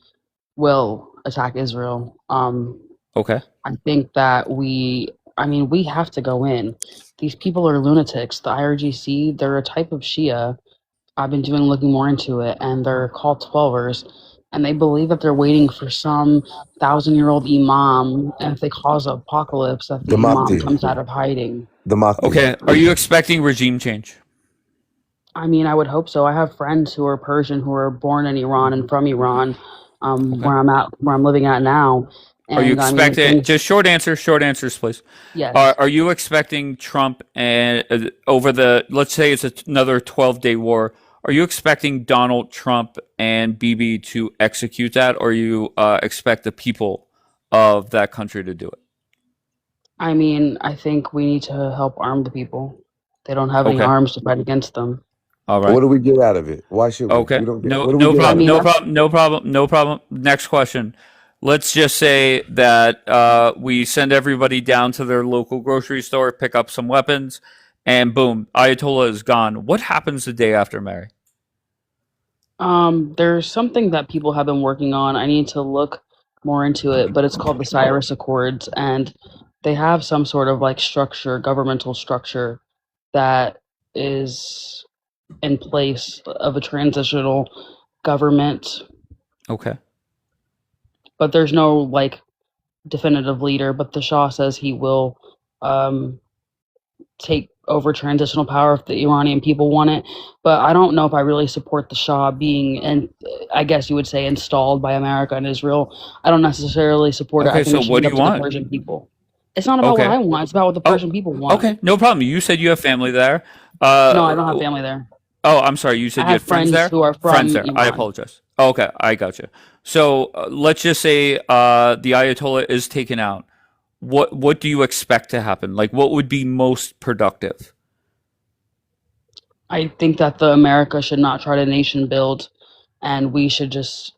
will attack Israel. Okay. I think that we have to go in. These people are lunatics. The IRGC, they're a type of Shia. I've been looking more into it, and they're called Twelvers, and they believe that they're waiting for some 1,000-year-old imam, and if they cause an apocalypse, that the The imam Mahdi. comes out of hiding. The Mahdi. Okay. Are you expecting regime change? I mean, I would hope so. I have friends who are Persian who are born in Iran and from Iran, Okay. where I'm living at now. Are you And I mean, expecting just short answers, please? yes, Are you expecting Trump and over the let's say it's another 12-day war? Are you expecting Donald Trump and Bibi to execute that, or you expect the people of that country to do it? I mean, I think we need to help arm the people. They don't have any Okay. arms to fight against them. All What right. do we get out of it? Why should we? Okay. We don't get. No, What do we no get out problem. of No it? problem. No problem. No problem. Next question. Let's just say that we send everybody down to their local grocery store, pick up some weapons, and boom, Ayatollah is gone. What happens the day after, Mary? There's something that people have been working on. I need to look more into it, but it's called the Cyrus Accords, and they have some sort of like structure, governmental structure that is in place of a transitional government, Okay. but there's no like definitive leader. But the Shah says he will um, take over transitional power if the Iranian people want it. But I don't know if I really support the Shah being, and I guess you would say, installed by America and Israel. I don't necessarily support it. I Okay. think So it should what be do up you to the want? Persian people. It's not about what Okay. I want. It's about what the Oh, Persian people want. okay. No problem. You said you have family there. No, I don't have family there. Oh, I'm sorry. You I said you have had friends friends there? who are Friends from there. I Iran. apologize. Okay. I got you. So let's just say the Ayatollah is taken out. What do you expect to happen? Like, what would be most productive? I think that the America should not try to nation build, and we should just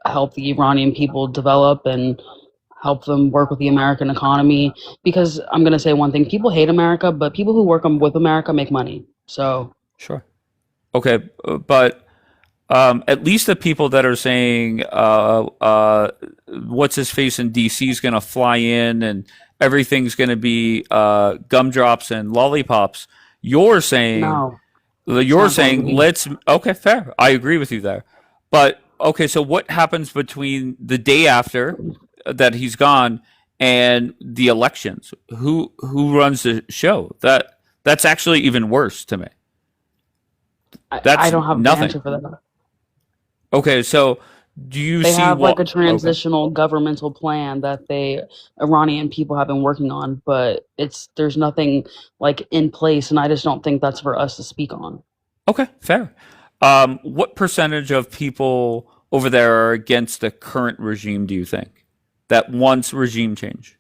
help the Iranian people develop and help them work with the American economy. Because I'm gonna say one thing: people hate America, but people who work with America make money. So Sure. Okay. But at least the people that are saying what's his face in DC is going to fly in and everything's going to be gumdrops and lollipops. You're saying no, it's you're not going to saying be. let's okay, fair. I agree with you there. But okay, so what happens between the day after that he's gone and the elections? Who runs the show? That's actually even worse to me. I That's don't have the nothing. answer for that. Okay, so do you They see have like what? a Okay, transitional governmental plan that Iranian people have been working on, but there's nothing like in place, and I just don't think that's for us to speak on. okay, fair. What percentage of people over there are against the current regime? Do you think that wants regime change?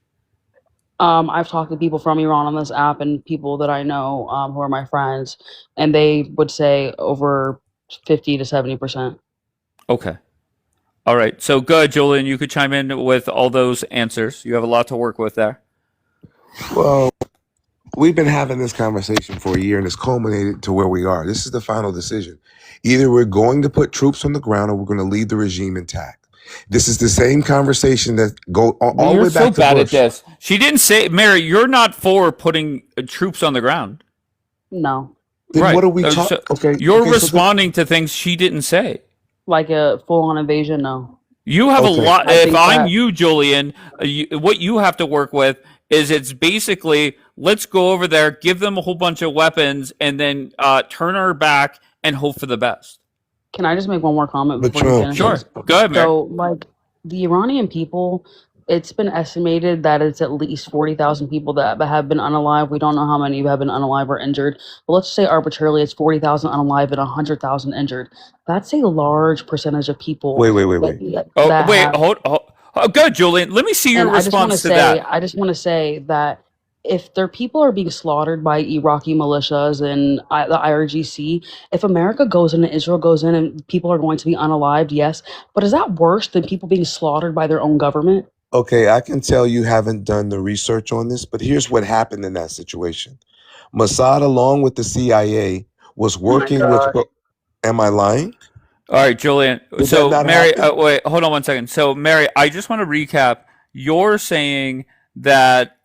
I've talked to people from Iran on this app and people that I know who are my friends, and they would say over 50 to 70%. Okay. All right. So good, Julian. You could chime in with all those answers. You have a lot to work with there. Well, we've been having this conversation for a year, and it's culminated to where we are. This is the final decision. Either we're going to put troops on the ground, or we're going to leave the regime intact. This is the same conversation that go all the You're way so back to bad at Bush. this. She didn't say, Mary, you're not for putting troops on the ground. No, Then Right. what are we So talking? Okay, you're okay, so responding to things she didn't say. like a full-on invasion. No, You have a Okay. lot. I If think I'm that you, Julian, what you have to work with is it's basically let's go over there, give them a whole bunch of weapons, and then turn our back and hope for the best. can I just make one more comment But before you Trump, finish? Sure. Go ahead, Mary. So, like the Iranian people, it's been estimated that it's at least 40,000 people that have been unalive. We don't know how many have been unalive or injured, but let's say arbitrarily it's 40,000 unalive and 100,000 injured. That's a large percentage of people wait. Oh, that wait. have. Oh, good, Julian. Let me see your And I just want to response to say, that. I just want to say that if their people are being slaughtered by Iraqi militias and the IRGC, if America goes in and Israel goes in and people are going to be unalived, yes, but is that worse than people being slaughtered by their own government? Okay, I can tell you haven't done the research on this, but here's what happened in that situation. Mossad, along with the CIA, was working with. Am I lying? All right, Julian. Did So, that not Mary, happen? wait, hold on one second. So, Mary, I just want to recap. You're saying that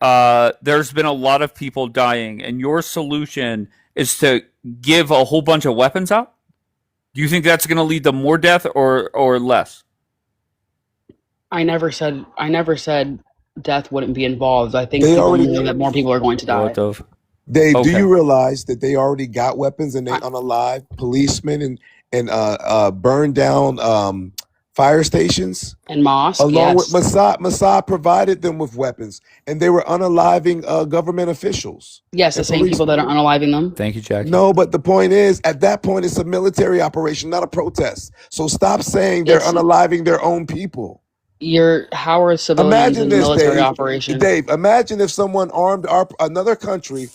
there's been a lot of people dying, and your solution is to give a whole bunch of weapons out? Do you think that's going to lead to more death or less? I never said death wouldn't be involved. I think They people already, know that more people are going to die. What the? Dave, do Okay. you realize that they already got weapons and they I, unalive policemen and burned down fire stations? and mosque, Along with yes, Mossad provided them with weapons, and they were unaliving government officials yes, the and same people that are unaliving them. Thank you, Jackie. No, but the point is, at that point, it's a military operation, not a protest. So stop saying they're It's unaliving their own people. how are civilians Imagine in a this, military Dave. operation? Dave, imagine if someone armed another country,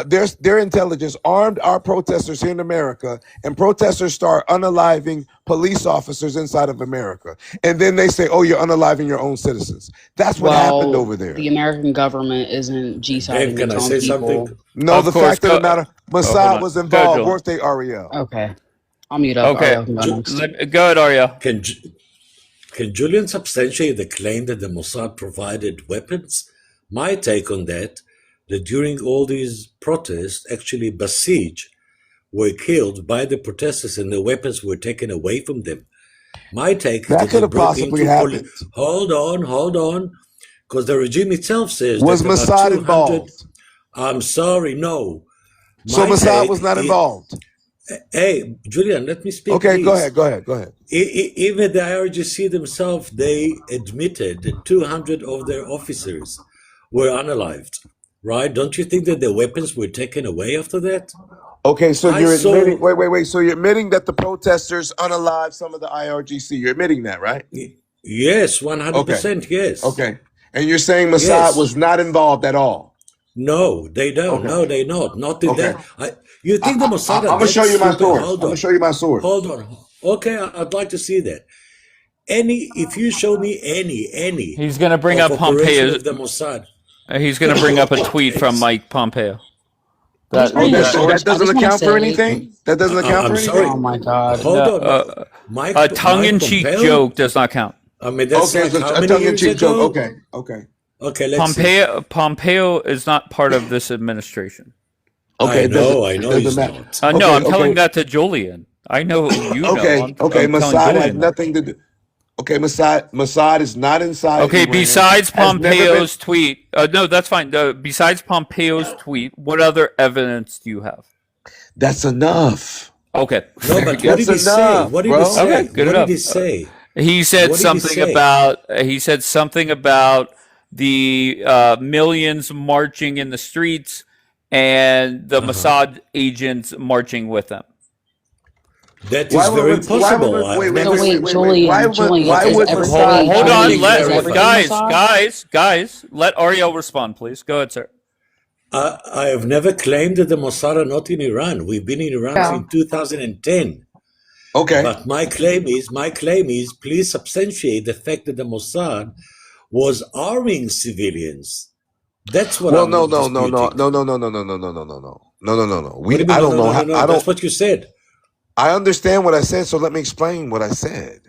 their intelligence armed our protesters here in America, and protesters start unaliving police officers inside of America, and then they say, "Oh, you're unaliving your own citizens." That's what happened Well, over there. the American government isn't Dave, G-siding can its I own say people. something? No, Of the course. fact of the matter, Hold Mossad on. was Go ahead, involved, Julian. weren't they, Ariel? Okay, I'll mute up. Okay. Ariel can go next. Go ahead, Arya. Can Julian substantiate the claim that the Mossad provided weapons? My take on that during all these protests, actually Basij were killed by the protesters and the weapons were taken away from them. My take is That that could they have broke possibly into happened. Hold on, because the regime itself says Was that about Mossad 200. involved? I'm sorry, no. So My Mossad take, was not involved. hey, Julian, let me speak, Okay, please. go ahead. Even the IRGC themselves, they admitted that 200 of their officers were unalived, right? Don't you think that the weapons were taken away after that? Okay, so I you're admitting, saw, wait. So you're admitting that the protesters unalived some of the IRGC. You're admitting that, right? yes, Okay, 100%, yes. okay. And you're saying Mossad Yes. was not involved at all. No, they don't. Okay, No, they not. Not in okay. that. You think the Mossad I'm are gonna that show you my stupid? source. Hold I'm gonna on. show you my source. Hold on. Okay, I'd like to see that. If you show me any He's going to bring of up operation Pompeo. of the Mossad, He's going to bring up a tweet from Mike Pompeo. He's Oh, bringing that a That source. that I doesn't just want to account for say, anything. That doesn't account I'm for sorry. anything. oh my God, Hold no, on. Mike a tongue-in-cheek Pompeo? joke does not count. I mean, that's Okay, like so how a many years tongue-in-cheek joke. ago? Okay. Okay, let's see. Pompeo is not part of this administration. Okay, I it doesn't know it doesn't he's matter. not. No, Okay, I'm telling okay, that to Julian. I know you know. okay. I'm telling Mossad has Julian that. nothing to do. Okay, Mossad is not inside Okay, Iran. besides Has never been. Pompeo's tweet, no, that's fine. Besides Pompeo's tweet, what other evidence do you have? That's enough. Okay, No, very but what good. That's did he say? enough, What did he bro. say? Okay, good What did enough. he say? He said What did he something say? about the millions marching in the streets and the Uh-huh. Mossad agents marching with them. That is very possible. Wait, I've wait, never. wait, So wait, wait, wait, wait. Why Julian, why is would everything, Mossad? Hold on, Julian, let is everything guys, Mossad? guys, let Ariel respond, please. Go ahead, sir. I have never claimed that the Mossad are not in Iran. We've been in Iran Yeah. since 2010. Okay. But my claim is, please substantiate the fact that the Mossad was arming civilians. That's what Well, I'm no. disputing. We What do you mean, I don't know how I That's don't what you said. I understand what I said, so let me explain what I said.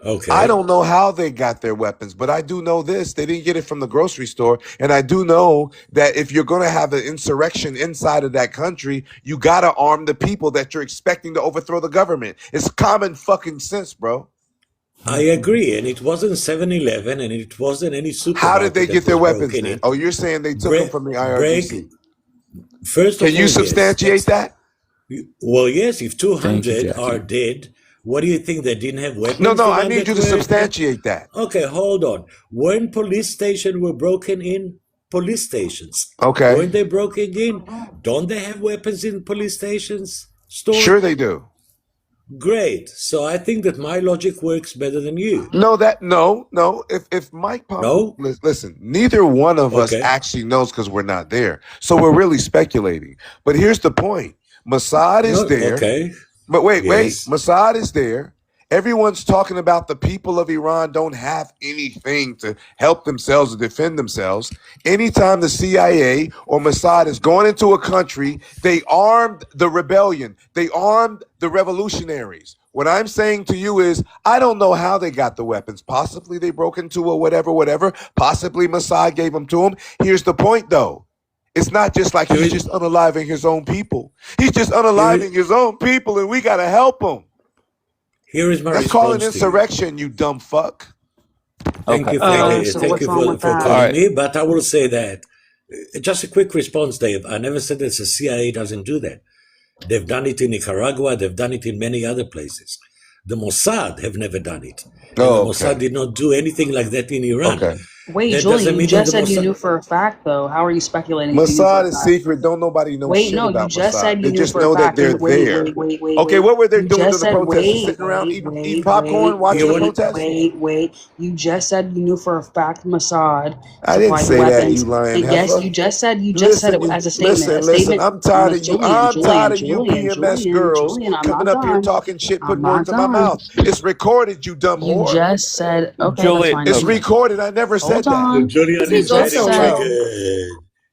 I Okay. don't know how they got their weapons, but I do know this. They didn't get it from the grocery store. And I do know that if you're going to have an insurrection inside of that country, you got to arm the people that you're expecting to overthrow the government. It's common fucking sense, bro. I agree. And it wasn't 7-Eleven, and it wasn't any How did supermarket they that get their was weapons broken then? in. Oh, you're saying they took them Break, from the break. IRGC. First Can of you all, yes. substantiate that? Well, yes, if Thank you, 200 Jackie. are dead, what do you think? They didn't have weapons? No, the I one need that you to were- substantiate that. Okay, hold on. When police stations were broken in, police stations, Okay. weren't they broken in? Don't they have weapons in police stations? Stored? Sure they do. Great. So I think that my logic works better than you. No. If Mike Pompeo, No? listen, neither one of us Okay. actually knows because we're not there. So we're really speculating. But here's the point: Mossad is No, there. okay. But wait, Yes. Mossad is there. Everyone's talking about the people of Iran don't have anything to help themselves or defend themselves. Anytime the CIA or Mossad is going into a country, they armed the rebellion. They armed the revolutionaries. What I'm saying to you is, I don't know how they got the weapons. Possibly they broke into a whatever. Possibly Mossad gave them to them. Here's the point, though. It's not just like he's just unaliving his own people. He's just unaliving his own people, and we got to help him. Here is my That's called an response to you. insurrection, you dumb fuck. Thank you, so thank what's you wrong for with that? calling Alright. me, but I will say that. Just a quick response, Dave. I never said that the CIA doesn't do that. They've done it in Nicaragua. They've done it in many other places. The Mossad have never done it. And the Mossad did not do anything like that in Iran. Okay. Wait, That Julian, doesn't you mean just that the said you Mossad- knew for a fact, though. How are you speculating? if you knew for Mossad a is fact? secret. Don't nobody know Wait, shit no, you about just Mossad. said you They knew just for know a that fact. they're there. Wait. Okay, what were they You doing just during the said protest? Just sitting around eating popcorn, watching the protest? Wait. You just said you knew for a fact Mossad I didn't supplied say that, weapons. you lying And yes, heifer. you just said it as a statement. Listen. I'm tired of you. I'm tired of you Julian, PMS girls Julian, I'm coming not up here done. talking shit, I'm putting not words in my done. mouth. It's recorded, you dumb You whore. just said, okay, Julian, that's It's fine. recorded. I never said Hold that. on. Julian This is is also getting wrong. triggered.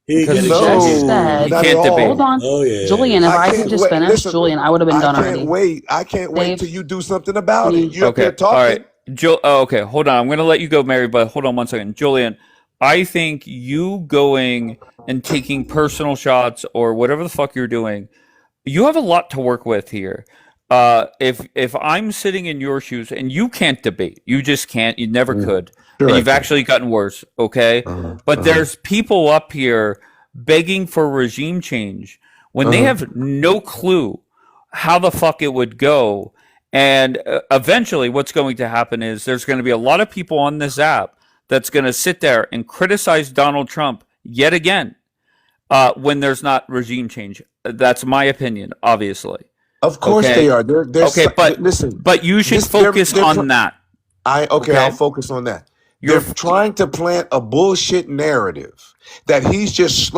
He Because getting You just triggered. said, you not can't at debate. hold on. Oh, yeah. Julian, if I could can't just wait. finish, Listen, Julian, I would have been done can't already. wait. I can't wait Dave, till you do something about can it. you- You're up here Okay, all talking. right. Okay, hold on. I'm going to let you go, Mary, but hold on one second. Julian, I think you going and taking personal shots or whatever the fuck you're doing, you have a lot to work with here. If I'm sitting in your shoes and you can't debate, you just can't, you never could, Sure and I you've can. actually gotten worse, okay? But there's people up here begging for regime change when they have no clue how the fuck it would go. And eventually, what's going to happen is there's going to be a lot of people on this app that's going to sit there and criticize Donald Trump yet again when there's not regime change. That's my opinion, obviously. Of course Okay. they are. They're Okay, but listen. but you should focus on that. Okay, I'll focus on that. They're trying to plant a bullshit narrative that he's just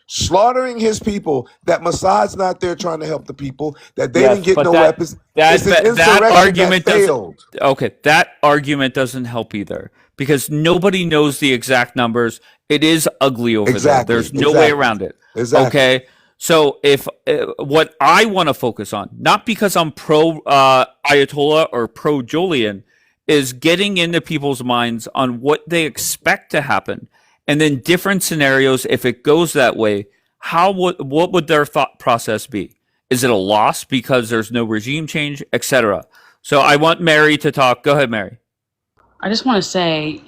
slaughtering his people, that Mossad's not there trying to help the people, that they Yes, didn't get but no that- weapons. that- It's an that insurrection argument that doesn't- failed. Okay, that argument doesn't help either because nobody knows the exact numbers. It is ugly over Exactly, there. There's no way exactly, around it. exactly. Okay. So if what I want to focus on, not because I'm pro Ayatollah or pro Julian, is getting into people's minds on what they expect to happen, and then different scenarios. If it goes that way, what would their thought process be? Is it a loss because there's no regime change, etc.? So I want Mary to talk. Go ahead, Mary. I just want to say,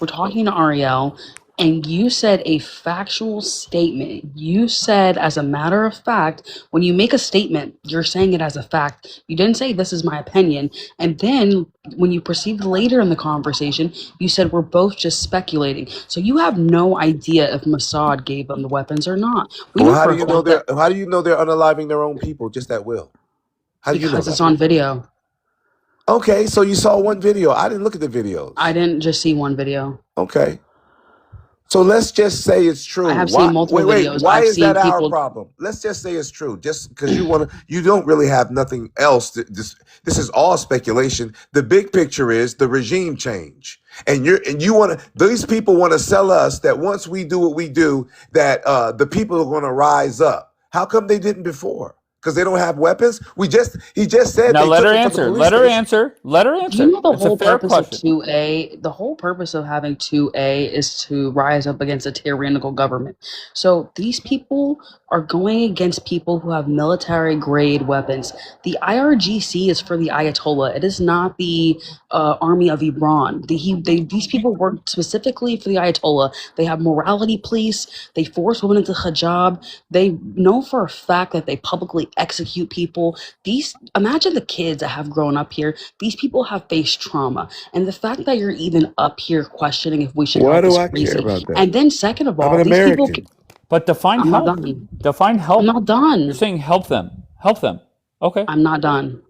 were talking to Ariel, and you said a factual statement. You said, as a matter of fact, when you make a statement, you're saying it as a fact. You didn't say, this is my opinion. And then when you proceeded later in the conversation, you said, we're both just speculating. So you have no idea if Mossad gave them the weapons or not. Well, how do you know they're unaliving their own people just at will? How do you know Because it's that? on video. Okay, so you saw one video. I didn't look at the videos. I didn't just see one video. Okay. So let's just say it's true. I have seen multiple videos. Why I've is that seen our people. problem? Let's just say it's true. Just because you don't really have nothing else. This is all speculation. The big picture is the regime change, and these people want to sell us that once we do what we do, that the people are going to rise up. How come they didn't before? Because they don't have weapons. He just said Now they let took her them from the answer. police Let her station. answer. Let her Do answer. you know the It's a whole fair purpose of question. 2A? The whole purpose of having 2A is to rise up against a tyrannical government. So these people are going against people who have military grade weapons. The IRGC is for the Ayatollah. It is not the army of Iran. These people work specifically for the Ayatollah. They have morality police. They force women into hijab. They know for a fact that they publicly execute people. Imagine the kids that have grown up here. These people have faced trauma, and the fact that you're even up here questioning if we should Why help do is I care crazy. about that? And then, second of I'm all, an these people. American. But define I'm not help. done. Define I'm help. not done. You're saying help them. Help them. Okay. I'm not done.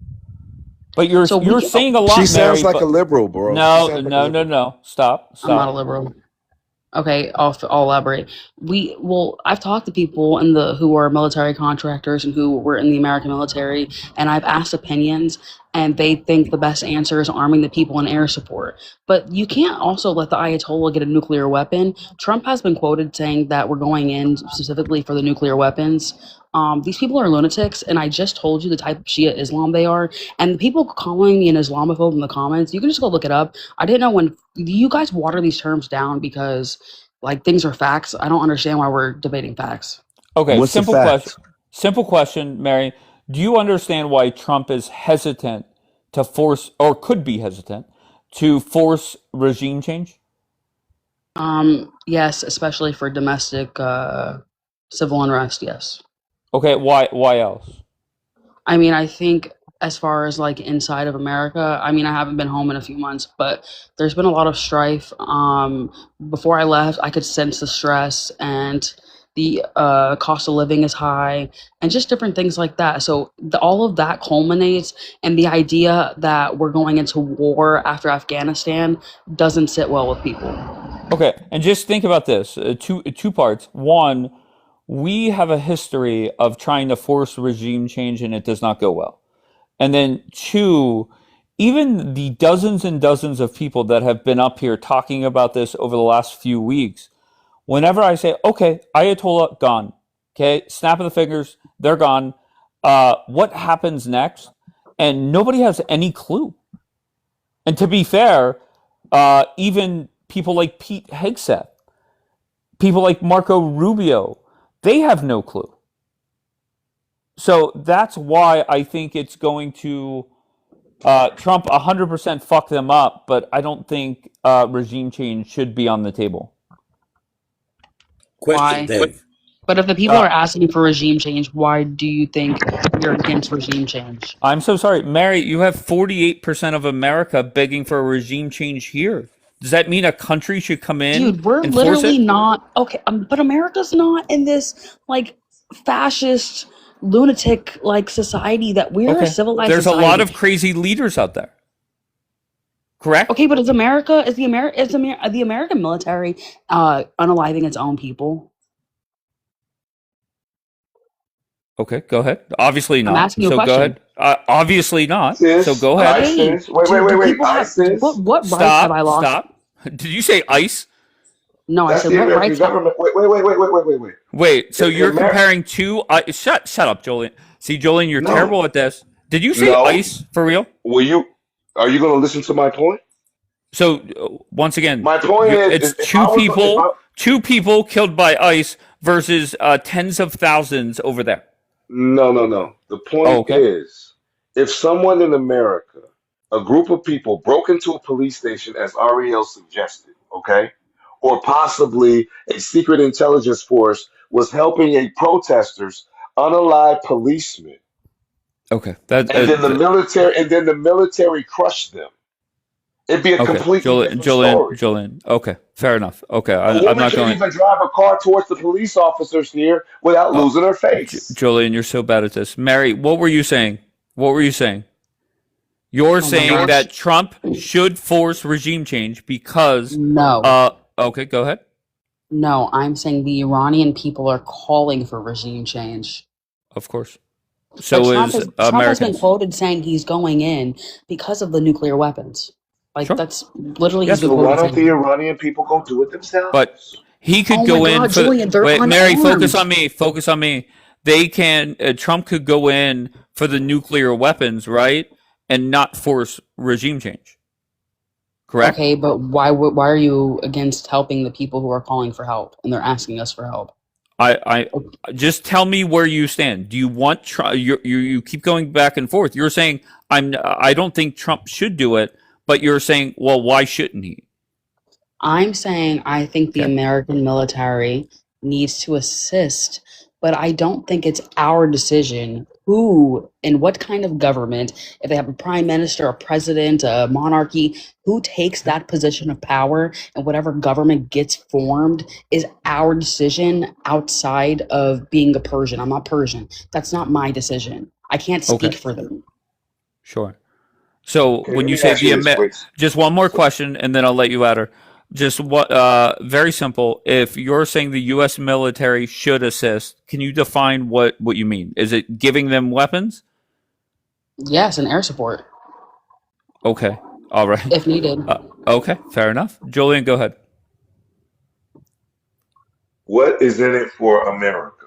But you're So you're saying a lot, She sounds Mary. like a But liberal, bro. She no, sounds like a no, no, liberal. no. Stop. I'm not a Stop. liberal. Okay, I'll elaborate. I've talked to people who are military contractors and who were in the American military, and I've asked opinions, and they think the best answer is arming the people in air support. But you can't also let the Ayatollah get a nuclear weapon. Trump has been quoted saying that we're going in specifically for the nuclear weapons. These people are lunatics, and I just told you the type of Shia Islam they are. And the people calling me an Islamophobe in the comments, you can just go look it up. I didn't know when you guys water these terms down because like things are facts. I don't understand why we're debating facts. Okay. What's the Simple question. fact? Simple question, Mary. Do you understand why Trump is hesitant to force, or could be hesitant to force regime change? Yes, especially for domestic civil unrest. Yes. Okay. Why else? I mean, I think as far as like inside of America, I mean, I haven't been home in a few months, but there's been a lot of strife. Before I left, I could sense the stress and the cost of living is high and just different things like that. So all of that culminates, and the idea that we're going into war after Afghanistan doesn't sit well with people. Okay, and just think about this. Two parts. One, we have a history of trying to force regime change and it does not go well. And then two, even the dozens and dozens of people that have been up here talking about this over the last few weeks, whenever I say, okay, Ayatollah gone, okay, snap of the fingers, they're gone. What happens next? And nobody has any clue. And to be fair, even people like Pete Hegseth, people like Marco Rubio, they have no clue. So that's why I think it's going to Trump 100% fuck them up, but I don't think regime change should be on the table. Question, Why? Dave. But if the people are asking for regime change, why do you think you're against regime change? I'm so sorry. Mary, you have 48% of America begging for a regime change here. Does that mean a country should come in Dude, we're and force literally it? not okay. But America's not in this like fascist lunatic like society that we're a Okay. civilized There's society. a lot of crazy leaders out there. Correct? Okay, but is the American military unaliving its own people? Okay, go ahead. Obviously I'm not. asking you a So go question. ahead. Obviously not. Sis, So go ahead. ice, Hey, sis. Wait, do wait, wait, wait. people have Ice, sis. what rights have I Stop. lost? Stop. Did you say ICE? No, I That's said the what American rights have government. Wait. Wait, so The you're Amer- comparing two shut up, Julian. See, Julian, you're No, terrible at this. Did you say no. ICE for real? Are you going to listen to my point? So once again, My point is it's if I was, two people killed by ICE versus tens of thousands over there. no. The Oh, point okay. is, if someone in America, a group of people broke into a police station, as Ariel suggested, okay, or possibly a secret intelligence force was helping a protesters unalive policemen, Okay. That and then the military crushed them, it'd be a okay. completely different story. Julian. Okay. Fair enough. Okay. A I'm woman not can going. even drive a car towards the police officers here without Oh, losing her face. Julian, you're so bad at this. Mary, what were you saying? What were you saying? You're Oh my saying gosh. that Trump should force regime change because, No. okay, go ahead. No, I'm saying the Iranian people are calling for regime change. Of course. But So is Trump has been Americans. quoted saying he's going in because of the nuclear weapons. Like Sure. that's literally he's Yes. been So why quoted don't saying the that. Iranian people go do it But themselves? he could Oh my go in God, for. Julian, they're Wait, Mary, focus unarmed. on me. Focus on me. They can. Trump could go in for the nuclear weapons, right, and not force regime change. Correct. Okay, but why are you against helping the people who are calling for help and they're asking us for help? I just tell me where you stand. Do you want Trump? You keep going back and forth. You're saying I don't think Trump should do it, but you're saying, well, why shouldn't he? I'm saying I think the Okay. American military needs to assist, but I don't think it's our decision who and what kind of government, if they have a prime minister, a president, a monarchy, who takes that position of power and whatever government gets formed is our decision outside of being a Persian. I'm not Persian. That's not my decision. I can't Okay. speak for them. Sure. So Okay, when let you me say ask you this. Wait. just one more So, question, and then I'll let you at her. Just what? Very simple. If you're saying the U.S. military should assist, can you define what you mean? Is it giving them weapons? Yes, and air support Okay. All right. if needed. Okay. Fair enough. Julian, go ahead. what is in it for America?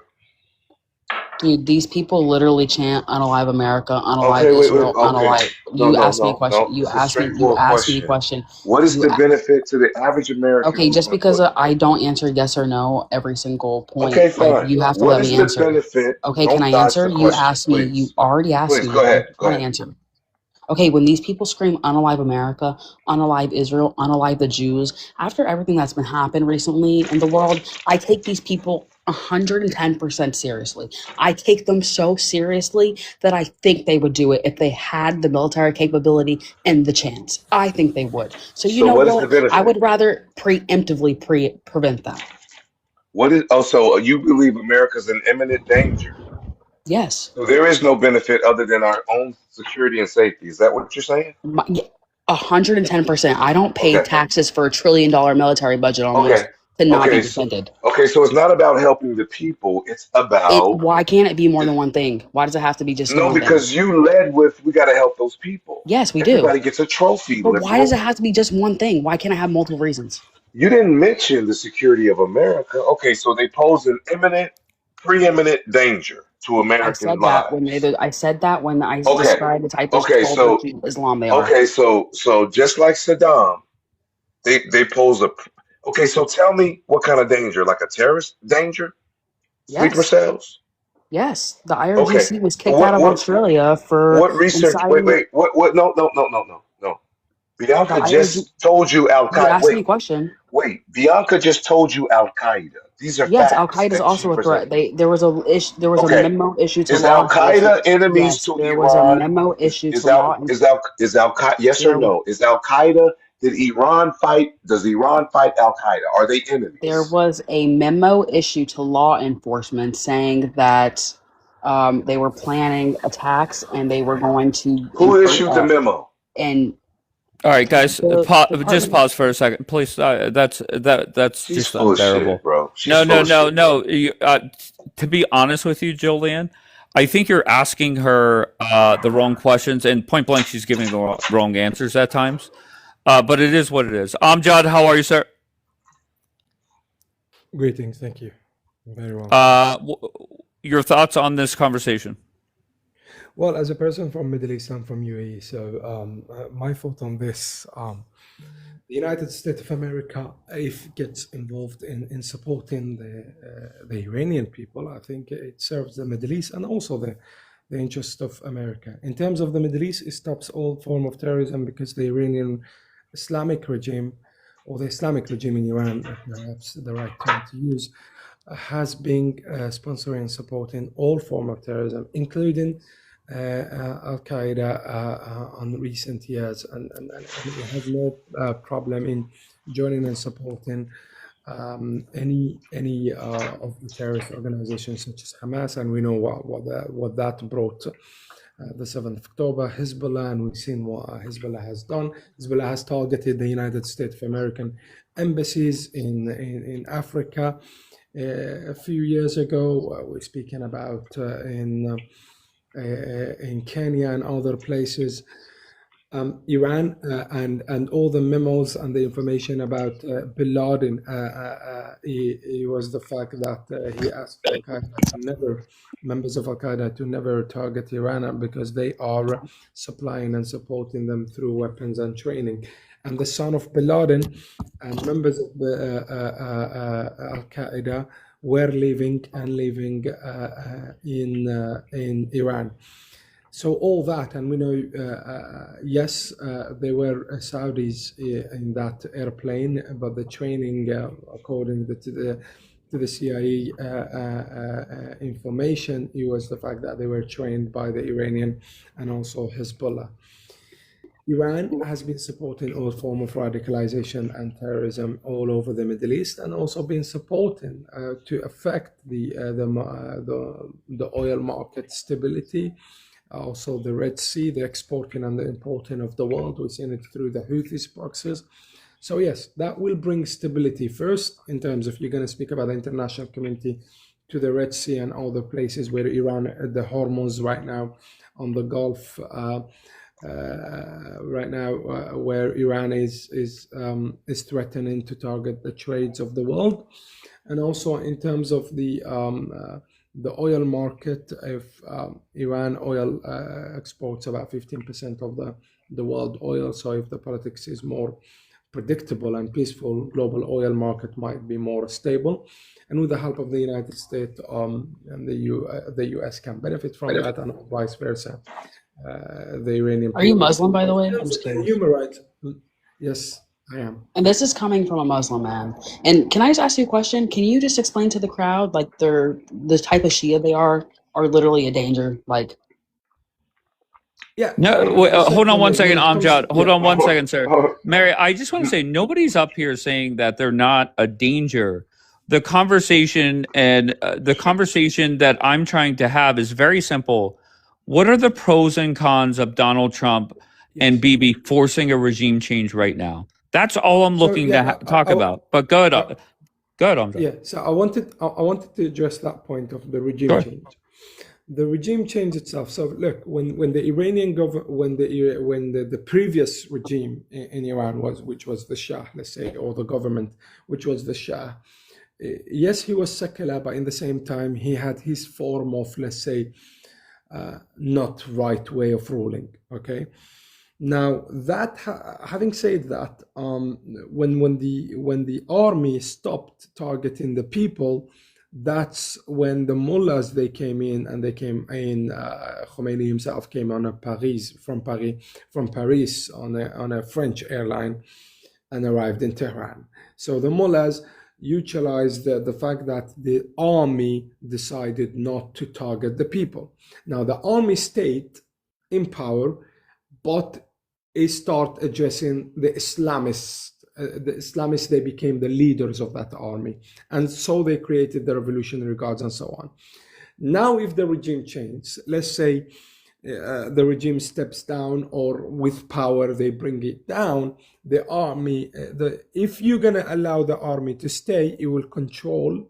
Dude, these people literally chant "Unalive America, unalive Okay, wait. Israel, Okay. unalive." No, You no, asked me a no, question. no. It's a You straightforward asked me a question. question. What is You the a- benefit to the average American okay? who's Just going to because vote? I don't answer yes or no every single Okay, point, like fine. you have to What let is me the answer. benefit? Okay, can Don't I dodge answer? the You question, asked me. You please. already asked Please, me. go I ahead. Go want to ahead. answer. Okay, when these people scream "Unalive America, unalive Israel, unalive the Jews," after everything that's been happened recently in the world, I take these people 110% seriously. I take them so seriously that I think they would do it if they had the military capability and the chance. I think they would. So you So, know what is the what? I benefit? would rather preemptively prevent that. What is? Oh, so you believe America's in imminent danger? Yes. So there is no benefit other than our own security and safety. Is that what you're saying? Yeah, 110%. I don't pay Okay. taxes for $1 trillion military budget Okay. almost to not be Okay. So, defended. okay. So it's not about helping the people. It's about Why can't it be more than one thing? Why does it have to be just no, one thing? because you led with we got to help those people. Yes, we do. Everybody gets a trophy, But why does it liberal. have to be just one thing? Why can't I have multiple reasons? You didn't mention the security of America. Okay, so they pose an imminent, preeminent danger to I American said that when lives. I Okay. described the type of Okay. cult So Islam they are. okay. So just like Saddam, they pose a. Okay. So tell me what kind of danger? Like a terrorist danger? Sleeper Yes, cells? yes. The Okay. IRGC was Well, kicked out of Australia for what research? Wait, inciting wait. What? No, no, no, no, no, no. the Bianca IRG. just told you Al You Qaeda. asked me a question. Wait. Bianca just told you Al Qaeda. These are Yes, Al facts Qaeda is that she also a threat. presented. There was a Okay. memo issued to Is law Al enforcement. Qaeda enemies Yes, to there was a Iran? memo issued Is to law Al and is Al is Al Qaeda? Yes or there no? Is Al Qaeda? Did Iran fight? Does Iran fight Al Qaeda? Are they there enemies? was a memo issued to law enforcement saying that they were planning attacks and they were going to Who issued the memo? and All right, guys, the just department. pause for a second, please. That's She's just full of shit, unbearable. bro. She's No, full no, of no, shit, bro. no. To be honest with you, Julian, I think you're asking her the wrong questions, and point blank, she's giving the wrong answers at times. But it is what it is. Amjad, how are you, sir? Greetings, thank you. Very well. Your thoughts on this conversation? Well, as a person from Middle East, I'm from UAE, so my thought on this, the United States of America, if it gets involved in supporting the Iranian people, I think it serves the Middle East and also the interest of America. In terms of the Middle East, it stops all form of terrorism because the Iranian Islamic regime, or the Islamic regime in Iran, perhaps the right term to use, has been sponsoring and supporting all form of terrorism, including Al Qaeda on recent years, and it has no problem in joining and supporting any of the terrorist organizations such as Hamas, and we know what that brought the 7th of October, Hezbollah, and we've seen what Hezbollah has done. Hezbollah has targeted the United States of American embassies in Africa. A few years ago, we're speaking about in Kenya and other places. Iran and all the memos and the information about Bin Laden, he was the fact that he asked Al-Qaeda to never, members of Al-Qaeda to never target Iran because they are supplying and supporting them through weapons and training. And the son of Bin Laden and members of Al-Qaeda were living in Iran. So all that, and we know, yes, there were Saudis in that airplane, but the training, according to the CIA information, it was the fact that they were trained by the Iranian and also Hezbollah. Iran has been supporting all form of radicalization and terrorism all over the Middle East, and also been supporting to affect the oil market stability. Also the Red Sea, the exporting and the importing of the world. We've seen it through the Houthis proxies. So yes, that will bring stability first in terms of, you're going to speak about the international community, to the Red Sea and other places where Iran, the Hormuz right now, on the Gulf right now, where Iran is threatening to target the trades of the world. And also in terms of the oil market, if Iran oil exports about 15% of the world oil, so if the politics is more predictable and peaceful, global oil market might be more stable. And with the help of the United States and the US can benefit from that, and vice versa. The Iranian. Are you Muslim, by the way? I'm just kidding. Human rights. Yes, I am. And this is coming from a Muslim man. And can I just ask you a question? Can you just explain to the crowd, like, the type of Shia they are literally a danger? Like, yeah. No, wait, hold on one second, Amjad. Hold on one second, sir. Mary, I just want to say nobody's up here saying that they're not a danger. The conversation that I'm trying to have is very simple. What are the pros and cons of Donald Trump and Bibi forcing a regime change right now? That's all I'm looking to talk about. But go ahead, Amjad. Yeah. So I wanted to address that point of the regime change. The regime change itself. So look, when the Iranian government, when the previous regime in Iran which was the Shah, let's say, or the government, which was the Shah. Yes, he was secular, but in the same time, he had his form of, let's say, not right way of ruling. Okay. Now that having said that, when the army stopped targeting the people, that's when the mullahs they came in. Khomeini himself came from Paris on a French airline and arrived in Tehran. So the mullahs utilized the fact that the army decided not to target the people. Now the army stayed in power, but it started addressing the Islamists. The Islamists, they became the leaders of that army. And so they created the Revolutionary Guards and so on. Now, if the regime changes, let's say the regime steps down, or with power they bring it down, the army, if you're going to allow the army to stay, it will control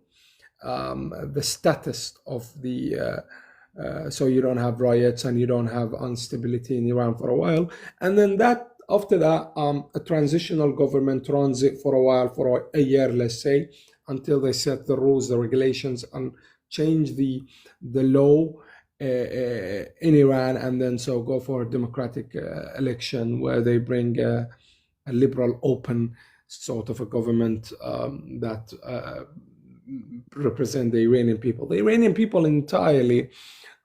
the status of the so you don't have riots and you don't have instability in Iran for a while. And then after that, a transitional government runs it for a while, for a year, let's say, until they set the rules, the regulations, and change the law in Iran, and then so go for a democratic election where they bring a liberal, open sort of a government that represent the Iranian people. The Iranian people entirely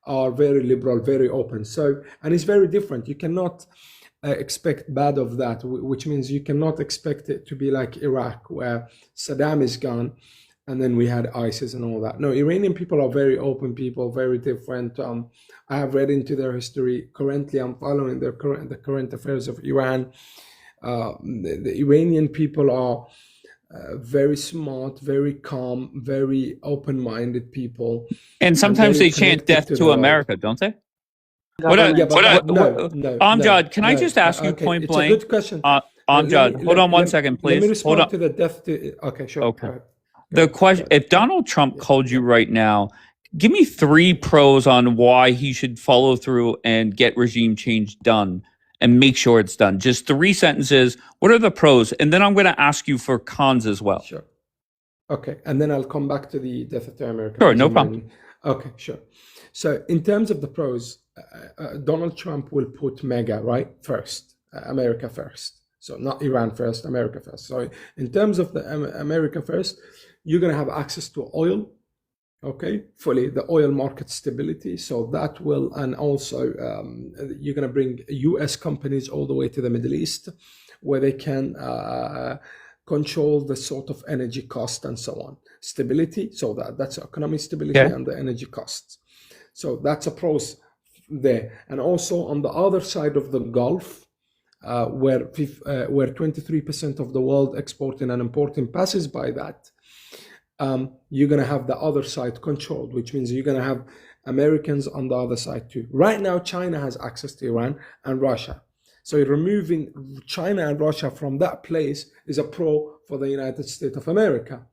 are very liberal, very open. So, and it's very different. You cannot expect bad of that, which means you cannot expect it to be like Iraq, where Saddam is gone and then we had ISIS and all that. No, Iranian people are very open people, very different. I have read into their history. Currently, I'm following the current affairs of Iran. The Iranian people are very smart, very calm, very open-minded people. And sometimes they chant death to America, don't they? government. No. Can I just ask you Okay, point it's blank? a good question. Amjad, hold on one second, please. Let me Hold respond on. to the death. Okay, sure. Okay. Go ahead. The question: if Donald Trump called you right now, give me 3 pros on why he should follow through and get regime change done and make sure it's done. Just 3 sentences. What are the pros? And then I'm going to ask you for cons as well. Sure. Okay, and then I'll come back to the death to America. Sure, no problem. Okay, sure. So in terms of the pros, Donald Trump will put MAGA right first, America first. So not Iran first, America first. So in terms of the America first, you're going to have access to oil, okay, fully the oil market stability. So that will, and also you're going to bring U.S. companies all the way to the Middle East, where they can control the sort of energy cost and so on. Stability, so that's economic stability and the energy costs. So that's a pros there. And also on the other side of the Gulf, where 23% of the world exporting and importing passes by that, you're going to have the other side controlled, which means you're going to have Americans on the other side too. Right now, China has access to Iran and Russia. So removing China and Russia from that place is a pro for the United States of America.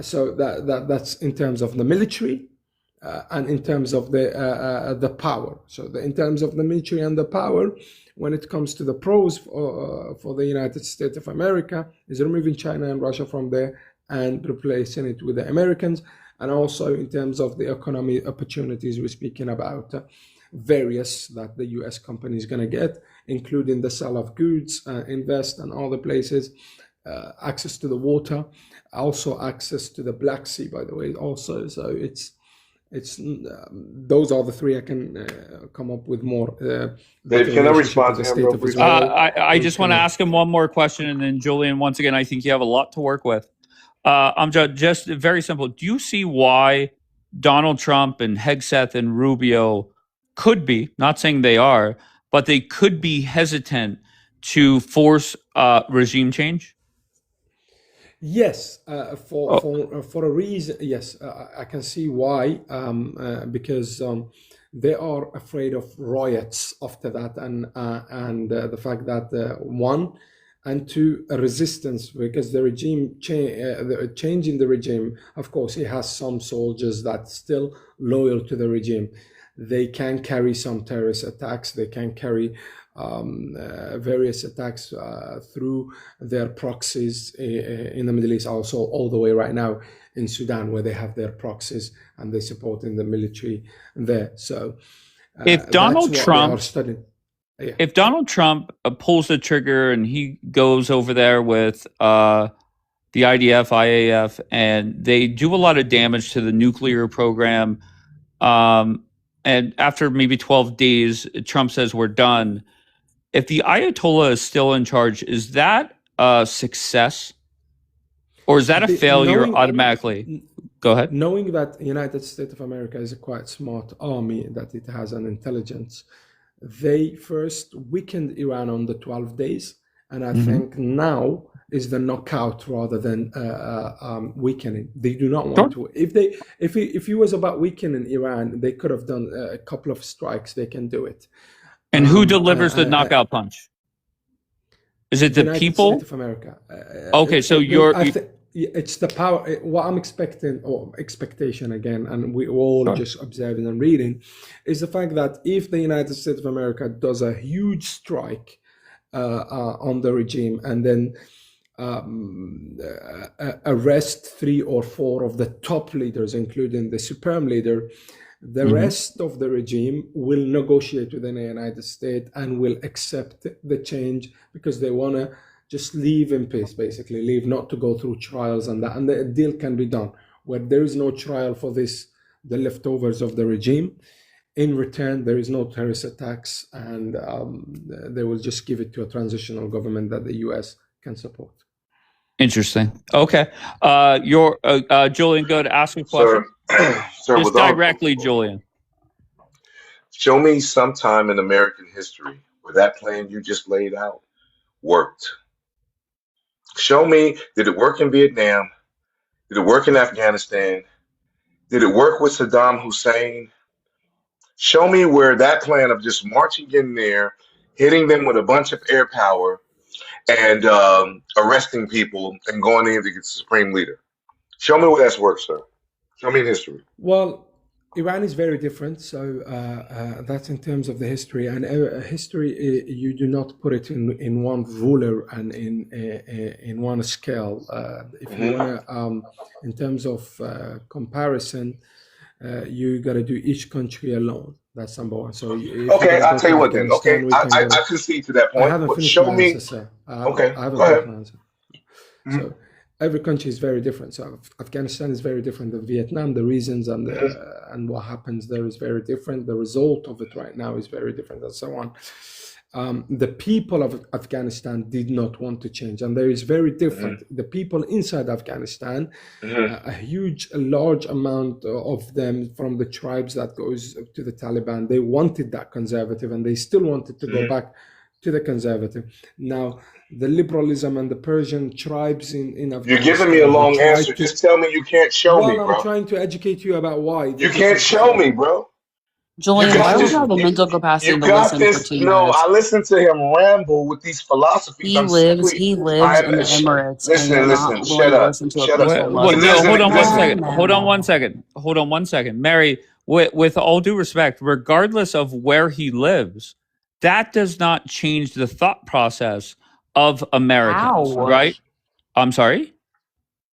So that's in terms of the military and in terms of the power. So in terms of the military and the power, when it comes to the pros for the United States of America, is removing China and Russia from there and replacing it with the Americans. And also in terms of the economic opportunities, we're speaking about various that the U.S. company is going to get, including the sale of goods, invest and other places, access to the water, also access to the Black Sea, by the way, also. So it's those are the 3 I can come up with more. Dave, can I respond to him real briefly? I just want to ask him one more question, and then Julian, once again, I think you have a lot to work with. Amjad, just very simple. Do you see why Donald Trump and Hegseth and Rubio could be, not saying they are, but they could be hesitant to force regime change? Yes, for a reason. Yes, I can see why. Because they are afraid of riots after that, and the fact that 1 and 2 a resistance, because the regime changing the regime. Of course, it has some soldiers that still loyal to the regime. They can carry some terrorist attacks. They can carry various attacks through their proxies in the Middle East, also all the way right now in Sudan, where they have their proxies and they support in the military there. So if Donald Trump pulls the trigger and he goes over there with the IDF, IAF, and they do a lot of damage to the nuclear program, and after maybe 12 days, Trump says we're done. If the Ayatollah is still in charge, is that a success? Or is that a failure automatically? Go ahead. Knowing that the United States of America is a quite smart army, that it has an intelligence, they first weakened Iran on the 12 days. And I think now is the knockout rather than weakening. They do not want to. If it was about weakening Iran, they could have done a couple of strikes. They can do it. And who delivers the knockout punch? Is it the United people? States of America. Okay, so it's the power. What I'm expecting, or expectation again, and we all just observing and reading, is the fact that if the United States of America does a huge strike on the regime and then arrest 3 or 4 of the top leaders, including the supreme leader, the rest of the regime will negotiate within the United States and will accept the change because they want to just leave in peace, basically, leave, not to go through trials and that. And the deal can be done where there is no trial for the leftovers of the regime. In return, there is no terrorist attacks, and they will just give it to a transitional government that the U.S. can support. Interesting. Okay. Julian, go to ask a question. Sir, just directly, Julian. Show me some time in American history where that plan you just laid out worked. Show me, did it work in Vietnam? Did it work in Afghanistan? Did it work with Saddam Hussein? Show me where that plan of just marching in there, hitting them with a bunch of air power, and arresting people and going in to get the supreme leader. Show me where that's worked, sir. Show me in history. Well, Iran is very different, so that's in terms of the history. And history, you do not put it in one ruler and in one scale. If you want to, in terms of comparison, you got to do each country alone. That's number one. So okay, I'll tell you what then. Okay, I concede to that point. I haven't finished my answer, sir. Okay, I haven't go ahead. finished my answer. So every country is very different. So Afghanistan is very different than Vietnam. The reasons and and what happens there is very different. The result of it right now is very different, and so on. The people of Afghanistan did not want to change, and there is very different. The people inside Afghanistan, a large amount of them from the tribes that goes to the Taliban, they wanted that conservative, and they still wanted to go back to the conservative. Now, the liberalism and the Persian tribes in Afghanistan. You're giving me a long answer. Just tell me you can't show me, bro. I'm trying to educate you about why. You can't show me, bro. Julian, why would you have the mental capacity to listen for 2 No, minutes? I listened to him ramble with these philosophies. He lives in the Emirates. Listen, shut up. Shut up. Hold on one second. Mary, with all due respect, regardless of where he lives, that does not change the thought process of Americans, right? I'm sorry?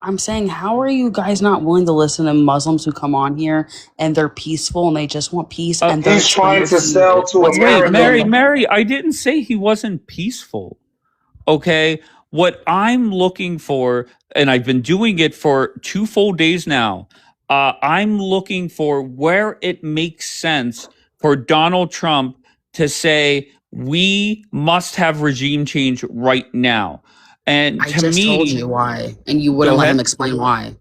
I'm saying, how are you guys not willing to listen to Muslims who come on here and they're peaceful and they just want peace? And he's trying to sell to America. Mary, I didn't say he wasn't peaceful. Okay? What I'm looking for, and I've been doing it for 2 full days now, I'm looking for where it makes sense for Donald Trump to say, we must have regime change right now. And I just told you why, and you wouldn't let him explain why.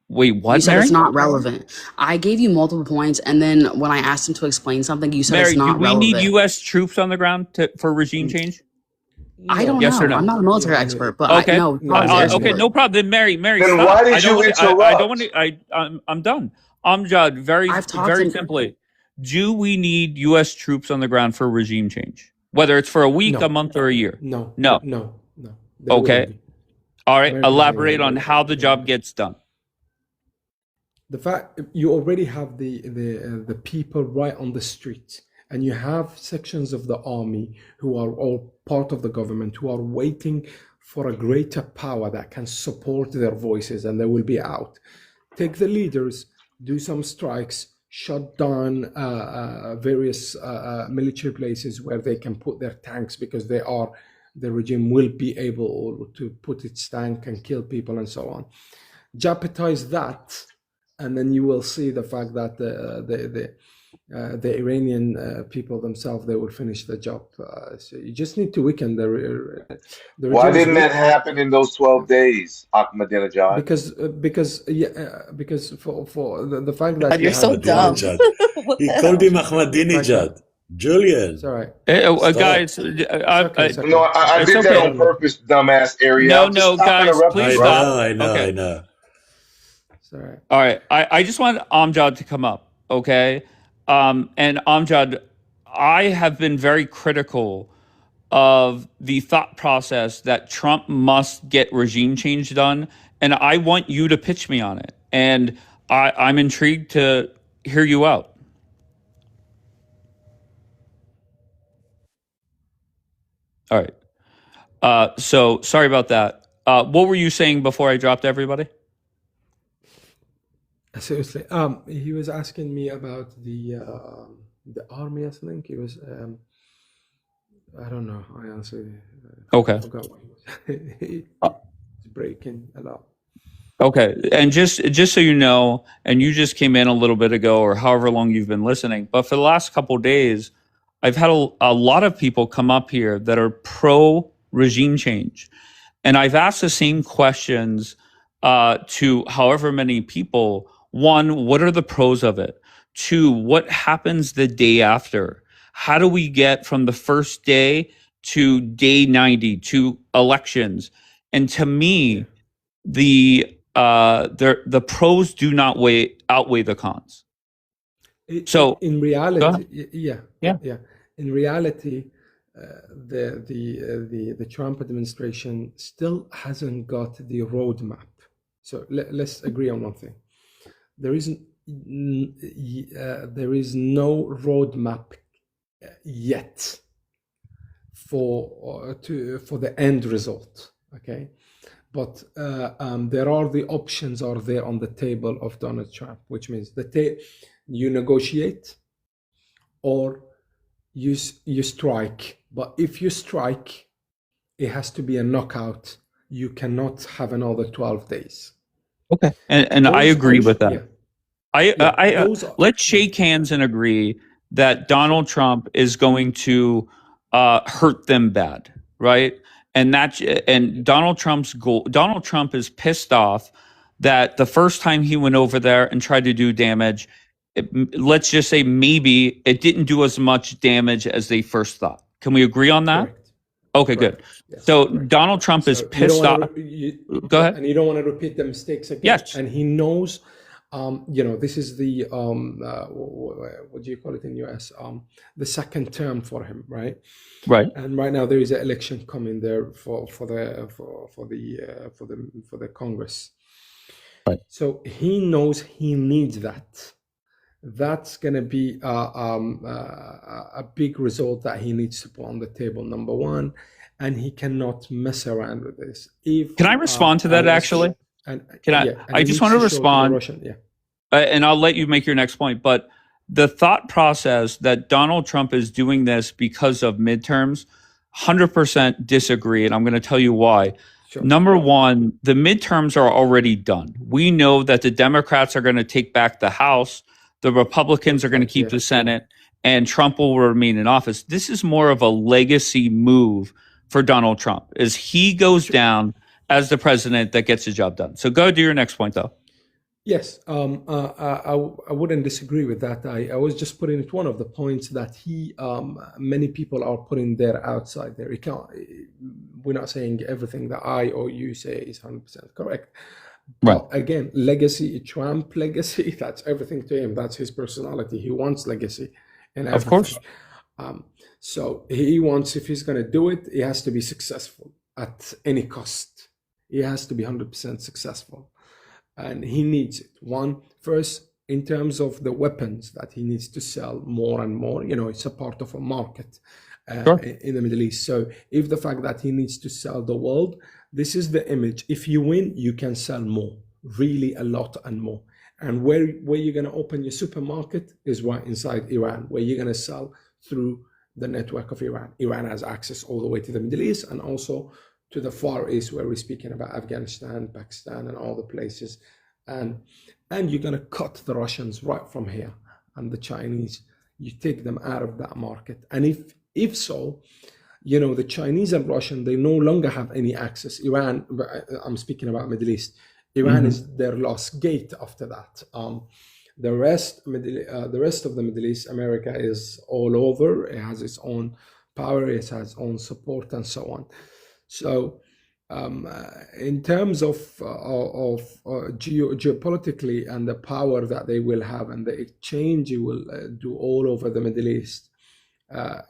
Wait, what, You said Mary? it's not relevant. I gave you multiple points, and then when I asked him to explain something, you said Mary, it's not relevant. do we need U.S. troops on the ground for regime change? I don't Yes know. or no? I'm not a military expert, but okay. Okay, no problem. Then Mary, then stop. why did you interrupt? I don't want to. I'm done. Amjad, very simply, do we need U.S. troops on the ground for regime change? Whether it's for a week, a month, or a year? No. Okay. All right. Elaborate on how the job gets done. The fact you already have the people right on the street, and you have sections of the army who are all part of the government who are waiting for a greater power that can support their voices, and they will be out. Take the leaders, do some strikes, shut down various military places where they can put their tanks, because the regime will be able to put its tank and kill people and so on. Jeopardize that, and then you will see the fact that the Iranian people themselves, they will finish the job. So you just need to weaken the regime. Why didn't that happen in those 12 days, Ahmadinejad? Because for the fact that you're so dumb. He called him Ahmadinejad. Julian. Sorry. Guys, No, I did that on purpose, dumbass Ariel. No, guys, please stop. I know. Sorry. All right. I just want Amjad to come up, okay? And Amjad, I have been very critical of the thought process that Trump must get regime change done, and I want you to pitch me on it. And I'm intrigued to hear you out. All right. So sorry about that. What were you saying before I dropped everybody? Seriously, he was asking me about the army. I think he was. I don't know. I answered. Okay. I forgot what he was. It's breaking a lot. Okay, and just so you know, and you just came in a little bit ago, or however long you've been listening, but for the last couple of days, I've had a lot of people come up here that are pro regime change, and I've asked the same questions to however many people. One, what are the pros of it? Two, what happens the day after? How do we get from the first day to day 90 to elections? And to me, the pros do not outweigh the cons. So in go reality, ahead. yeah, Yeah. yeah. In reality, the Trump administration still hasn't got the roadmap. So let's agree on one thing. There isn't. There is no roadmap yet for the end result. Okay, but there are the options are there on the table of Donald Trump, which means you negotiate or you strike. But if you strike, it has to be a knockout. You cannot have another 12 days. Okay. And I agree with that. Yeah, yeah. Let's shake hands and agree that Donald Trump is going to hurt them bad, right? And Donald Trump's goal. Donald Trump is pissed off that the first time he went over there and tried to do damage, let's just say maybe it didn't do as much damage as they first thought. Can we agree on that? Correct. Okay, good. Yes, so correct. Donald Trump is pissed off. Go ahead. And you don't want to repeat the mistakes again. Yes. And he knows, this is the what do you call it in US? The second term for him, right? Right. And right now there is an election coming there for the Congress. Right. So he knows he needs that. That's going to be a big result that he needs to put on the table, number one, and he cannot mess around with this. Can I respond to that, actually? I just want to respond, and I'll let you make your next point, but the thought process that Donald Trump is doing this because of midterms, 100% disagree, and I'm going to tell you why. Sure. Number one, the midterms are already done. We know that the Democrats are going to take back the House, the Republicans are going to keep the Senate, and Trump will remain in office. This is more of a legacy move for Donald Trump, as he goes down as the president that gets the job done. So go to your next point, though. Yes, I wouldn't disagree with that. I was just putting it one of the points that many people are putting there outside there. We're not saying everything that I or you say is 100% correct. Right. But again, legacy, Trump legacy, that's everything to him. That's his personality. He wants legacy and everything. Of course. So he wants, if he's going to do it, he has to be successful at any cost. He has to be 100% successful. And he needs it. First, in terms of the weapons that he needs to sell more and more, it's a part of a market in the Middle East. So if the fact that he needs to sell the world, this is the image. If you win, you can sell more, really a lot and more. And where you're going to open your supermarket is right inside Iran, where you're going to sell through the network of Iran. Iran has access all the way to the Middle East and also to the Far East, where we're speaking about Afghanistan, Pakistan, and all the places. And you're going to cut the Russians right from here, and the Chinese, you take them out of that market. And if so, the Chinese and Russian, they no longer have any access. Iran, I'm speaking about Middle East. Iran is their last gate after that. The rest of the Middle East, America is all over. It has its own power, it has its own support, and so on. So, in terms of geopolitically and the power that they will have and the exchange you will do all over the Middle East,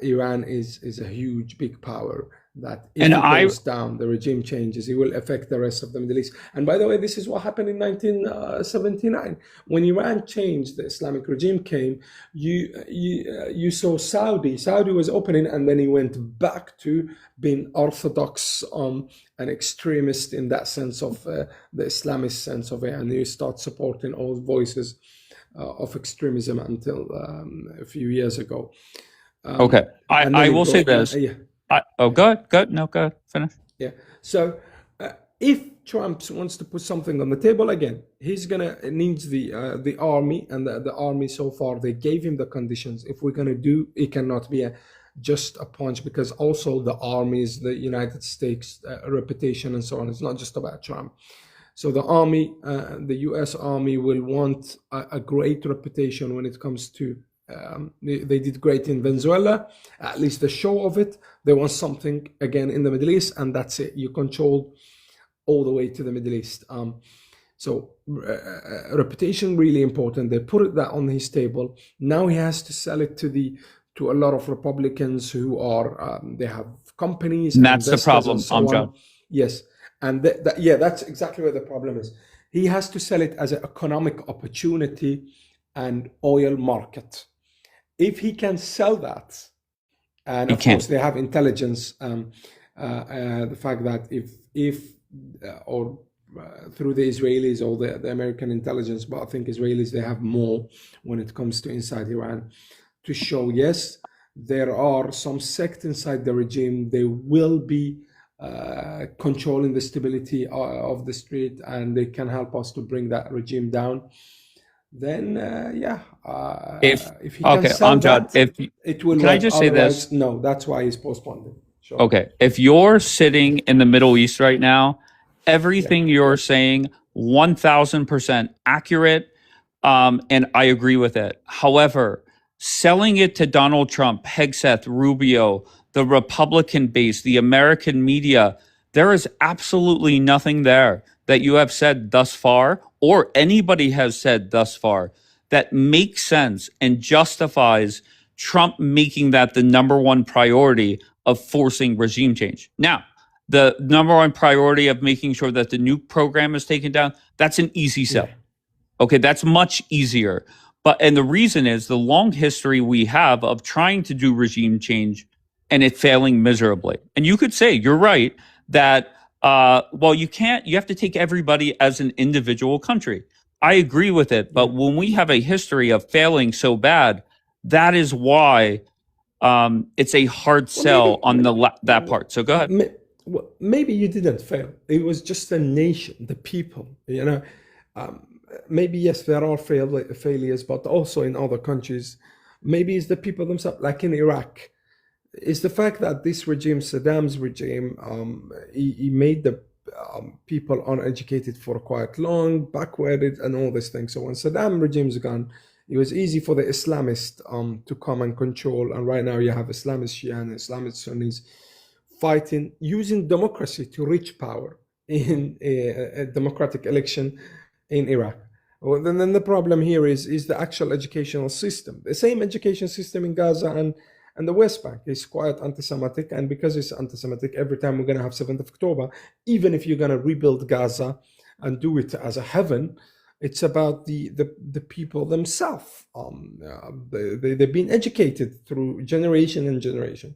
Iran is a huge, big power that if it goes down, the regime changes, it will affect the rest of the Middle East. And by the way, this is what happened in 1979. When Iran changed, the Islamic regime came, you saw Saudi was opening, and then he went back to being orthodox and extremist in that sense of the Islamist sense of it, and you start supporting all voices of extremism until a few years ago. Okay, I will say this. Go ahead. No, go ahead. Finish. Yeah. So if Trump wants to put something on the table again, he's needs the army, and the army so far they gave him the conditions. If we're gonna do, it cannot be just a punch, because also the armies, the United States reputation and so on. It's not just about Trump. So the army, the U.S. Army will want a great reputation when it comes to. They did great in Venezuela, at least the show of it. They want something again in the Middle East, and that's it. You control all the way to the Middle East. So reputation really important. They put that on his table. Now he has to sell it to a lot of Republicans who are they have companies And and that's the investors problem, and so on. Amjad. Yes, and that's exactly where the problem is. He has to sell it as an economic opportunity and oil market. If he can sell that, and He of course can't. they have intelligence, the fact that through the Israelis or the American intelligence, but I think Israelis, they have more when it comes to inside Iran, to show, yes, there are some sect inside the regime. They will be controlling the stability of the street, and they can help us to bring that regime down. Then, if he can Okay, sell Amjad, that, it will can I work. just say this? Otherwise, no, that's why he's postponing. Sure. Okay, if you're sitting in the Middle East right now, everything you're saying 1000% accurate, and I agree with it. However, selling it to Donald Trump, Hegseth, Rubio, the Republican base, the American media, there is absolutely nothing there that you have said thus far, or anybody has said thus far, that makes sense and justifies Trump making that the number one priority of forcing regime change. Now, the number one priority of making sure that the nuke program is taken down, that's an easy sell. Yeah. Okay, that's much easier. And the reason is the long history we have of trying to do regime change and it failing miserably. And you could say, you're right, that, you have to take everybody as an individual country. I agree with it. But when we have a history of failing so bad, that is why it's a hard sell on that part. So go ahead. Maybe you didn't fail. It was just the nation, the people, maybe, yes, there are failures, but also in other countries, maybe it's the people themselves, like in Iraq. It's the fact that this regime, Saddam's regime, he made the people uneducated for quite long, backwarded, and all these things. So when Saddam regime's gone, it was easy for the Islamists to come and control. And right now you have Islamist Shia and Islamist Sunnis fighting, using democracy to reach power in a democratic election in Iraq. Well, then the problem here is the actual educational system. The same education system in Gaza and the West Bank is quite anti-Semitic, and because it's anti-Semitic, every time we're going to have 7th of October, even if you're going to rebuild Gaza and do it as a heaven, it's about the people themselves. They've been educated through generation and generation.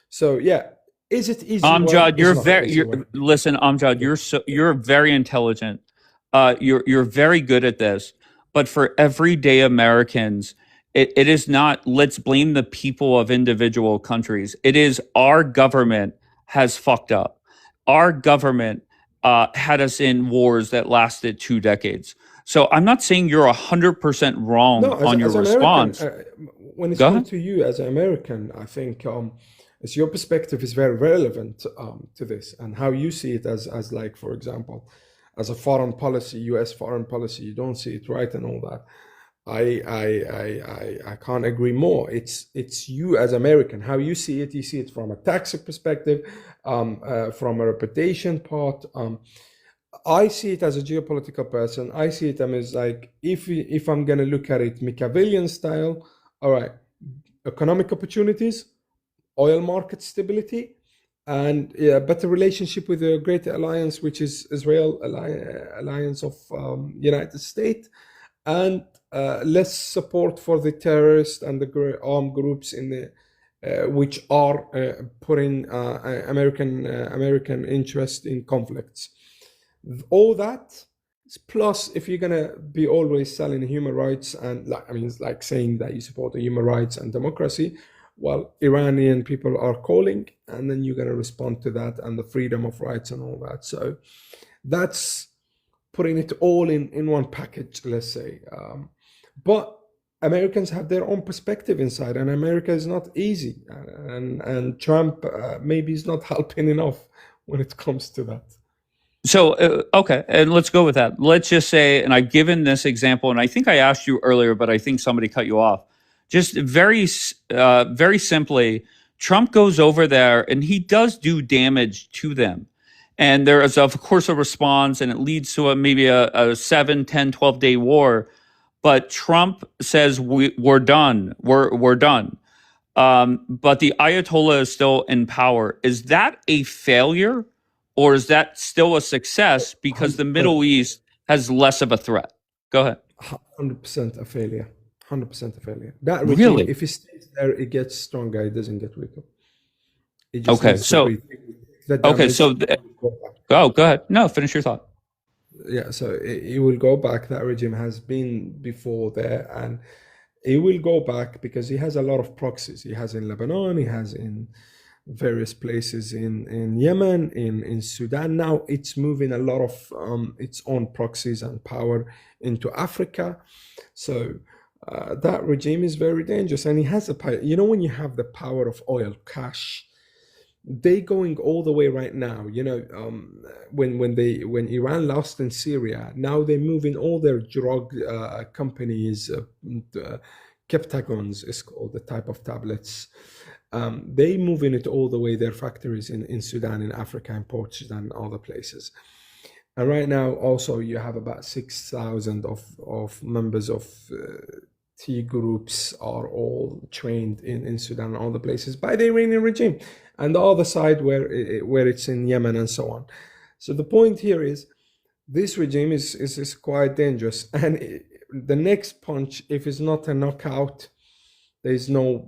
So yeah, is it easy? Amjad, listen, Amjad, you're very intelligent. You're very good at this, but for everyday Americans, it is not, let's blame the people of individual countries. It is our government has fucked up. Our government had us in wars that lasted 2 decades. So I'm not saying you're 100% wrong on your response. When it's come to you as an American, I think as your perspective is very relevant to this, and how you see it as like, for example, as a foreign policy, U.S. foreign policy, you don't see it right and all that. I can't agree more. It's you as American, how you see it. You see it from a tax perspective, from a reputation part. I see it as a geopolitical person. I see it as like, if I'm gonna look at it Machiavellian style, all right, economic opportunities, oil market stability, and better relationship with the great alliance, which is Israel alliance of United States, and less support for the terrorists and the armed groups in the which are putting American interest in conflicts. All that, plus if you're gonna be always selling human rights, and it's like saying that you support the human rights and democracy, well, Iranian people are calling, and then you're gonna respond to that, and the freedom of rights and all that. So that's putting it all in one package, let's say. But Americans have their own perspective inside, and America is not easy, and Trump maybe is not helping enough when it comes to that. So, okay, and let's go with that. Let's just say, and I've given this example, and I think I asked you earlier, but I think somebody cut you off. Just very simply, Trump goes over there and he does do damage to them. And there is, of course, a response, and it leads to maybe a 7, 10, 12-day war. But Trump says we're done. We're done. But the Ayatollah is still in power. Is that a failure, or is that still a success because the Middle East has less of a threat? Go ahead. 100% a failure. 100% a failure. That regime, Really? if it stays there, it gets stronger. It doesn't get weaker. It just Okay. needs to So breathe. The okay. damage So will go back. go ahead. No, finish your thought. Yeah, so it will go back. That regime has been before there, and it will go back because he has a lot of proxies. He has in Lebanon, he has in various places in Yemen, in Sudan. Now it's moving a lot of its own proxies and power into Africa. So that regime is very dangerous, and he has a power. You know, when you have the power of oil, cash, they going all the way right now. You know, when Iran lost in Syria, now they're moving all their drug companies, Keptagons is called the type of tablets. They moving it all the way, their factories in Sudan, in Africa, in Port Sudan, other places. And right now, also, you have about 6,000 of members of T groups are all trained in Sudan and all the places by the Iranian regime, and the other side where it's in Yemen and so on. So the point here is this regime is quite dangerous, and the next punch, if it's not a knockout, there's no.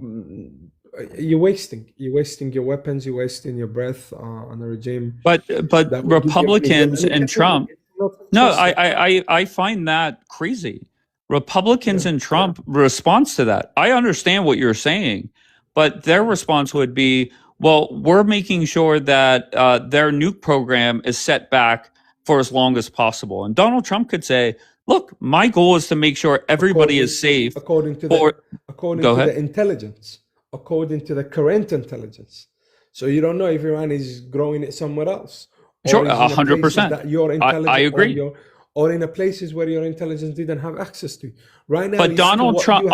You're wasting your weapons, you're wasting your breath on a regime. But Republicans and Trump. No, I find that crazy. Republicans and Trump response to that. I understand what you're saying, but their response would be, well, we're making sure that their nuke program is set back for as long as possible. And Donald Trump could say, look, my goal is to make sure everybody is safe. According to the intelligence, according to the current intelligence. So you don't know if Iran is growing it somewhere else. Sure, 100%. I agree. Or in a places where your intelligence didn't have access to. Right now, but Donald Trump,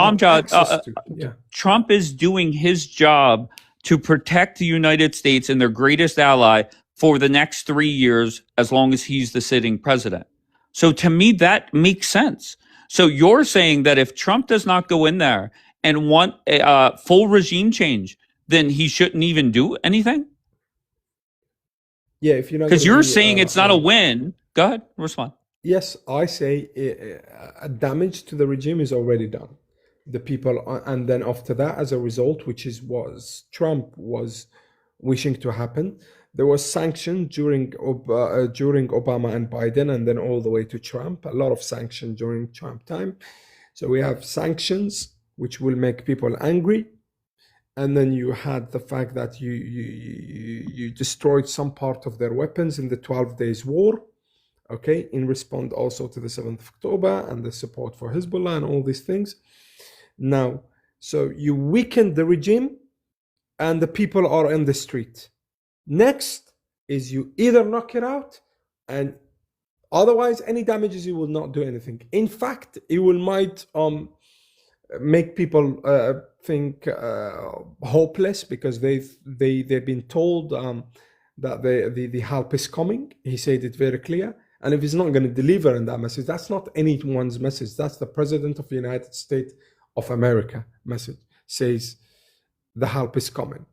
Trump is doing his job to protect the United States and their greatest ally for the next 3 years, as long as he's the sitting president. So to me, that makes sense. So you're saying that if Trump does not go in there and want a full regime change, then he shouldn't even do anything? Yeah, if you're not, because you're saying it's not a win. Go ahead, respond. Yes, I say damage to the regime is already done. The people, and then after that, as a result, which is was Trump was wishing to happen, there was sanctions during Obama and Biden, and then all the way to Trump. A lot of sanctions during Trump time. So we have sanctions, which will make people angry, and then you had the fact that you destroyed some part of their weapons in the 12 days war. Okay, in response also to the 7th of October and the support for Hezbollah and all these things. Now, so you weaken the regime and the people are in the street. Next is you either knock it out, and otherwise any damages, you will not do anything. In fact, it will might make people think hopeless, because they've been told that the help is coming. He said it very clear. And if he's not going to deliver on that message, that's not anyone's message. That's the President of the United States of America message. Says the help is coming.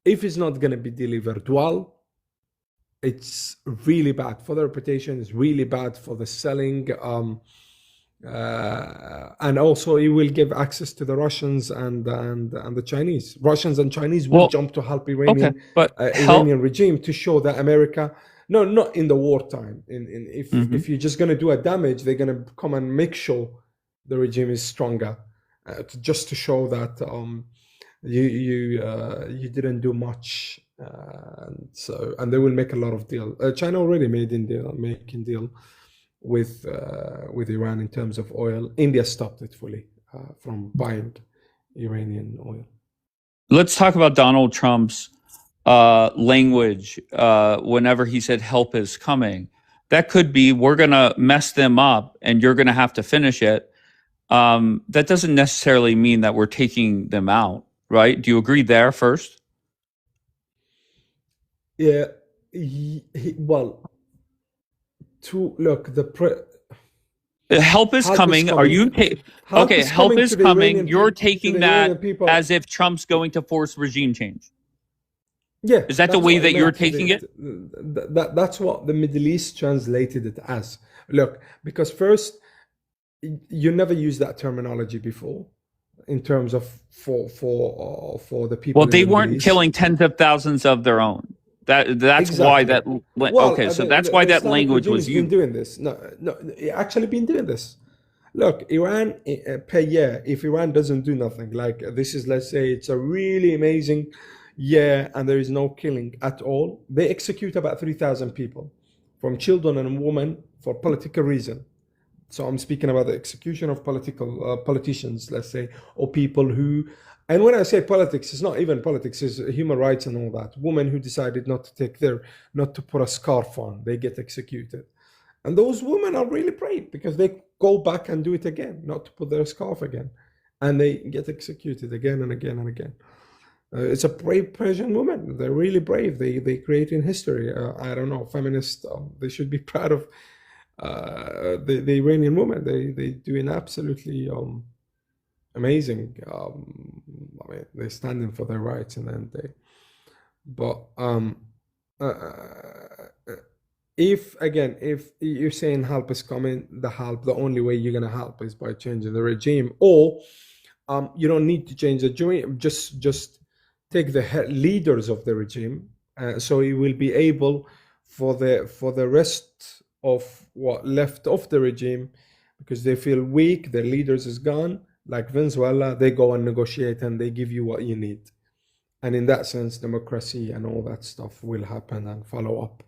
If it's not going to be delivered well, it's really bad for the reputation. It's really bad for the selling. And also it will give access to the Russians and the Chinese. Russians and Chinese will jump to help Iranian regime to show that America. No, not in the wartime. If you're just going to do a damage, they're going to come and make sure the regime is stronger, just to show that you didn't do much. And they will make a lot of deal. China already making deal with Iran in terms of oil. India stopped it fully from buying Iranian oil. Let's talk about Donald Trump's language whenever he said help is coming. That could be, we're going to mess them up and you're going to have to finish it. That doesn't necessarily mean that we're taking them out, right? Do you agree there first? Yeah, well, to look, Help is help is coming. Are you coming. okay? Help is Help coming is to the coming. Iranian You're people. To taking the that Iranian people. as if Trump's going to force regime change. Yeah, Is that the that's way what that it you're meant. taking it? That's what the Middle East translated it as. Look, because first, you never used that terminology before, in terms of for the people Well, in they the Middle weren't East. killing tens of thousands of their own. That's why Exactly. that. Well, Okay, so that's why the that Islamic language regime was has been used. doing this. No, it actually been doing this. Look, Iran per year, if Iran doesn't do nothing, like this is, let's say it's a really amazing year and there is no killing at all, they execute about 3,000 people, from children and women, for political reason. So I'm speaking about the execution of politicians, let's say, or people who, and when I say politics, it's not even politics, it's human rights and all that. Women who decided not to put a scarf on, they get executed. And those women are really brave because they go back and do it again, not to put their scarf again. And they get executed again and again and again. It's a brave Persian woman. They're really brave. They create in history. I don't know, feminists, they should be proud of the Iranian woman. They do an absolutely amazing. I mean, they're standing for their rights in the end day. But if you're saying help is coming, the only way you're gonna help is by changing the regime, or you don't need to change the regime. Just take the leaders of the regime, so you will be able for the rest of what left of the regime, because they feel weak, their leaders is gone. Like Venezuela, they go and negotiate and they give you what you need, and in that sense, democracy and all that stuff will happen and follow up.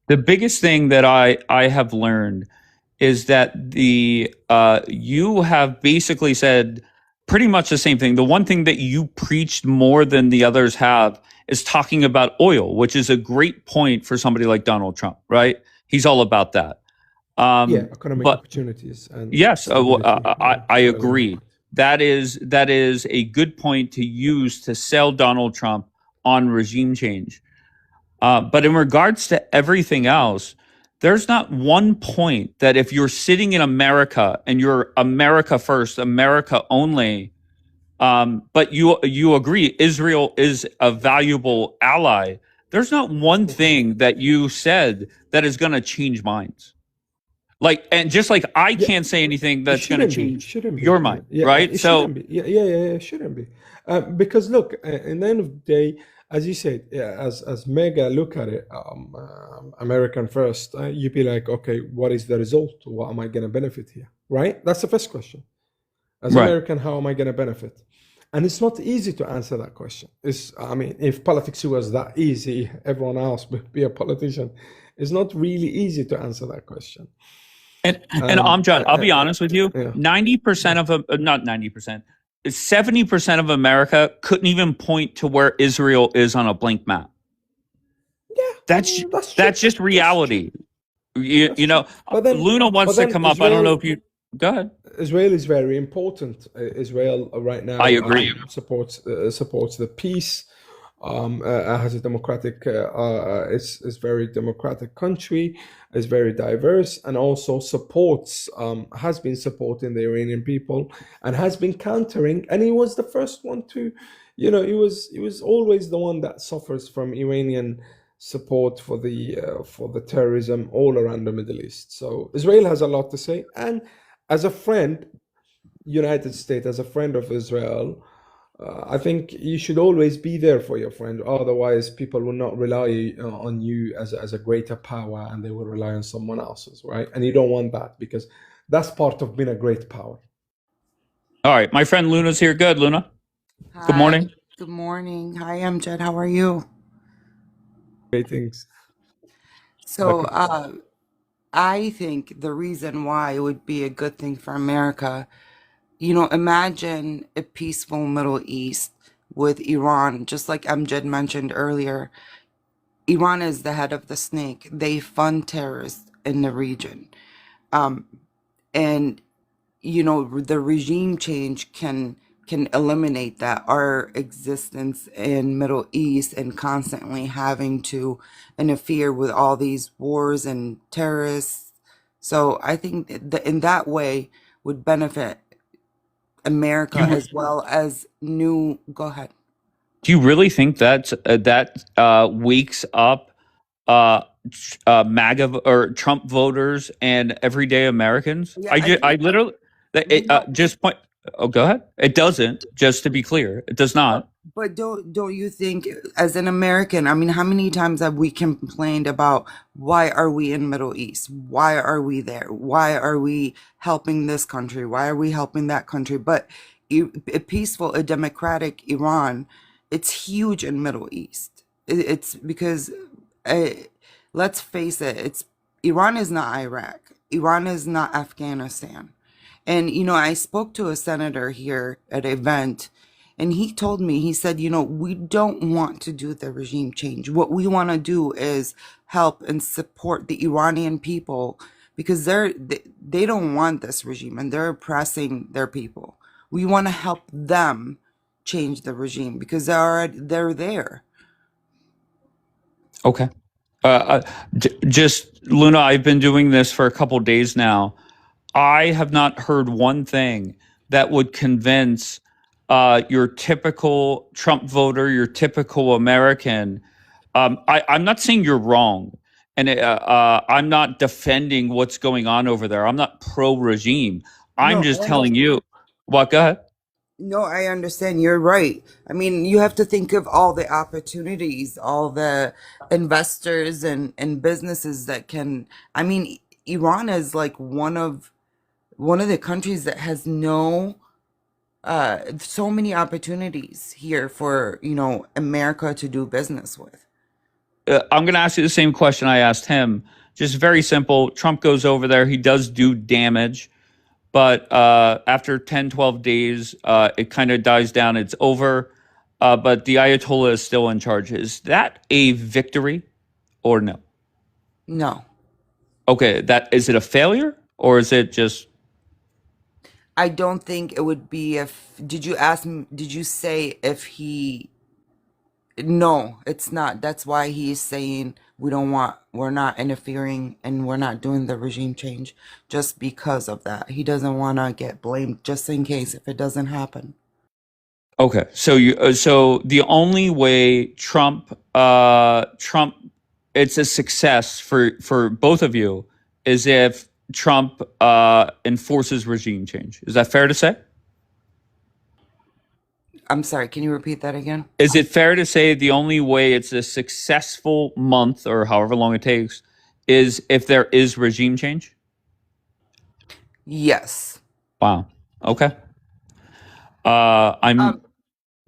The biggest thing that I have learned is that you have basically said pretty much the same thing. The one thing that you preached more than the others have is talking about oil, which is a great point for somebody like Donald Trump, right? He's all about that. Economic But opportunities and yes, stability. I agree. That is a good point to use to sell Donald Trump on regime change. But in regards to everything else, there's not one point that if you're sitting in America and you're America first, America only, but you agree Israel is a valuable ally. There's not one thing that you said that is going to change minds. Like, and just like I can't say anything that's going to change your mind, right? It So shouldn't be. It shouldn't be. Because look, in the end of the day, as you said, as mega look at it, American first, you'd be like, okay, what is the result? What am I going to benefit here? Right? That's the first question. As Right. American, how am I going to benefit? And it's not easy to answer that question. I mean, if politics was that easy, everyone else would be a politician. It's not really easy to answer that question. And Amjad, I'll be honest with you, 90% of not 90%, 70% of America couldn't even point to where Israel is on a blank map. Yeah, that's just reality. You know, Luna wants to come up. I don't know if you go ahead. Israel is very important. Israel right now, I agree, supports the peace. Has a democratic, it's very democratic country, is very diverse, and also has been supporting the Iranian people and has been countering. And he was the first one to, he was always the one that suffers from Iranian support for the terrorism all around the Middle East. So Israel has a lot to say, and as a friend, United States, as a friend of Israel. I think you should always be there for your friend. Otherwise, people will not rely on you as a greater power, and they will rely on someone else's, right? And you don't want that, because that's part of being a great power. All right, my friend Luna's here. Good, Luna. Hi. Good morning. Good morning. Hi, Amjad. How are you? Great things. So, I think the reason why it would be a good thing for America, imagine a peaceful Middle East with Iran. Just like Amjad mentioned earlier, Iran is the head of the snake. They fund terrorists in the region. And, the regime change can can eliminate that, our existence in Middle East and constantly having to interfere with all these wars and terrorists. So I think that in that way would benefit America Do you as well as new. Go ahead. do you really think that wakes up MAGA or Trump voters and everyday Americans? Yeah, I I think literally no, just point. Oh, go ahead. It doesn't. Just to be clear, it does but not. don't you think, as an American, I mean, how many times have we complained about why are we in Middle East? Why are we there? Why are we helping this country? Why are we helping that country? But a peaceful, a democratic Iran, it's huge in Middle East. It's because, uh, let's face it, it's Iran is not Iraq. Iran is not Afghanistan. And, I spoke to a senator here at an event, and he told me, he said, we don't want to do the regime change. What we want to do is help and support the Iranian people because they don't want this regime and they're oppressing their people. We want to help them change the regime because they're there. Okay. Just Luna, I've been doing this for a couple days now. I have not heard one thing that would convince your typical Trump voter, your typical American. I'm not saying you're wrong, and I'm not defending what's going on over there. I'm not pro-regime. I'm No, just I telling understand. you. What? Go ahead. No, I understand. You're right. I mean, you have to think of all the opportunities, all the investors and businesses that can. I mean, Iran is like one of the countries that has so many opportunities here for, America to do business with. I'm going to ask you the same question I asked him. Just very simple. Trump goes over there. He does do damage. But after 10, 12 days, it kind of dies down. It's over. But the Ayatollah is still in charge. Is that a victory or no? No, Okay, is it a failure or is it just I don't think it would be if, did you ask me, did you say if he, no, it's not. That's why he's saying we're not interfering and we're not doing the regime change just because of that. He doesn't want to get blamed just in case if it doesn't happen. okay? So the only way Trump, it's a success for both of you is if Trump enforces regime change. Is that fair to say? I'm sorry, can you repeat that again? Is it fair to say the only way it's a successful month or however long it takes is if there is regime change? Yes. Wow. Okay. I'm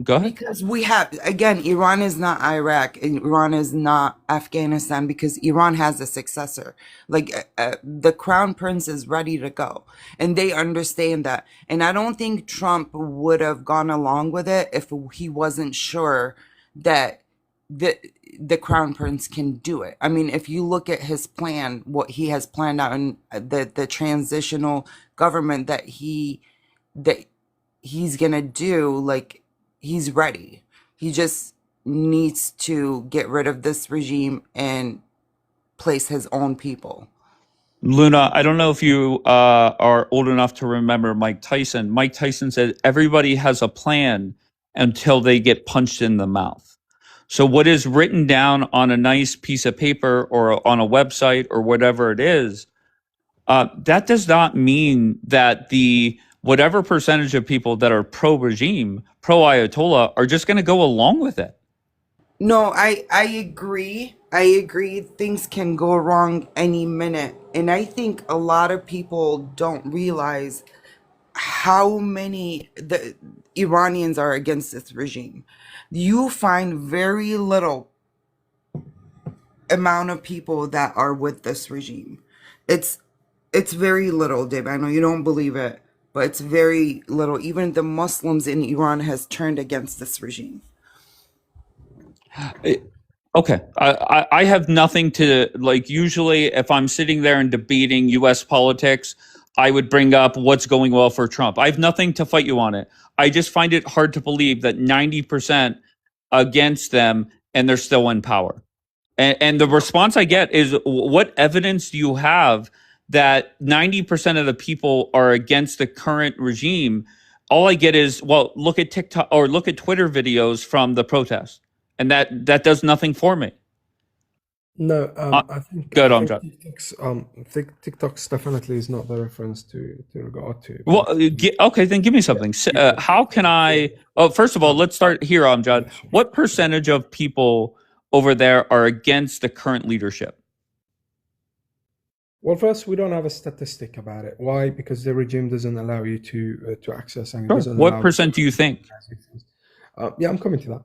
Go ahead. Because we have, again, Iran is not Iraq, and Iran is not Afghanistan, because Iran has a successor. Like, the crown prince is ready to go, and they understand that. And I don't think Trump would have gone along with it if he wasn't sure that the crown prince can do it. I mean, if you look at his plan, what he has planned out, and the transitional government that he's gonna do, like, he's ready. He just needs to get rid of this regime and place his own people. Luna, I don't know if you are old enough to remember Mike Tyson. Mike Tyson said everybody has a plan until they get punched in the mouth. So what is written down on a nice piece of paper or on a website or whatever it is, that does not mean that the whatever percentage of people that are pro-regime, pro-Ayatollah, are just going to go along with it. No, I agree. I agree. Things can go wrong any minute. And I think a lot of people don't realize how many the Iranians are against this regime. You find very little amount of people that are with this regime. It's very little, Dave. I know you don't believe it, but it's very little. Even the Muslims in Iran has turned against this regime. Okay. I have nothing to like. Usually, if I'm sitting there and debating U.S. politics, I would bring up what's going well for Trump. I have nothing to fight you on it. I just find it hard to believe that 90% against them and they're still in power. And the response I get is, what evidence do you have that 90% of the people are against the current regime? All I get is, well, look at TikTok or look at Twitter videos from the protest. And that does nothing for me. No, I Good, think Amjad. TikTok's definitely is not the reference to regard to. Well, okay, then give me something. How can I? Oh, first of all, let's start here, Amjad. What percentage of people over there are against the current leadership? Well, first, we don't have a statistic about it. Why? Because the regime doesn't allow you to access, and it doesn't What allow percent do you think? Yeah, I'm coming to that.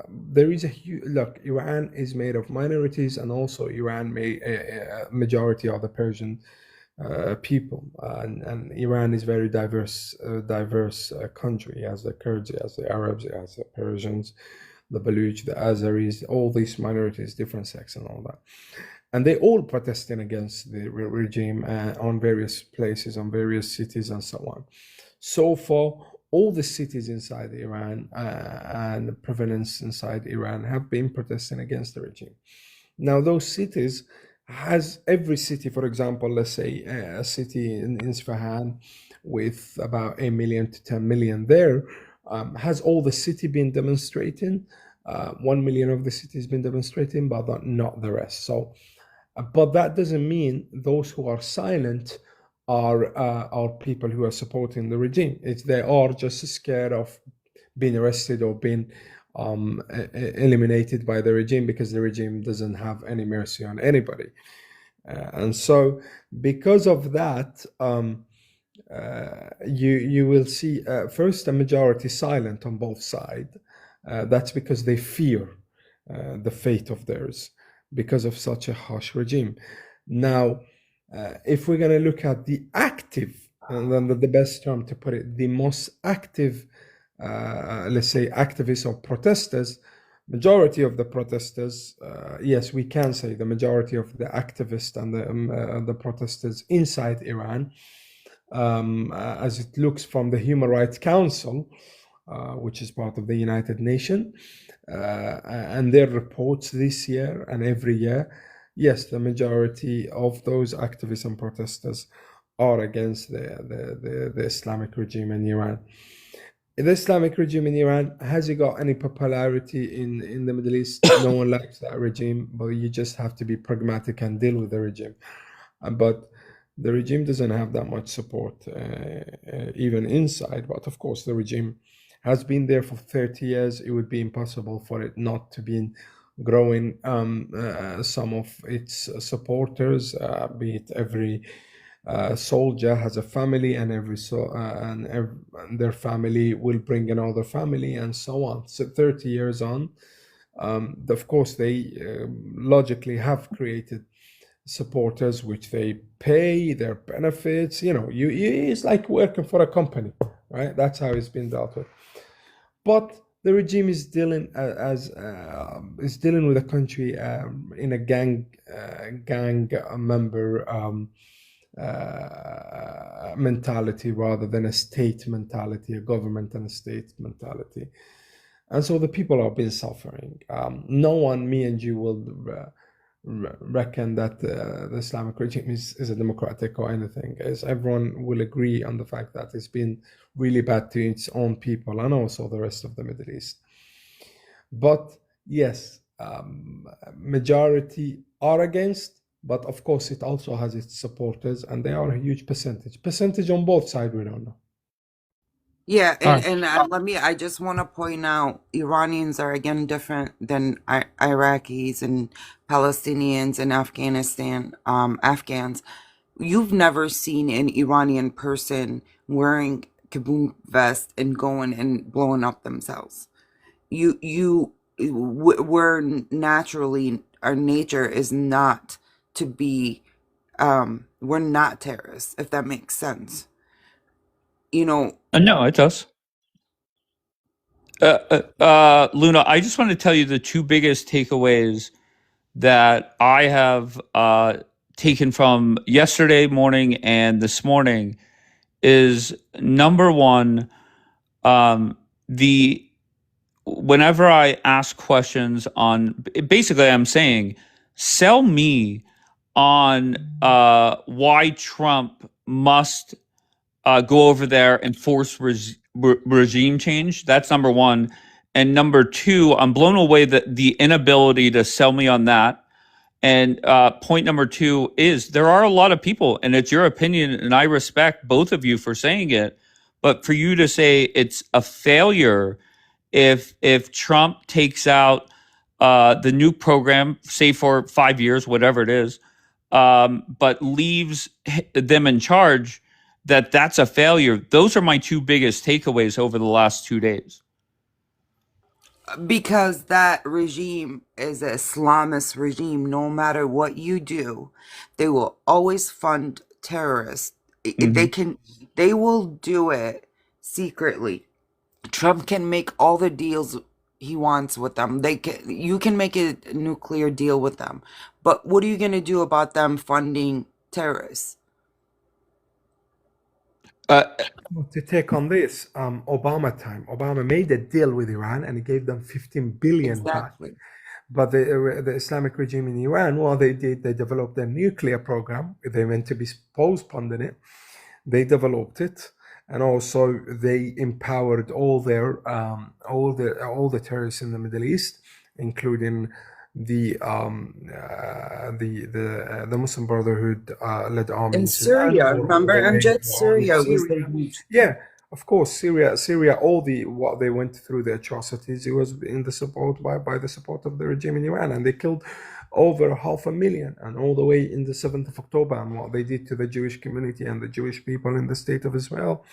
There is a huge look. Iran is made of minorities, and also Iran a majority of the Persian people, and Iran is very diverse country. It has the Kurds, it has the Arabs, it has the Persians, the Baluch, the Azeris, all these minorities, different sects, and all that. And they all protesting against the regime on various places, on various cities, and so on. So far, all the cities inside Iran and the province inside Iran have been protesting against the regime. Now, those cities has every city, for example, let's say a city in Isfahan with about 8 million to 10 million there, has all the city been demonstrating. 1 million of the city has been demonstrating, but not the rest. So, but that doesn't mean those who are silent are people who are supporting the regime. They are just scared of being arrested or being eliminated by the regime, because the regime doesn't have any mercy on anybody. And so because of that, you will see first a majority silent on both sides. That's because they fear the fate of theirs because of such a harsh regime. Now, if we're going to look at the active, and then the best term to put it, the most active, let's say, activists or protesters, majority of the protesters, yes, we can say the majority of the activists and the protesters inside Iran, as it looks from the Human Rights Council, which is part of the United Nations, and their reports this year and every year, yes, the majority of those activists and protesters are against the Islamic regime in Iran. The Islamic regime in Iran, has it got any popularity in the Middle East? No one likes that regime, but you just have to be pragmatic and deal with the regime. But the regime doesn't have that much support, even inside. But of course, the regime has been there for 30 years. It would be impossible for it not to be growing some of its supporters, be it every soldier has a family, and and their family will bring another family, and so on. So 30 years on, of course, they logically have created supporters, which they pay their benefits. It's like working for a company, right? That's how it's been dealt with. But the regime is dealing with a country in a gang member mentality, rather than a state mentality, a government and a state mentality. And so the people have been suffering. No one, me and you, will reckon that the Islamic regime is a democratic or anything. As everyone will agree on the fact that it's been really bad to its own people and also the rest of the Middle East. But yes, majority are against, but of course it also has its supporters, and they are a huge percentage on both sides. We don't know. Yeah, and I just want to point out, Iranians are again different than Iraqis and Palestinians and Afghans. You've never seen an Iranian person wearing kaboom vest and going and blowing up themselves. We're naturally, our nature is not to be, we're not terrorists, if that makes sense. No, it does. Luna, I just want to tell you the two biggest takeaways that I have taken from yesterday morning and this morning is number one, the whenever I ask questions on, basically I'm saying, sell me on why Trump must go over there and force regime change. That's number one. And number two, I'm blown away that the inability to sell me on that. And point number two is there are a lot of people, and it's your opinion, and I respect both of you for saying it. But for you to say it's a failure if Trump takes out the nuke program, say for 5 years, whatever it is, but leaves them in charge, that's a failure. Those are my two biggest takeaways over the last 2 days. Because that regime is an Islamist regime. No matter what you do, they will always fund terrorists. They will do it secretly. Trump can make all the deals he wants with them. You can make a nuclear deal with them. But what are you going to do about them funding terrorists? To take on this, Obama made a deal with Iran and he gave them 15 billion back. Exactly. But the Islamic regime in Iran, what they did, they developed a nuclear program. They meant to be postponed in it. They developed it, and also they empowered all the terrorists in the Middle East, including the Muslim Brotherhood led army In Syria, remember Amjad? Syria was the huge. Yeah, of course, Syria, what they went through, the atrocities, it was in the support by the support of the regime in Iran, and they killed over 500,000, and all the way in the 7th of October, and what they did to the Jewish community and the Jewish people in the state of Israel.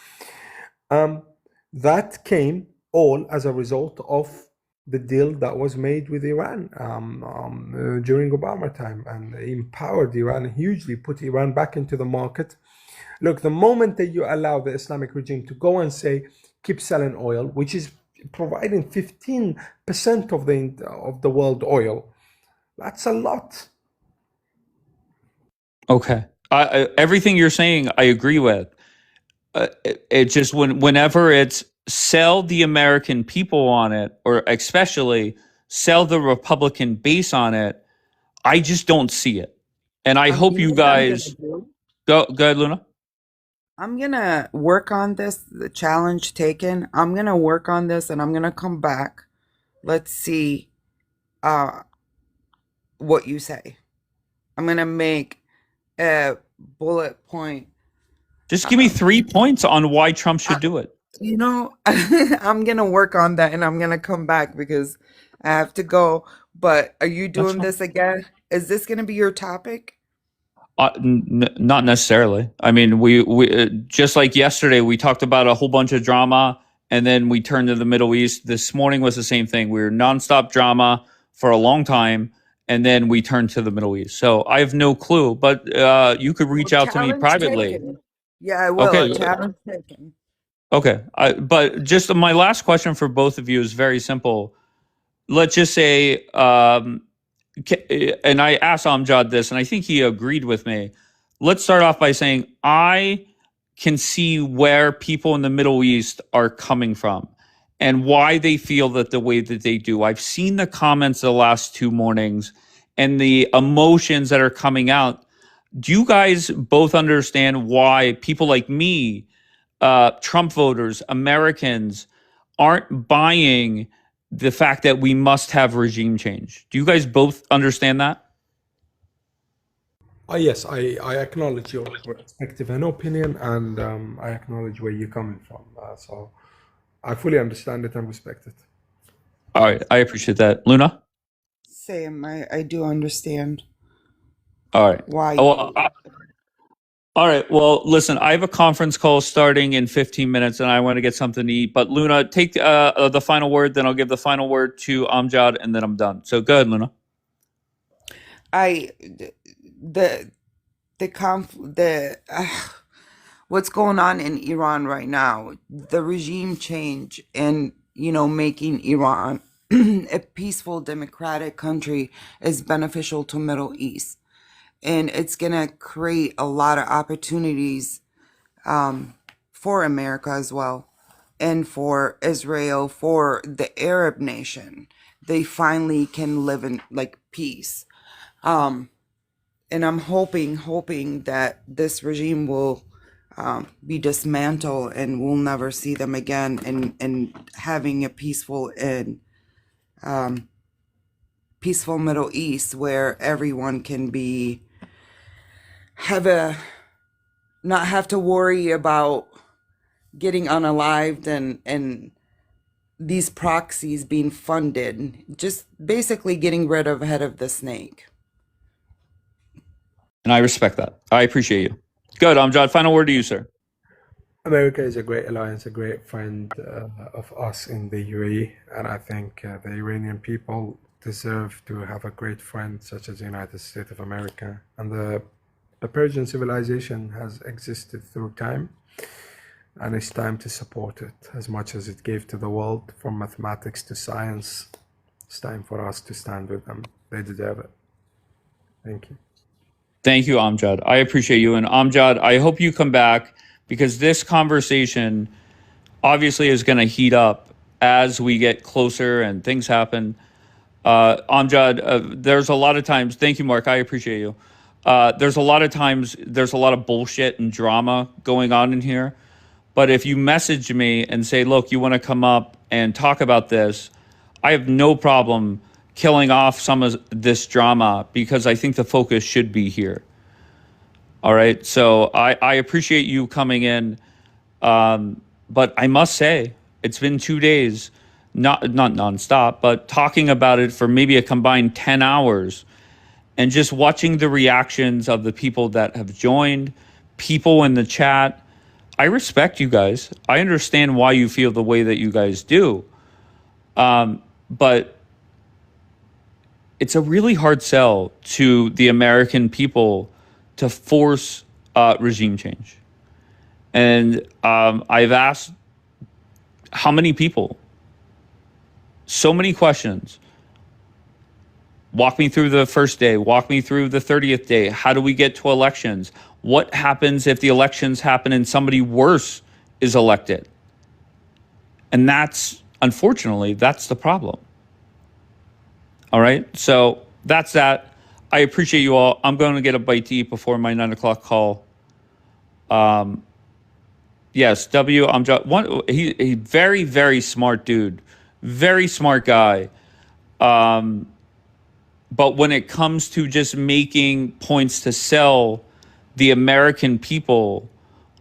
That came all as a result of the deal that was made with Iran during Obama time, and empowered Iran hugely, put Iran back into the market. Look, the moment that you allow the Islamic regime to go and say, keep selling oil, which is providing 15% of the world oil, that's a lot. Okay. Everything you're saying, I agree with. It just whenever it's sell the American people on it, or especially sell the Republican base on it, I just don't see it. And I hope you guys go ahead, Luna. I'm gonna work on this. The challenge taken. I'm gonna work on this, and I'm gonna come back. Let's see what you say. I'm gonna make a bullet point. Just give me 3 points on why Trump should do it. I'm gonna work on that, and I'm gonna come back because I have to go. But are you doing this again? Is this gonna be your topic? Not necessarily. I mean, we just like yesterday, we talked about a whole bunch of drama, and then we turned to the Middle East. This morning was the same thing. We were nonstop drama for a long time, and then we turned to the Middle East. So I have no clue, but you could reach out to me privately. Taken. Yeah, I will. Okay. Challenge taken. Okay. But just my last question for both of you is very simple. Let's just say, and I asked Amjad this, and I think he agreed with me. Let's start off by saying I can see where people in the Middle East are coming from and why they feel that the way that they do. I've seen the comments the last 2 mornings and the emotions that are coming out. Do you guys both understand why people like me, Trump voters, Americans, aren't buying the fact that we must have regime change? Do you guys both understand that? Yes, I acknowledge your perspective and opinion, and I acknowledge where you're coming from. So I fully understand it and respect it. All right, I appreciate that. Luna? Same, I do understand. All right. Why? All right. Well, listen, I have a conference call starting in 15 minutes, and I want to get something to eat. But Luna, take the final word, then I'll give the final word to Amjad, and then I'm done. So go ahead, Luna. What's going on in Iran right now, the regime change, and making Iran a peaceful democratic country is beneficial to Middle East. and it's going to create a lot of opportunities for America as well, and for Israel, for the Arab nation. They finally can live in like peace. And I'm hoping that this regime will be dismantled and we'll never see them again, and having a peaceful and peaceful Middle East where everyone can not have to worry about getting unalived and these proxies being funded, just basically getting rid of head of the snake. And I respect that. I appreciate you. Good, Amjad. Final word to you, sir. America is a great alliance, a great friend of us in the UAE, and I think the Iranian people deserve to have a great friend such as the United States of America. And the Persian civilization has existed through time, and it's time to support it as much as it gave to the world, from mathematics to science. It's time for us to stand with them. They deserve it. Thank you. Thank you, Amjad. I appreciate you. And Amjad, I hope you come back, because this conversation obviously is going to heat up as we get closer and things happen. Amjad, there's a lot of times, thank you, Mark, I appreciate you. There's a lot of times, there's a lot of bullshit and drama going on in here. But if you message me and say, look, you want to come up and talk about this, I have no problem killing off some of this drama, because I think the focus should be here. All right. So I appreciate you coming in. But I must say, it's been 2 days, not nonstop, but talking about it for maybe a combined 10 hours, and just watching the reactions of the people that have joined, people in the chat. I respect you guys. I understand why you feel the way that you guys do. But it's a really hard sell to the American people to force regime change. And I've asked how many people, so many questions. Walk me through the first day. Walk me through the 30th day. How do we get to elections? What happens if the elections happen and somebody worse is elected? And that's, unfortunately, that's the problem. All right. So that's that. I appreciate you all. I'm going to get a bite to eat before my 9 o'clock call. Yes, he very, very smart dude, very smart guy. But when it comes to just making points to sell the American people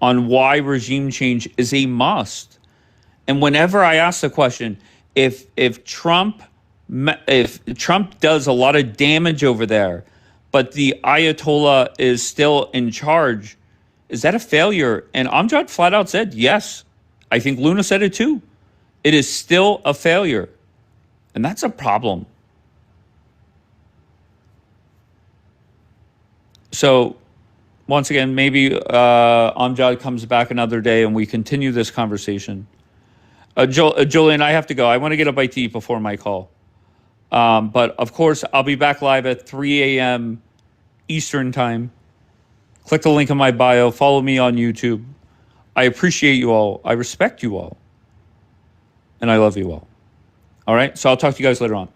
on why regime change is a must, and whenever I ask the question, if Trump does a lot of damage over there, but the Ayatollah is still in charge, is that a failure? And Amjad flat out said, yes. I think Luna said it too. It is still a failure. And that's a problem. So, once again, maybe Amjad comes back another day and we continue this conversation. Julian, I have to go. I want to get a bite to eat before my call. But, of course, I'll be back live at 3 a.m. Eastern Time. Click the link in my bio. Follow me on YouTube. I appreciate you all. I respect you all. And I love you all. All right? So I'll talk to you guys later on.